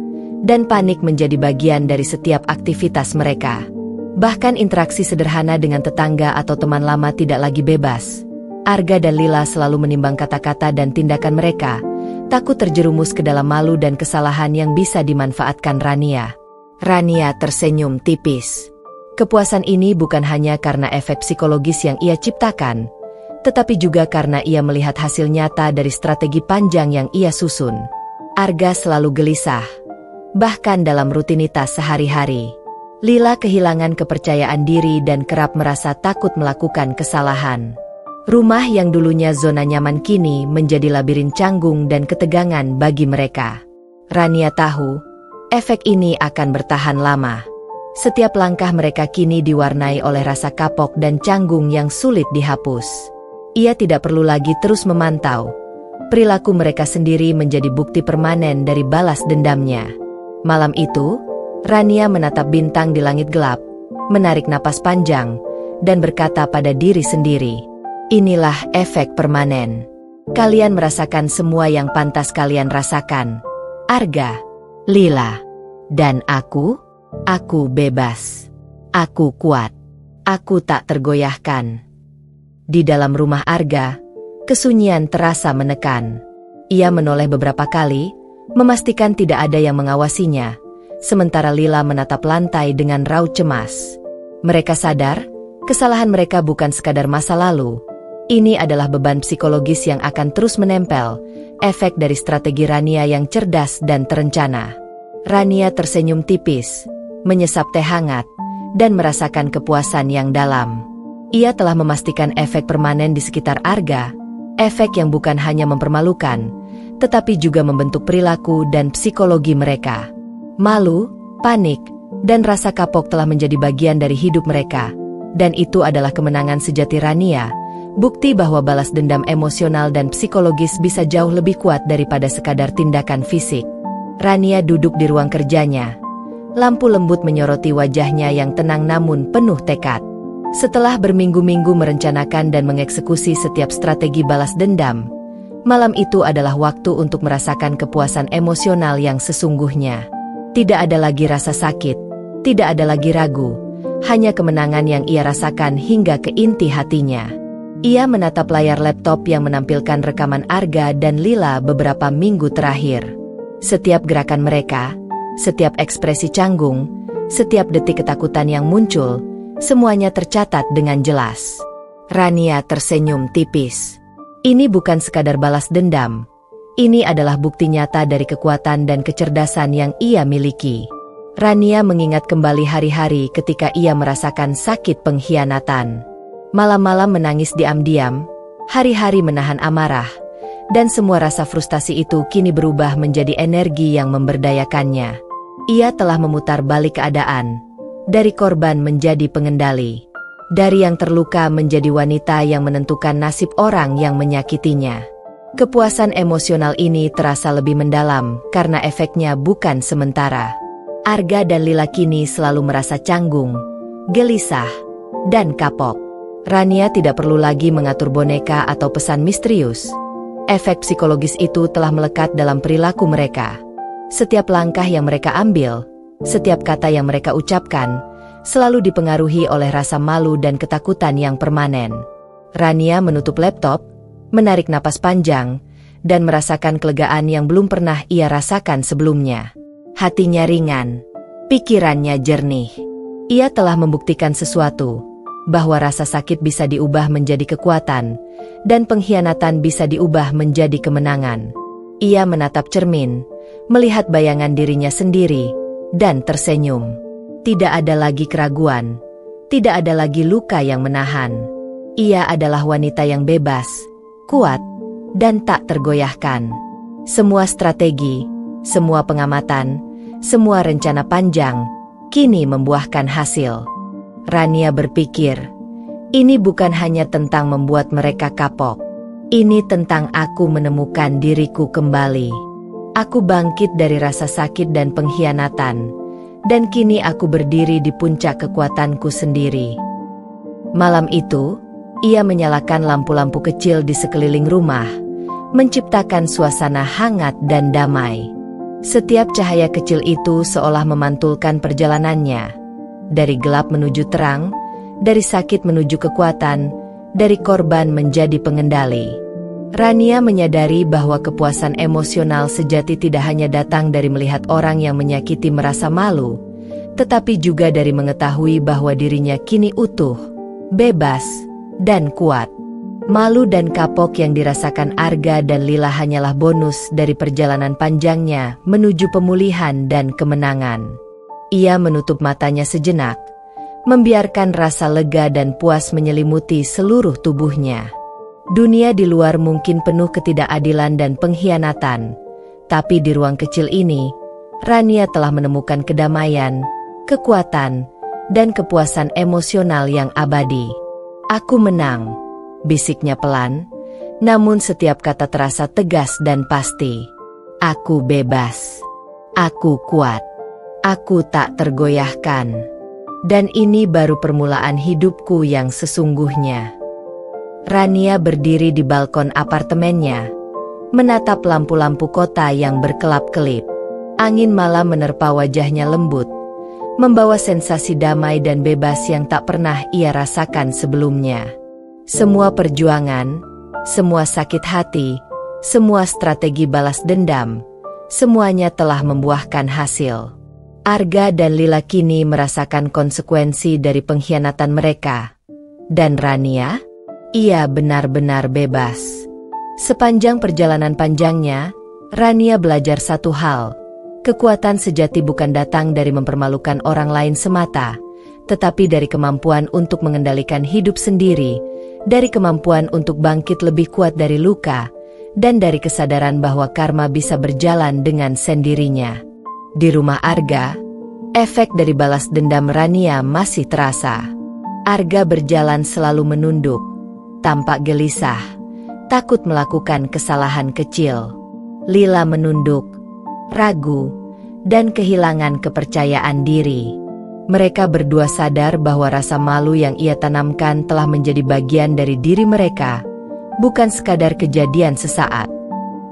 dan panik menjadi bagian dari setiap aktivitas mereka. Bahkan interaksi sederhana dengan tetangga atau teman lama tidak lagi bebas. Arga dan Lila selalu menimbang kata-kata dan tindakan mereka, takut terjerumus ke dalam malu dan kesalahan yang bisa dimanfaatkan Rania. Rania tersenyum tipis. Kepuasan ini bukan hanya karena efek psikologis yang ia ciptakan, tetapi juga karena ia melihat hasil nyata dari strategi panjang yang ia susun. Arga selalu gelisah, bahkan dalam rutinitas sehari-hari. Lila kehilangan kepercayaan diri dan kerap merasa takut melakukan kesalahan. Rumah yang dulunya zona nyaman kini menjadi labirin canggung dan ketegangan bagi mereka. Rania tahu, efek ini akan bertahan lama. Setiap langkah mereka kini diwarnai oleh rasa kapok dan canggung yang sulit dihapus. Ia tidak perlu lagi terus memantau. Perilaku mereka sendiri menjadi bukti permanen dari balas dendamnya. Malam itu, Rania menatap bintang di langit gelap, menarik napas panjang, dan berkata pada diri sendiri, "Inilah efek permanen. Kalian merasakan semua yang pantas kalian rasakan. Arga, Lila, dan aku bebas. Aku kuat. Aku tak tergoyahkan." Di dalam rumah Arga, kesunyian terasa menekan. Ia menoleh beberapa kali, memastikan tidak ada yang mengawasinya. Sementara Lila menatap lantai dengan raut cemas. Mereka sadar, kesalahan mereka bukan sekadar masa lalu. Ini adalah beban psikologis yang akan terus menempel, efek dari strategi Rania yang cerdas dan terencana. Rania tersenyum tipis, menyesap teh hangat, dan merasakan kepuasan yang dalam. Ia telah memastikan efek permanen di sekitar Arga, efek yang bukan hanya mempermalukan, tetapi juga membentuk perilaku dan psikologi mereka. Malu, panik, dan rasa kapok telah menjadi bagian dari hidup mereka, dan itu adalah kemenangan sejati Rania, bukti bahwa balas dendam emosional dan psikologis bisa jauh lebih kuat daripada sekadar tindakan fisik. Rania duduk di ruang kerjanya. Lampu lembut menyoroti wajahnya yang tenang namun penuh tekad. Setelah berminggu-minggu merencanakan dan mengeksekusi setiap strategi balas dendam, malam itu adalah waktu untuk merasakan kepuasan emosional yang sesungguhnya. Tidak ada lagi rasa sakit, tidak ada lagi ragu, hanya kemenangan yang ia rasakan hingga ke inti hatinya. Ia menatap layar laptop yang menampilkan rekaman Arga dan Lila beberapa minggu terakhir. Setiap gerakan mereka, setiap ekspresi canggung, setiap detik ketakutan yang muncul, semuanya tercatat dengan jelas. Rania tersenyum tipis. Ini bukan sekadar balas dendam. Ini adalah bukti nyata dari kekuatan dan kecerdasan yang ia miliki. Rania mengingat kembali hari-hari ketika ia merasakan sakit pengkhianatan. Malam-malam menangis diam-diam, hari-hari menahan amarah, dan semua rasa frustasi itu kini berubah menjadi energi yang memberdayakannya. Ia telah memutar balik keadaan, dari korban menjadi pengendali, dari yang terluka menjadi wanita yang menentukan nasib orang yang menyakitinya. Kepuasan emosional ini terasa lebih mendalam karena efeknya bukan sementara. Arga dan Lila kini selalu merasa canggung, gelisah, dan kapok. Rania tidak perlu lagi mengatur boneka atau pesan misterius. Efek psikologis itu telah melekat dalam perilaku mereka. Setiap langkah yang mereka ambil, setiap kata yang mereka ucapkan, selalu dipengaruhi oleh rasa malu dan ketakutan yang permanen. Rania menutup laptop, menarik napas panjang, dan merasakan kelegaan yang belum pernah ia rasakan sebelumnya. Hatinya ringan, pikirannya jernih. Ia telah membuktikan sesuatu, bahwa rasa sakit bisa diubah menjadi kekuatan, dan pengkhianatan bisa diubah menjadi kemenangan. Ia menatap cermin, melihat bayangan dirinya sendiri, dan tersenyum. Tidak ada lagi keraguan, tidak ada lagi luka yang menahan. Ia adalah wanita yang bebas, kuat, dan tak tergoyahkan. Semua strategi, semua pengamatan, semua rencana panjang, kini membuahkan hasil. Rania berpikir, ini bukan hanya tentang membuat mereka kapok. Ini tentang aku menemukan diriku kembali. Aku bangkit dari rasa sakit dan pengkhianatan, dan kini aku berdiri di puncak kekuatanku sendiri. Malam itu, ia menyalakan lampu-lampu kecil di sekeliling rumah, menciptakan suasana hangat dan damai. Setiap cahaya kecil itu seolah memantulkan perjalanannya, dari gelap menuju terang, dari sakit menuju kekuatan, dari korban menjadi pengendali. Rania menyadari bahwa kepuasan emosional sejati tidak hanya datang dari melihat orang yang menyakiti merasa malu, tetapi juga dari mengetahui bahwa dirinya kini utuh, bebas, dan kuat. Malu dan kapok yang dirasakan Arga dan Lila hanyalah bonus dari perjalanan panjangnya menuju pemulihan dan kemenangan. Ia menutup matanya sejenak, membiarkan rasa lega dan puas menyelimuti seluruh tubuhnya. Dunia di luar mungkin penuh ketidakadilan dan pengkhianatan, tapi di ruang kecil ini, Rania telah menemukan kedamaian, kekuatan, dan kepuasan emosional yang abadi. Aku menang, bisiknya pelan, namun setiap kata terasa tegas dan pasti. Aku bebas. Aku kuat. Aku tak tergoyahkan. Dan ini baru permulaan hidupku yang sesungguhnya. Rania berdiri di balkon apartemennya, menatap lampu-lampu kota yang berkelap-kelip. Angin malam menerpa wajahnya lembut, membawa sensasi damai dan bebas yang tak pernah ia rasakan sebelumnya. Semua perjuangan, semua sakit hati, semua strategi balas dendam, semuanya telah membuahkan hasil. Arga dan Lila kini merasakan konsekuensi dari pengkhianatan mereka. Dan Rania? Ia benar-benar bebas. Sepanjang perjalanan panjangnya, Rania belajar satu hal. Kekuatan sejati bukan datang dari mempermalukan orang lain semata, tetapi dari kemampuan untuk mengendalikan hidup sendiri, dari kemampuan untuk bangkit lebih kuat dari luka, dan dari kesadaran bahwa karma bisa berjalan dengan sendirinya. Di rumah Arga, efek dari balas dendam Rania masih terasa. Arga berjalan selalu menunduk, tampak gelisah, takut melakukan kesalahan kecil. Lila menunduk, ragu, dan kehilangan kepercayaan diri. Mereka berdua sadar bahwa rasa malu yang ia tanamkan telah menjadi bagian dari diri mereka, bukan sekadar kejadian sesaat.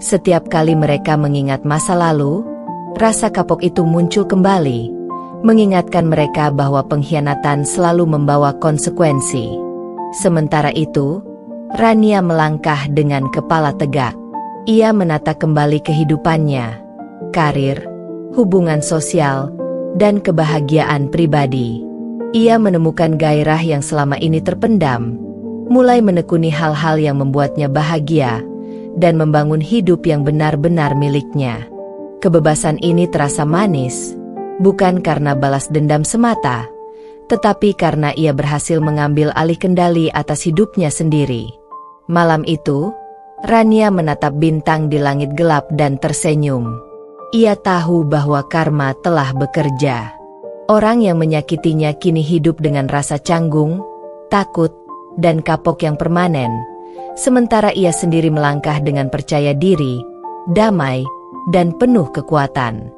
Setiap kali mereka mengingat masa lalu, rasa kapok itu muncul kembali, mengingatkan mereka bahwa pengkhianatan selalu membawa konsekuensi. Sementara itu, Rania melangkah dengan kepala tegak. Ia menata kembali kehidupannya, karir, hubungan sosial, dan kebahagiaan pribadi. Ia menemukan gairah yang selama ini terpendam, mulai menekuni hal-hal yang membuatnya bahagia, dan membangun hidup yang benar-benar miliknya. Kebebasan ini terasa manis, bukan karena balas dendam semata, tetapi karena ia berhasil mengambil alih kendali atas hidupnya sendiri. Malam itu, Rania menatap bintang di langit gelap dan tersenyum. Ia tahu bahwa karma telah bekerja. Orang yang menyakitinya kini hidup dengan rasa canggung, takut, dan kapok yang permanen, sementara ia sendiri melangkah dengan percaya diri, damai, dan penuh kekuatan.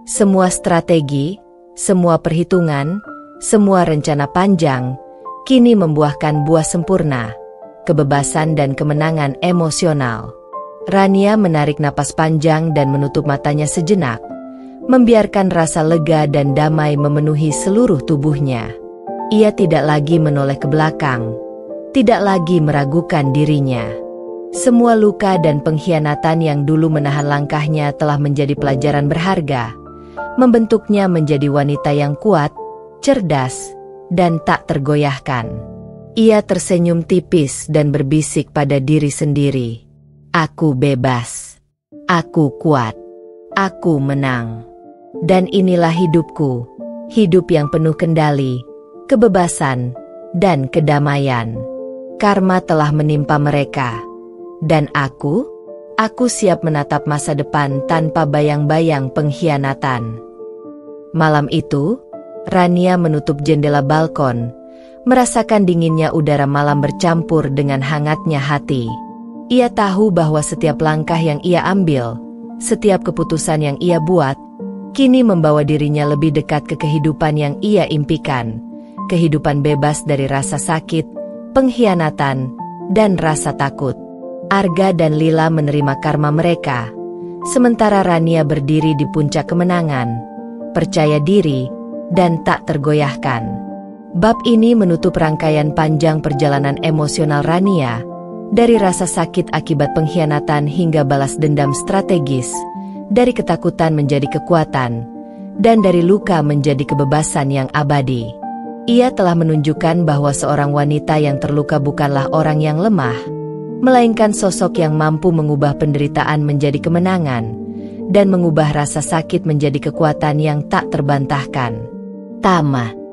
Semua strategi, semua perhitungan, semua rencana panjang, kini membuahkan buah sempurna, kebebasan dan kemenangan emosional. Rania menarik napas panjang dan menutup matanya sejenak, membiarkan rasa lega dan damai memenuhi seluruh tubuhnya. Ia tidak lagi menoleh ke belakang, tidak lagi meragukan dirinya. Semua luka dan pengkhianatan yang dulu menahan langkahnya telah menjadi pelajaran berharga, membentuknya menjadi wanita yang kuat, cerdas, dan tak tergoyahkan. Ia tersenyum tipis dan berbisik pada diri sendiri. Aku bebas. Aku kuat. Aku menang. Dan inilah hidupku, hidup yang penuh kendali, kebebasan, dan kedamaian. Karma telah menimpa mereka. Dan aku siap menatap masa depan tanpa bayang-bayang pengkhianatan. Malam itu, Rania menutup jendela balkon, merasakan dinginnya udara malam bercampur dengan hangatnya hati. Ia tahu bahwa setiap langkah yang ia ambil, setiap keputusan yang ia buat, kini membawa dirinya lebih dekat ke kehidupan yang ia impikan, kehidupan bebas dari rasa sakit, pengkhianatan, dan rasa takut. Arga dan Lila menerima karma mereka, sementara Rania berdiri di puncak kemenangan, percaya diri, dan tak tergoyahkan. Bab ini menutup rangkaian panjang perjalanan emosional Rania, dari rasa sakit akibat pengkhianatan hingga balas dendam strategis, dari ketakutan menjadi kekuatan, dan dari luka menjadi kebebasan yang abadi. Ia telah menunjukkan bahwa seorang wanita yang terluka bukanlah orang yang lemah, melainkan sosok yang mampu mengubah penderitaan menjadi kemenangan, dan mengubah rasa sakit menjadi kekuatan yang tak terbantahkan. Tamat.